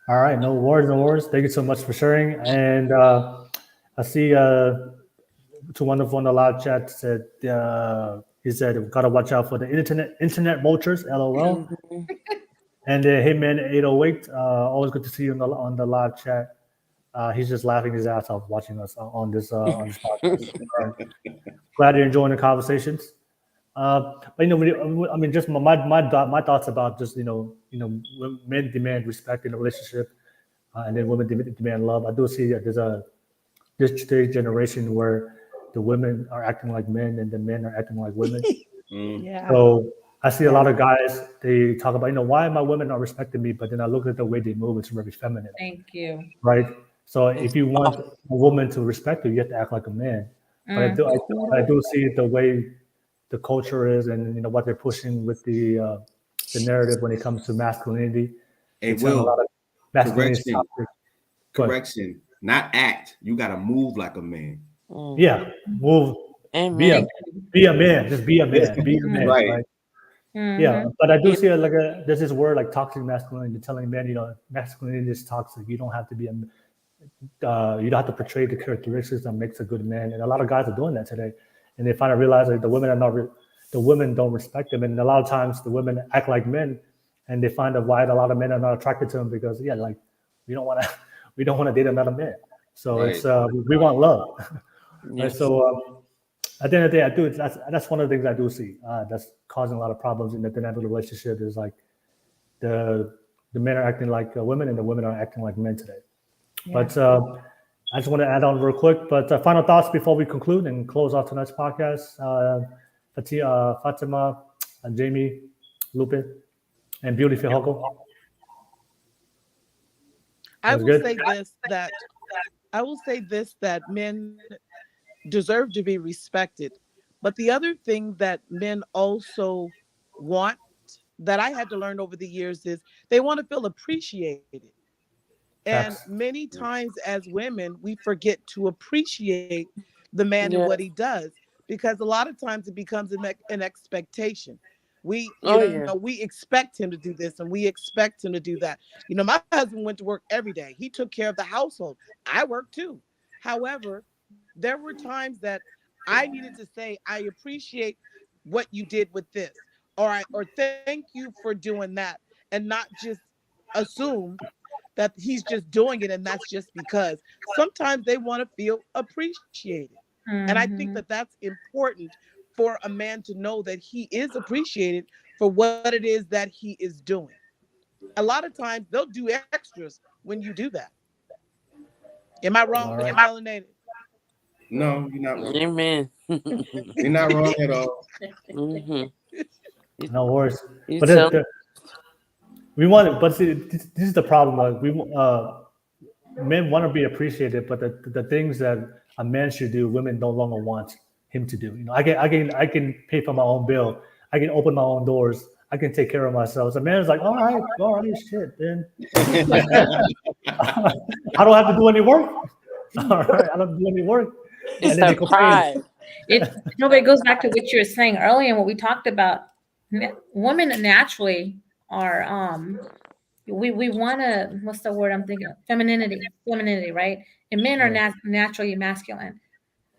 All right. No worries. Thank you so much for sharing. And I see two wonderful on the live chat said he said we gotta watch out for the internet vultures. LOL. And Hitman 808. Always good to see you on the live chat. He's just laughing his ass off watching us on this podcast. Glad you're enjoying the conversations. But you know, I mean, just my thoughts about just you know, men demand respect in a relationship, and then women demand love. I do see that there's today's generation where the women are acting like men and the men are acting like women. Yeah. So I see a lot of guys, they talk about, why my women not respecting me? But then I look at the way they move, it's very feminine. Thank you. Right? So if you want a woman to respect you, you have to act like a man. But I do see the way the culture is and what they're pushing with the narrative when it comes to masculinity. It will. A lot of masculinity. Correction. Not act. You got to move like a man. Yeah. Move. Be a man. Just be a man. Be a man. Right. Yeah, but I do see there's this word like toxic masculinity, telling men, masculinity is toxic. You don't have to be you don't have to portray the characteristics that makes a good man. And a lot of guys are doing that today, and they finally realize that the women don't respect them, and a lot of times the women act like men, and they find out why a lot of men are not attracted to them because we don't want to date another man. So Right. it's we want love. Right? Yes. So at the end of the day, that's one of the things I do see that's causing a lot of problems in the dynamic relationship is like the men are acting like women and the women are acting like men today. But I just want to add on real quick. But final thoughts before we conclude and close off tonight's podcast. Fatima, Jaime, Lupe, and Beauty Fijoco. I Sounds will good? say this that men deserve to be respected. But the other thing that men also want that I had to learn over the years is they want to feel appreciated. And Facts. many times as women, we forget to appreciate the man and Yeah. what he does, because a lot of times it becomes an expectation. We, Oh, you yeah. know, we expect him to do this and we expect him to do that. You know, my husband went to work every day. He took care of the household. I work too. However, there were times that I needed to say, I appreciate what you did with this, or thank you for doing that, and not just assume that he's just doing it and that's just because. Sometimes they want to feel appreciated. And I think that that's important for a man to know that he is appreciated for what it is that he is doing. A lot of times they'll do extras when you do that. Am I wrong? All right. Melanated? No, you're not wrong. Amen. You're not wrong at all. No worries. You But tell- we want it. But see, this is the problem. Like men want to be appreciated, but the things that a man should do, women no longer want him to do. You know, I can pay for my own bill. I can open my own doors. I can take care of myself. So man's like, all right, shit, then. I don't have to do any work. All right, I don't do any work. It's And then they that complain. pride. But it goes back to what you were saying earlier and what we talked about. Women naturally are we want to, what's the word I'm thinking of? Femininity, right? And men are naturally masculine.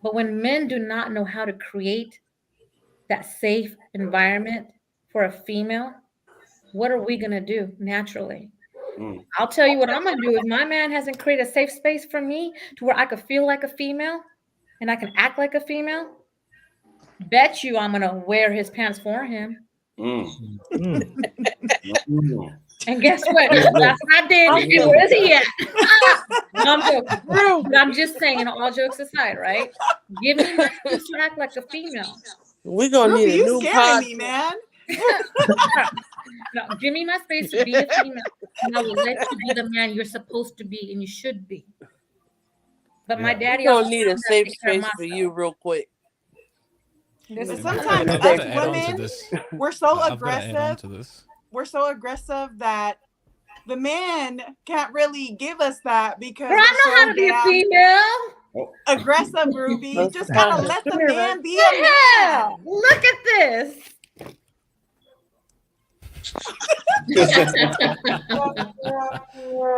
But when men do not know how to create that safe environment for a female, what are we going to do naturally? I'll tell you what I'm going to do. If my man hasn't created a safe space for me to where I could feel like a female and I can act like a female, bet you I'm going to wear his pants for him. And guess what? That's what I did. And where is he at? I'm just saying, all jokes aside, right? Give me my space to act like a female. We're going to need a new podcast. me, man. No, give me my space to be a female, and I will let you be the man you're supposed to be and you should be. But my daddy We're also going to need a told me to safe take care of space for myself. you real quick. Sometimes I've us got to add on to women, this. we're so I've got to add on aggressive. to this. We're so aggressive that the man can't really give us that because Girl, I know how to be a female. Aggressive, Ruby. That's Just gotta fine. let the Come here, man bud. be a Yeah, man. look at this.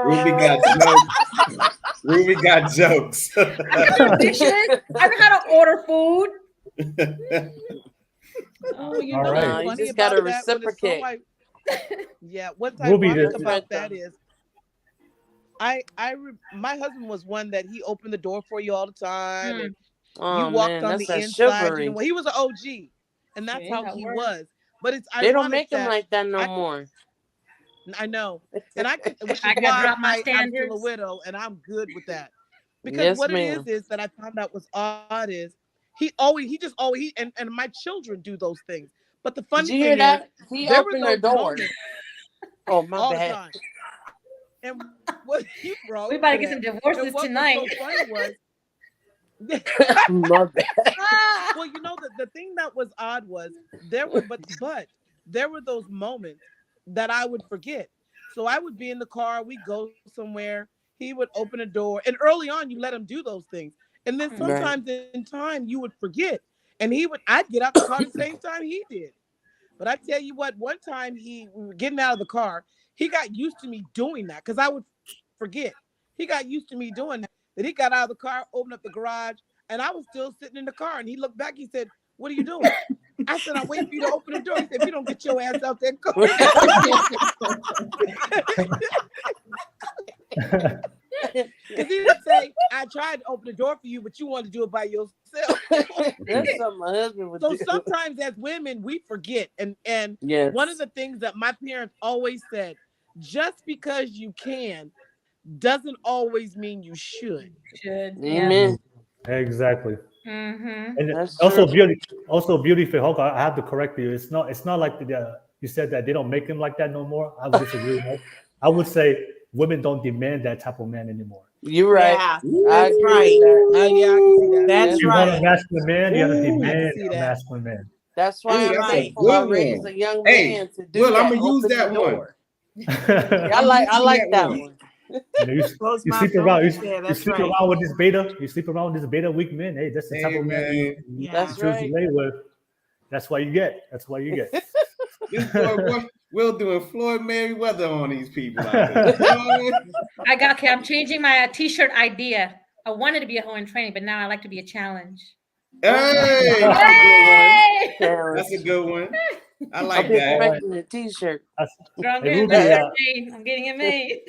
Ruby got jokes. Ruby got jokes. I know dishes. I know how to order food. Oh, you All know. right. You Funny just got to about that, when it's so reciprocate. like- yeah, what's Ruby, ironic the- about that is my husband was one that he opened the door for you all the time, and Oh, you walked man, on that's the that inside. chivalry. You know, he was an OG, and that's Yeah, how that he works. was. But it's They don't ironic make them that like that no I- more. I know, and which is I gotta why drop my I'm still a standards. widow, and I'm good with that. Because Yes, what ma'am. it is that I found out was odd is he just always and my children do those things. But the Did funny you hear thing that? is, He there were opened their those door. moments Oh, my all the bad. time. And what he brought, We about to get some divorces tonight. So funny was, My bad. well, you know, the thing that was odd was there were there were those moments that I would forget. So I would be in the car, we'd go somewhere, he would open a door, and early on you let him do those things. And then sometimes in time you would forget. And I'd get out the car the same time he did. But I tell you what, one time we were getting out of the car, he got used to me doing that because I would forget. He got used to me doing that. Then he got out of the car, opened up the garage, and I was still sitting in the car. And he looked back, he said, "What are you doing?" I said, "I'm waiting for you to open the door." He said, "If you don't get your ass out there, go." Because he would say, I tried to open the door for you, but you wanted to do it by yourself. That's something my husband would So do. sometimes as women, we forget. And Yes. one of the things that my parents always said, just because you can doesn't always mean you should. Amen. Exactly. Mm-hmm. And That's also true. beauty for Hulk. I have to correct you. It's not like you said that they don't make him like that no more. I would disagree. Right? I would say women don't demand that type of man anymore. You're right. Yeah, I that's agree right. with that. Yeah, I can see that. That's If you right. want a masculine man, you have to Ooh, I demand can see a that. masculine man. That's why That's I'm right. thankful I Good raised one. a young Hey, man to do Will, that. I'm gonna use Open that the one. door. Yeah, I like that one. You know, Close you my sleep phone. around. Yeah, You that's sleep right. around with this beta. You sleep around with this beta weak men. Hey, that's the type Hey, of man you Yeah. That's choose right. to lay with. That's why you get. That's why you get. This boy, Will doing Floyd Mayweather on these people out there. I'm changing my T-shirt idea. I wanted to be a hoe in training, but now I like to be a challenge. Hey, Hey! that's a good one. I like I've been that. expecting a T-shirt. Girl, I'm Hey, getting Ruby, it made. I'm getting it made.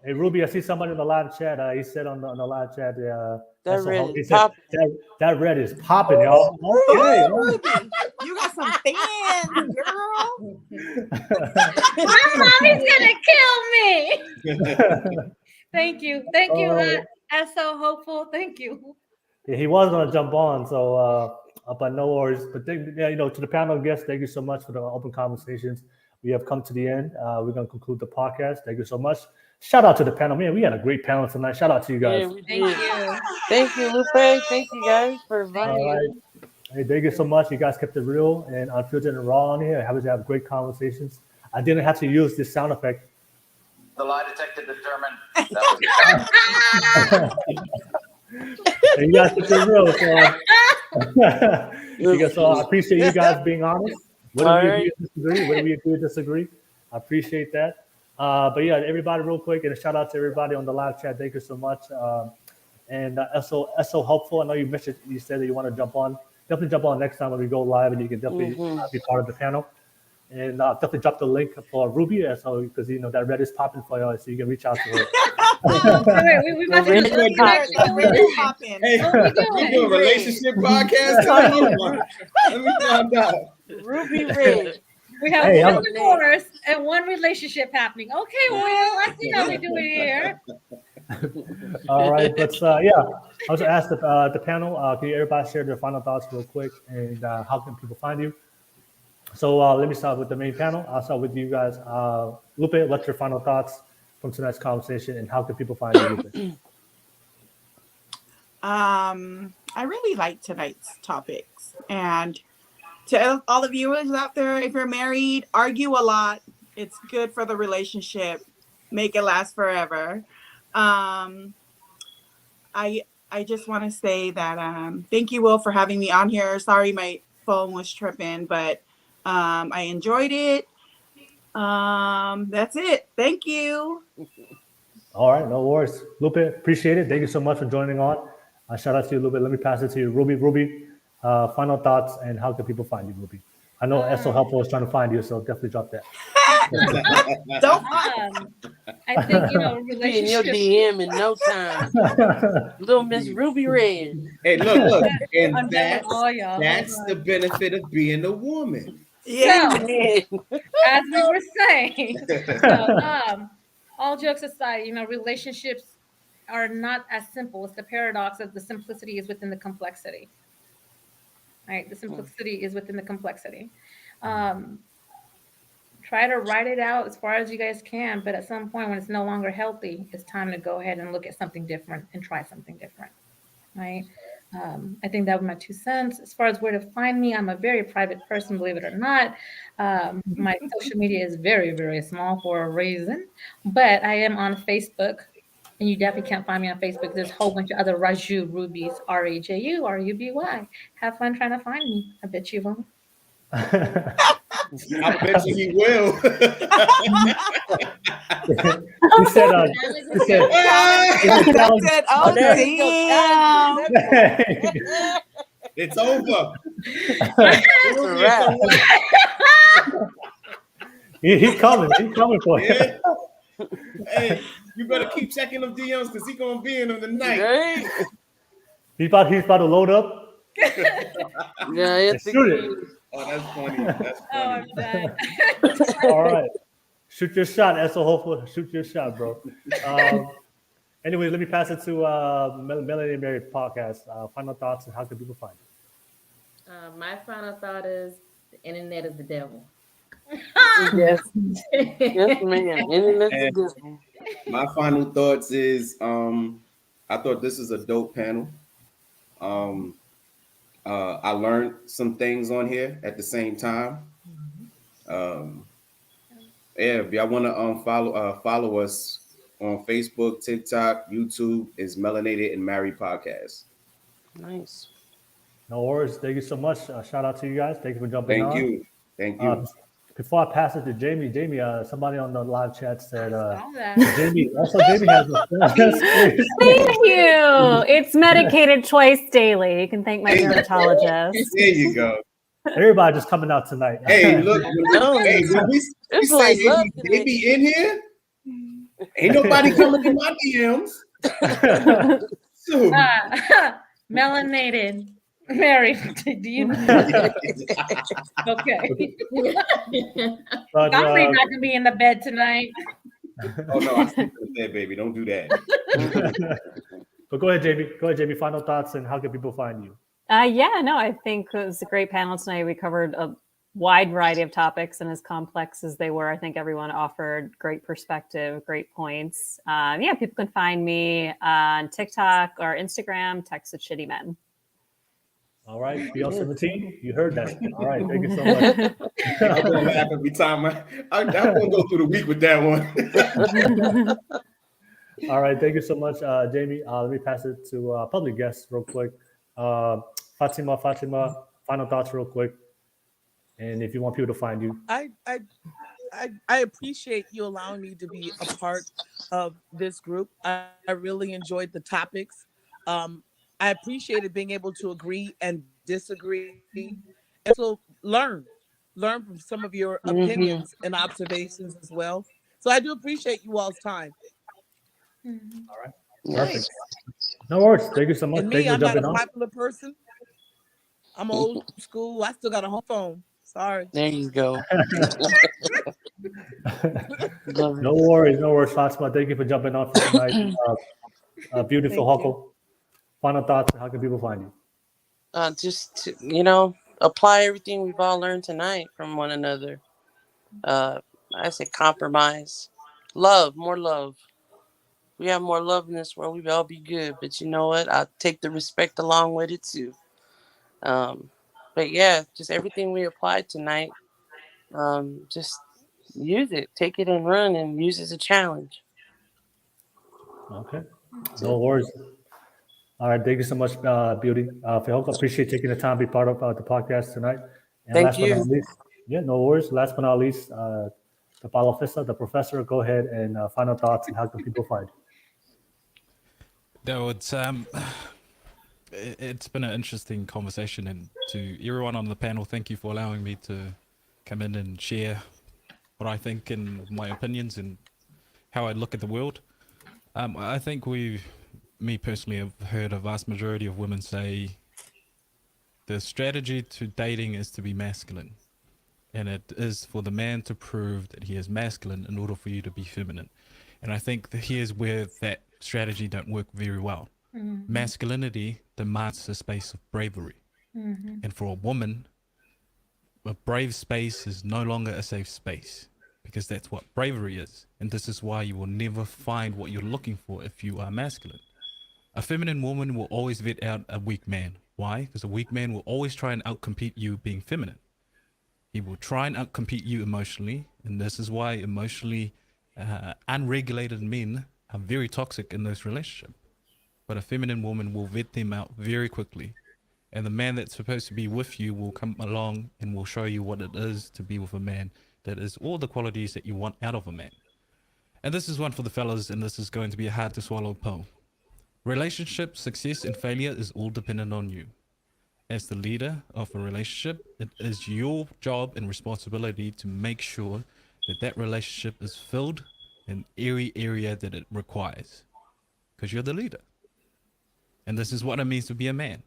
Hey Ruby, I see somebody in the live chat. He said on the live chat, That that's red he is said, popping. that red is popping, y'all. Okay. Ruby, you got some fans, girl. My mommy's gonna kill me. Thank you. Thank you. That's so hopeful. Thank you. Yeah, he was gonna jump on, so but no worries. But to the panel guests, thank you so much for the open conversations. We have come to the end. We're gonna conclude the podcast. Thank you so much. Shout out to the panel, man. We had a great panel tonight. Shout out to you guys. Yeah, we did. Thank you, Lupe. Thank you guys for inviting All me. right. Hey, thank you so much. You guys kept it real and unfiltered and raw on here. Happy to have great conversations. I didn't have to use this sound effect. The lie detector determined And you guys kept it real. So I appreciate you guys being honest. Whether we agree or disagree, I appreciate that. But yeah, everybody real quick, and a shout out to everybody on the live chat. Thank you so much. And that's so helpful. I know you said that you want to jump on. Definitely jump on next time when we go live, and you can definitely be part of the panel. And definitely drop the link for Ruby, so because that red is popping for you, so you can reach out to her. We about to do Hey, we do a relationship podcast. Let me find out. Ruby Red. We have one divorce and one relationship happening. Okay, Will, I see how we do it here. All right, but I was to ask the panel, can you everybody share their final thoughts real quick, and how can people find you? So let me start with the main panel. I'll start with you guys. Lupe, what's your final thoughts from tonight's conversation, and how can people find you, Lupe? I really like tonight's topics, and to all the viewers out there, if you're married, argue a lot. It's good for the relationship. Make it last forever. I just want to say that thank you, Will, for having me on here. Sorry my phone was tripping, but I enjoyed it. That's it. Thank you. All right, no worries. Lupe, appreciate it. Thank you so much for joining on. Shout out to you, Lupe. Let me pass it to you. Ruby, final thoughts, and how can people find you, Ruby? I know So Helpful is trying to find you, so definitely drop that. I think, Be in your DM in no time. Little Miss Ruby Red. Hey, look. And I'm done with all y'all. that's the benefit of being a woman. Yeah. So, as we were saying, all jokes aside, relationships are not as simple. It's the paradox of the simplicity is within the complexity. Right? The simplicity is within the complexity. Try to write it out as far as you guys can, but at some point when it's no longer healthy, it's time to go ahead and look at something different and try something different. Right? I think that was my 2 cents. As far as where to find me, I'm a very private person, believe it or not. My social media is very, very small for a reason, but I am on Facebook, and you definitely can't find me on Facebook. There's a whole bunch of other Raju Rubies, RAJU, RUBY. Have fun trying to find me. I bet you won't. I bet you he will. He said, oh, damn. It's over. He's coming. He's coming for you. Hey, You better keep checking them DMs because he gonna be in them tonight. Right? He's about to load up. Yeah, Let's shoot it. Oh, that's funny. That's Oh, I'm done. All right. Shoot your shot, Essel. Hopefully, shoot your shot, bro. Anyway, let me pass it to Melanatedmarried Podcast. Final thoughts and how can people find it? My final thought is the internet is the devil. Yes. Yes, man. Internet's the devil. My final thoughts is I thought this is a dope panel. I learned some things on here at the same time. If y'all want to follow us on Facebook, TikTok, YouTube, is Melanatedmarried Podcast. Nice. No worries. Thank you so much. Shout out to you guys. Thank you for jumping on. Thank you. Before I pass it to Jamie, somebody on the live chat said, Jamie has a Thank you. It's medicated twice daily. You can thank my dermatologist. There you go. Everybody just coming out tonight. Hey, look. Hey, when we say they be in here, ain't nobody coming to my DMs. So. Melanated. Mary, do you okay? But, Godfrey's not gonna be in the bed tonight. Oh no, I sleep in the bed, baby. Don't do that. But go ahead, Jamie. Final thoughts and how can people find you? I think it was a great panel tonight. We covered a wide variety of topics, and as complex as they were, I think everyone offered great perspective, great points. People can find me on TikTok or Instagram, Text with Shitty Men. All right, BL17, you heard that. All right, thank you so much. I'm going to laugh every time. I'm going to go through the week with that one. All right, thank you so much, Jamie. Let me pass it to public guests real quick. Fatima, final thoughts real quick. And if you want people to find you. I appreciate you allowing me to be a part of this group. I really enjoyed the topics. I appreciated being able to agree and disagree, and so learn from some of your opinions and observations as well. So I do appreciate you all's time. All right, perfect. No worries. Thank you so much. And Thank me, you I'm for not a jumping on. popular person. I'm old school. I still got a home phone. Sorry. There you go. No worries, Fatima. Thank you for jumping on for tonight. Beautiful Huckle. Final thoughts. How can people find you? Just to, apply everything we've all learned tonight from one another. I say compromise, more love. We have more love in this world, we would all be good. But you know what? I'll take the respect along with it too. But yeah, just everything we applied tonight. Just use it, take it and run, and use it as a challenge. Okay. No worries. All right, thank you so much, Beauty. I appreciate taking the time to be part of the podcast tonight. And Thank you. But not least, no worries. Last but not least, the Palofissa, the professor, go ahead and final thoughts and how can people find you? No, it's been an interesting conversation, and to everyone on the panel, thank you for allowing me to come in and share what I think and my opinions and how I look at the world. I think me personally, have heard a vast majority of women say the strategy to dating is to be masculine, and it is for the man to prove that he is masculine in order for you to be feminine. And I think that here's where that strategy don't work very well. Mm-hmm. Masculinity demands a space of bravery. Mm-hmm. And for a woman, a brave space is no longer a safe space, because that's what bravery is. And this is why you will never find what you're looking for if you are masculine. A feminine woman will always vet out a weak man. Why? Because a weak man will always try and outcompete you being feminine. He will try and outcompete you emotionally, and this is why emotionally unregulated men are very toxic in this relationship. But a feminine woman will vet them out very quickly, and the man that's supposed to be with you will come along and will show you what it is to be with a man that is all the qualities that you want out of a man. And this is one for the fellas, and this is going to be a hard to swallow pill. Relationship success and failure is all dependent on you. As the leader of a relationship, it is your job and responsibility to make sure that that relationship is filled in every area that it requires, because you're the leader. And this is what it means to be a man,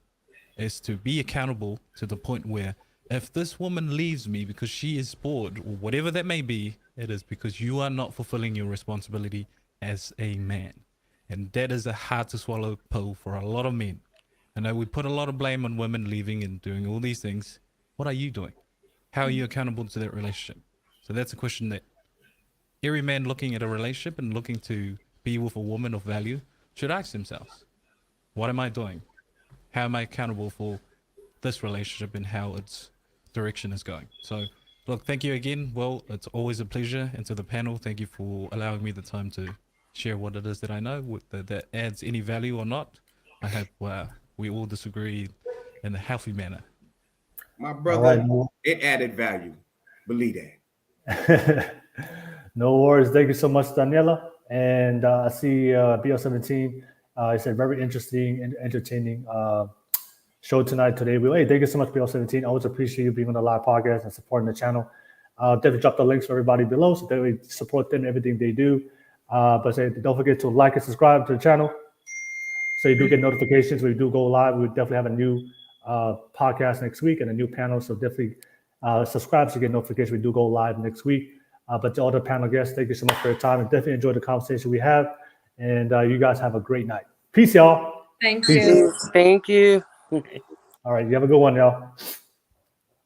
is to be accountable to the point where if this woman leaves me because she is bored or whatever that may be, it is because you are not fulfilling your responsibility as a man. And that is a hard to swallow pill for a lot of men. I know we put a lot of blame on women leaving and doing all these things. What are you doing? How are you accountable to that relationship? So that's a question that every man looking at a relationship and looking to be with a woman of value should ask themselves. What am I doing? How am I accountable for this relationship and how its direction is going? So, look, thank you again. Well, it's always a pleasure. And to the panel, thank you for allowing me the time to share what it is that I know, that adds any value or not. I hope we all disagree in a healthy manner. My brother, it added value. Believe that. No worries. Thank you so much, Daniela. And I see BL17. I said very interesting and entertaining show today. Hey, thank you so much, BL17. I always appreciate you being on the live podcast and supporting the channel. Definitely drop the links for everybody below so that we support them in everything they do. But don't forget to like and subscribe to the channel so you do get notifications when we do go live. We definitely have a new podcast next week and a new panel. So definitely subscribe so you get notifications when we do go live next week. But to all the panel guests, thank you so much for your time and definitely enjoy the conversation we have. And you guys have a great night. Peace, y'all. Thank Peace. you. Thank you. All right. You have a good one, y'all.